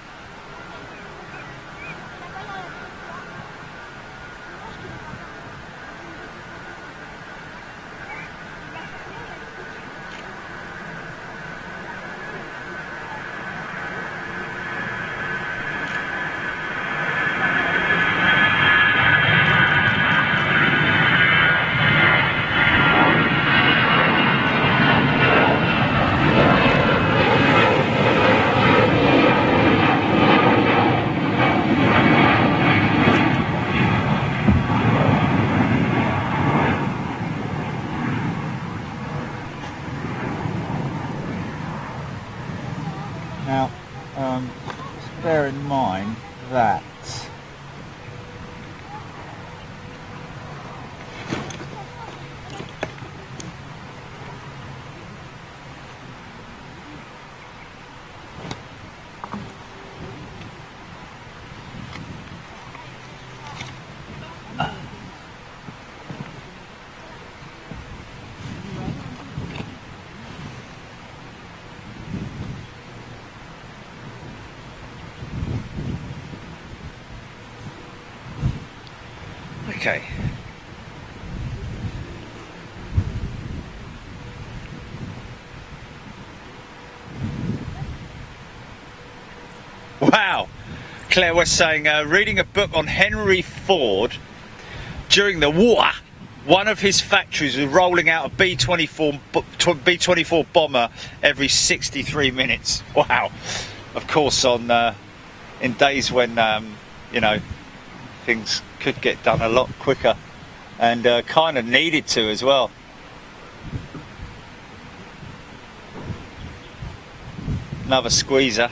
Now, just bear in mind that okay. Wow. Claire was saying, reading a book on Henry Ford during the war. One of his factories was rolling out a B-24 bomber every 63 minutes. Wow. Of course, on in days when you know, things could get done a lot quicker, and kind of needed to as well. Another squeezer.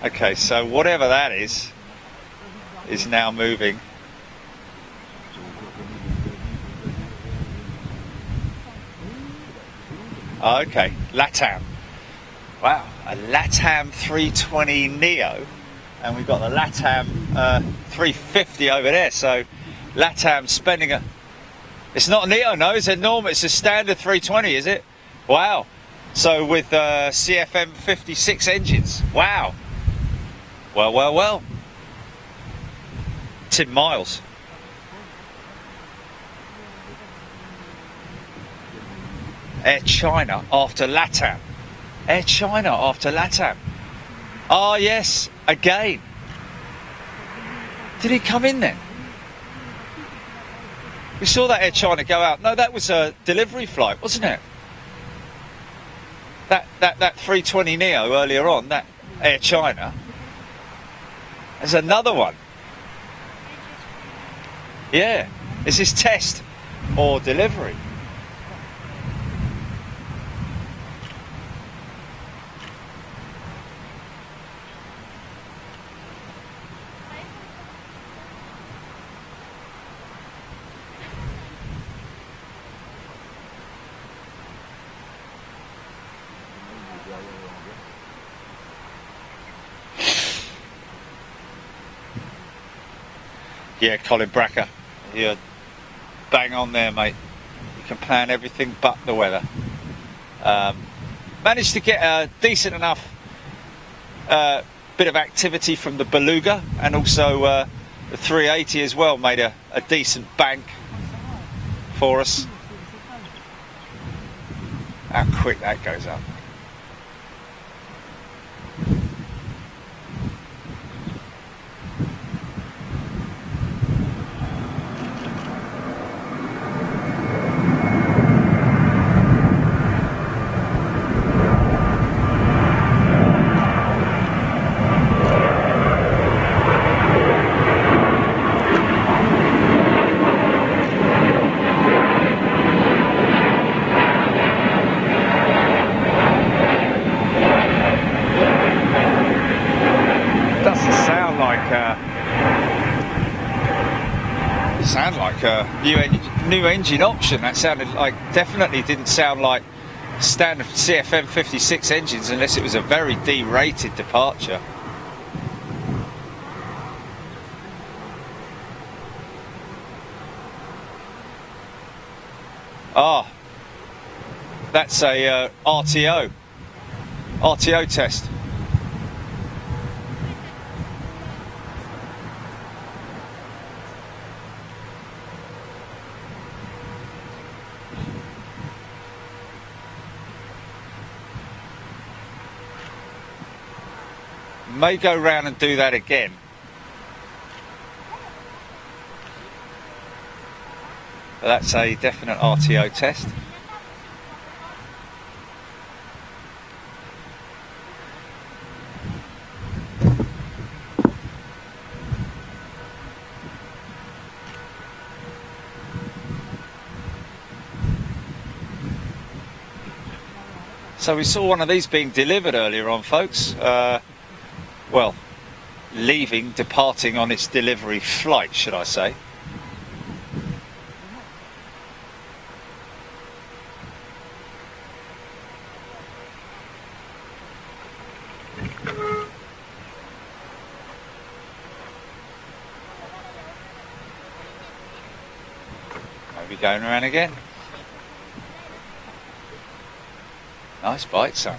Okay, so whatever that is now moving. Okay, LATAM. Wow, a LATAM 320 Neo, and we've got the LATAM 350 over there. So LATAM spending a... It's not a Neo, no, it's a normal, it's a standard 320, is it? Wow. So with CFM 56 engines. Wow. Well, well, well. Tim Miles. Air China after LATAM. Air China after LATAM. Ah, yes, again. Did he come in then? We saw that Air China go out. No, that was a delivery flight, wasn't it? That 320 Neo earlier on, that Air China. There's another one. Yeah. Is this test or delivery? Yeah, Colin Bracker, you're bang on there, mate. You can plan everything but the weather. Managed to get a decent enough bit of activity from the Beluga, and also the 380 as well made a decent bank for us. How quick that goes up. Sound like a new engine option. That sounded like, definitely didn't sound like standard CFM 56 engines unless it was a very D-rated departure. Ah, that's a RTO. RTO test. May go round and do that again. But that's a definite RTO test. So we saw one of these being delivered earlier on, folks. Well, departing on its delivery flight, should I say. Maybe going around again. Nice bite, son.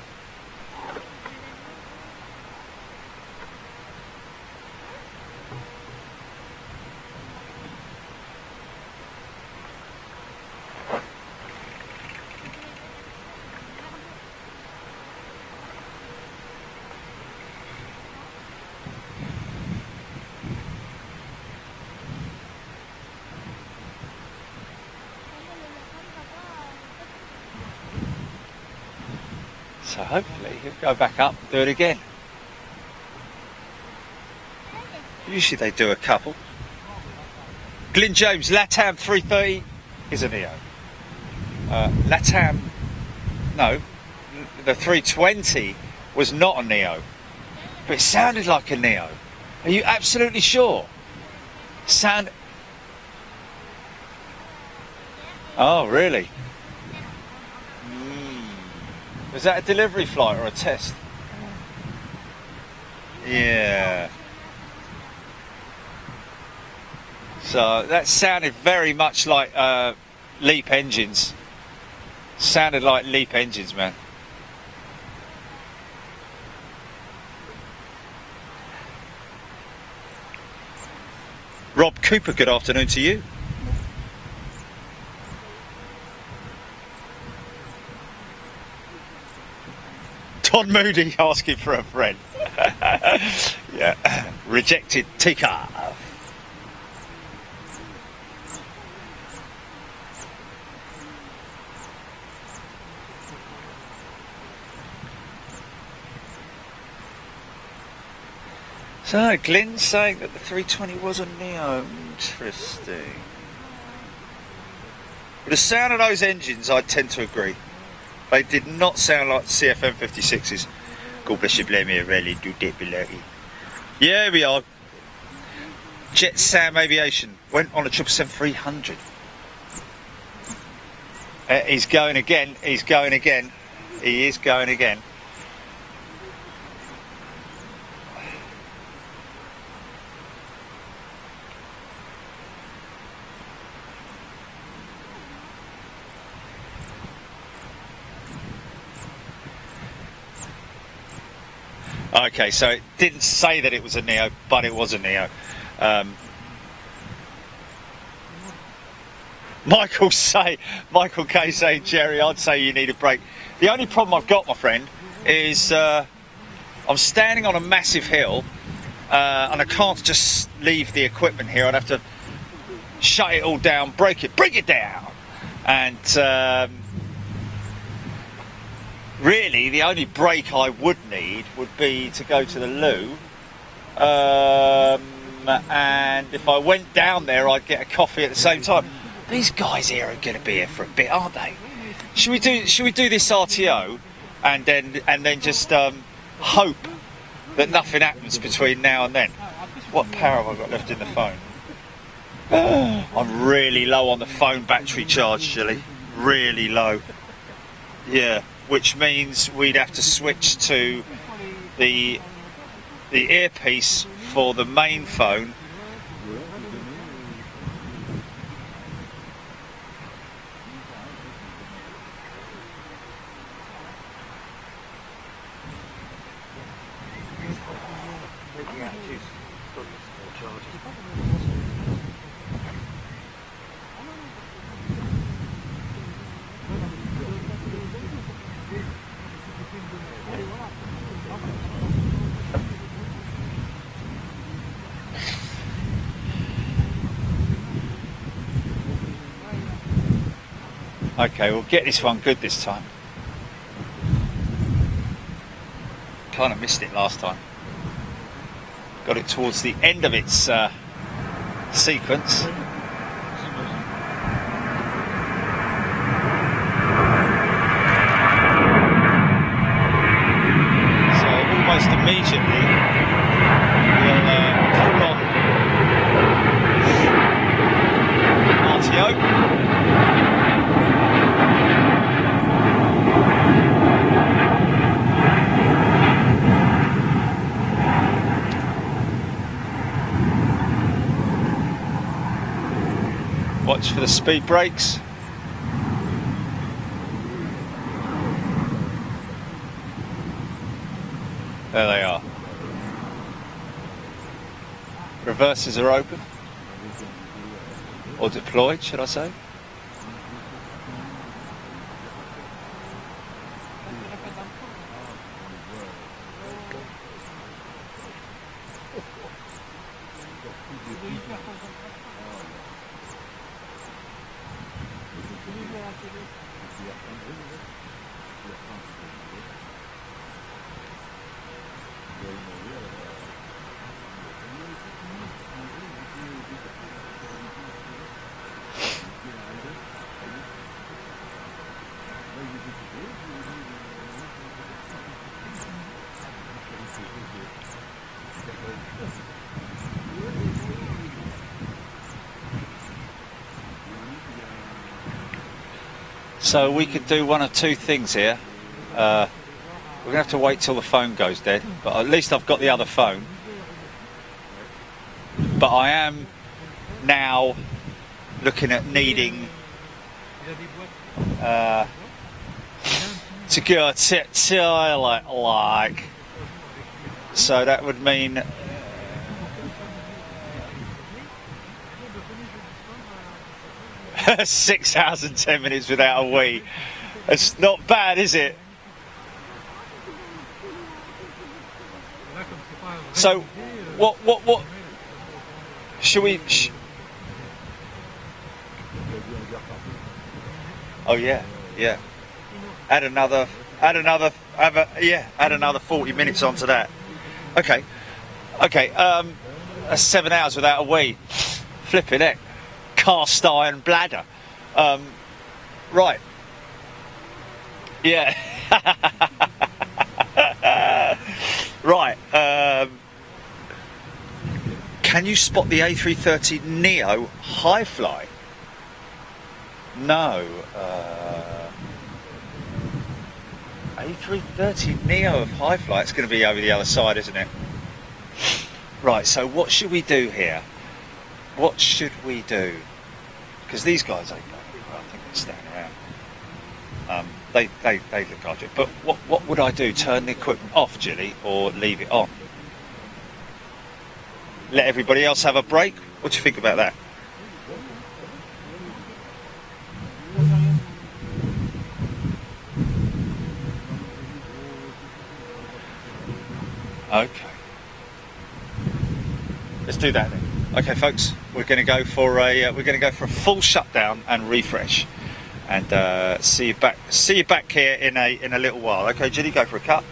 So hopefully he'll go back up and do it again. Usually they do a couple. Glyn James, LATAM 330 is a Neo. LATAM, no, the 320 was not a Neo, but it sounded like a Neo. Are you absolutely sure? Oh, really? Was that a delivery flight or a test? Yeah. So that sounded very much like LEAP engines. Sounded like LEAP engines, man. Rob Cooper, good afternoon to you. Don Moody asking for a friend. Yeah. Rejected Tika. So Glyn's saying that the 320 was a Neo. Interesting. With the sound of those engines, I tend to agree. They did not sound like CFM 56s. God bless you, blame me, really do dip below. Yeah, we are. Jet Sam Aviation went on a 777-300. He's going again. He's going again. He is going again. Okay, so it didn't say that it was a Neo, but it was a Neo. Michael K saying, Jerry, I'd say you need a break. The only problem I've got, my friend, is I'm standing on a massive hill and I can't just leave the equipment here. I'd have to shut it all down, bring it down. And really, the only break I would need would be to go to the loo. And if I went down there, I'd get a coffee at the same time. These guys here are going to be here for a bit, aren't they? Should we do this RTO and then just hope that nothing happens between now and then? What power have I got left in the phone? I'm really low on the phone battery charge, Gilly. Really low. Yeah. Which means we'd have to switch to the earpiece for the main phone. taking out juice. Charges. Okay, we'll get this one good this time. Kind of missed it last time. Got it towards the end of its sequence. So almost immediately we'll pull on RTO. Watch for the speed brakes. There they are. Reverses are open. Or deployed, should I say. So we could do one of two things here. We're gonna have to wait till the phone goes dead, but at least I've got the other phone. But I am now looking at needing to go to like. So that would mean 6 hours and 10 minutes without a wee. It's not bad, is it? So, what? Should we? Oh yeah. Add another 40 minutes onto that. Okay. That's 7 hours without a wee. Flipping heck. Cast iron bladder. Right. Yeah. Right. Can you spot the A330 Neo high fly? No. A330 Neo of high fly. It's going to be over the other side, isn't it? Right. So what should we do here? What should we do? Because these guys ain't going anywhere. I think they're staying around. They look after it. But what would I do? Turn the equipment off, Jilly, or leave it on? Let everybody else have a break? What do you think about that? Okay. Let's do that then. Okay, folks, we're going to go for a full shutdown and refresh, and see you back here in a little while. Okay, Jilly, go for a cut.